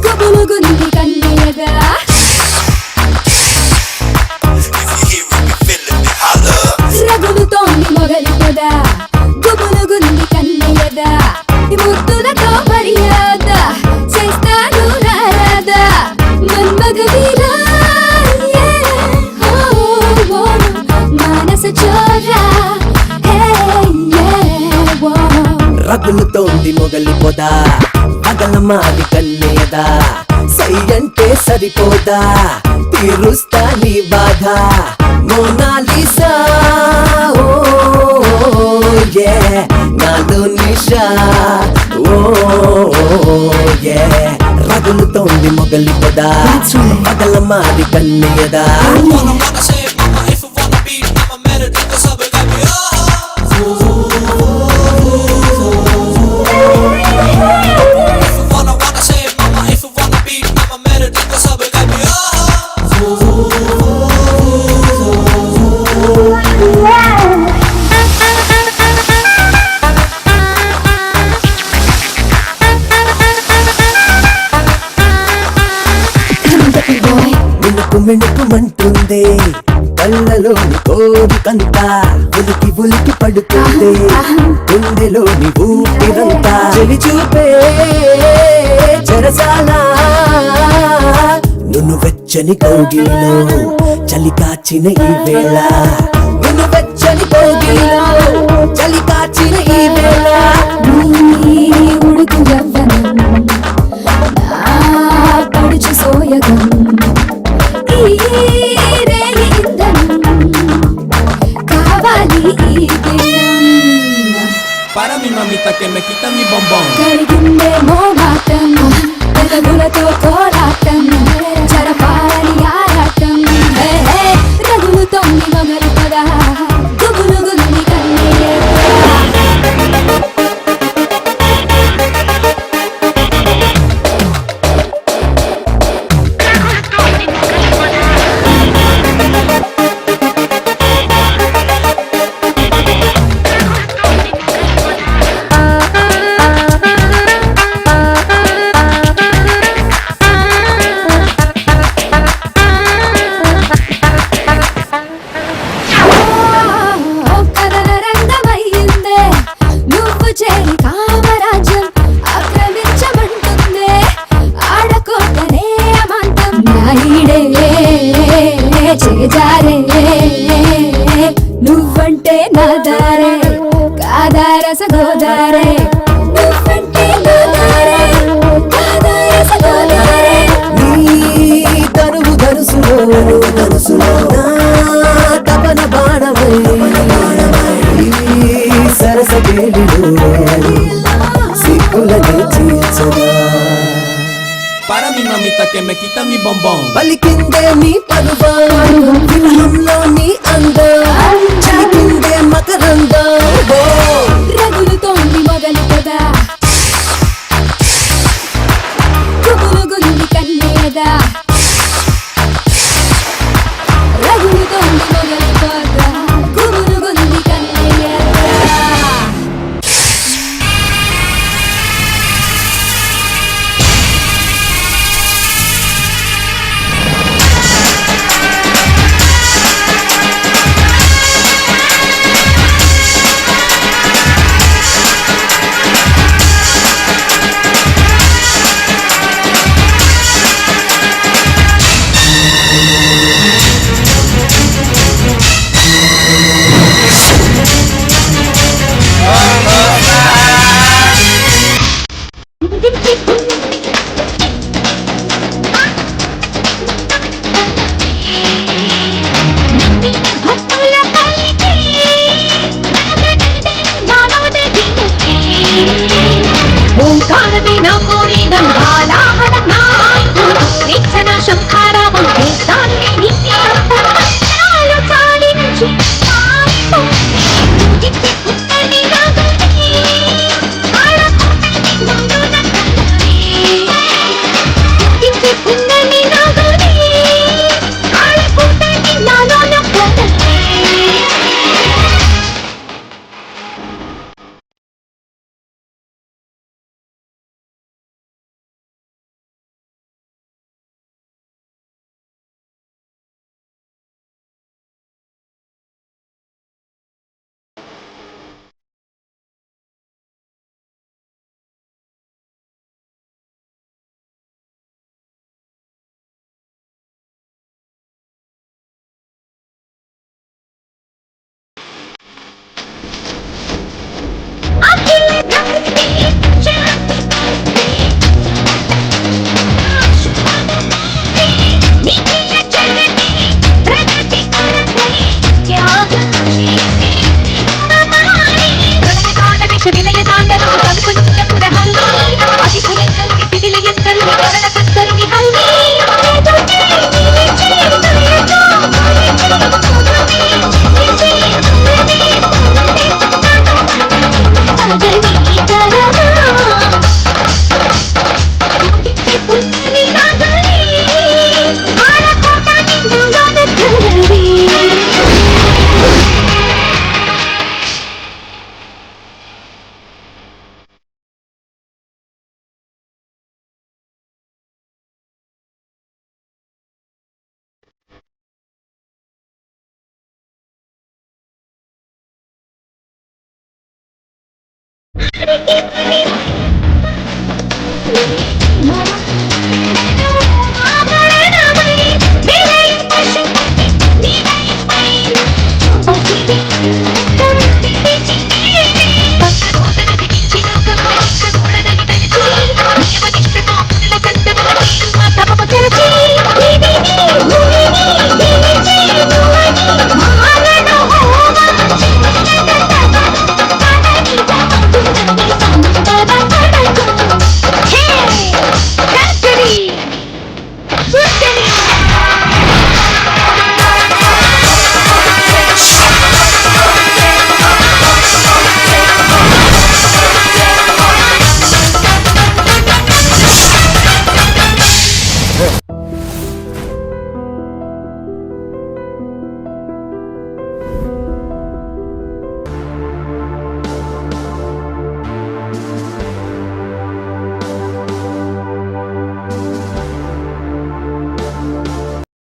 గుబులుగుంది కన్నయ్యగా రగులుతోంది మొగలి పొదా గుబులుగుంది కన్నయ్యగా ముద్దులతో మర్యాద చేస్తాను నారాదా మన్మగవీరా మానస చోరా రగులుతోంది మొగలి పొదా పగల మాది కన్నయ్యదా సై అంటే సరిపోదా తీరుస్తా నీ బాధ మోనాలిసా ఓ యే నాలో నిషా ఓ యే రగులుతోంది మొగలి పొదా పగల మాది కన్నయ్యదా మిణుకుమంటుందే కళ్ళలోని కోరికంతా ఉలికి ఉలికి పడుతుందే గుండెలోని ఊపిరంతా చెవి చూపే చెరసాలా నువ్వు వెచ్చని కౌగిలిలో చలి కాచిన ఈ వేళ నువ్వు వెచ్చని కౌగిలిలో చలి కాచిన ఈ వేళ ఉడుకు యవ్వనం నా పడుచు సోయగం కావాలి para mi mamita que me quita mi bombón కలిగిందే మోమాటం పెదవులతో కోలాటం జరపాలని ఆరాటం రగులుతోంది మొగలి పొదా గుబులుగుంది కన్నయ్య నువ్వంటే నా దారే కాదారస గోదారే నువ్వంటే నా దారే కాదారస గోదారే నీ తనువు ధనుసులో నా తపన బాణమై సరస కేళిలో సిగ్గులని తీర్చగా para mi mamita que me quita mi bombón పలికిందే నీ పరువం విహంలో నీ అందం చిలికిందే మకరందం రగులుతోంది మొగలి పొదా గుబులుగుంది కన్నయ్యదా రగులుతోంది మొగలి పొదా గుబులుగుంది కన్నయ్యదా Thank you.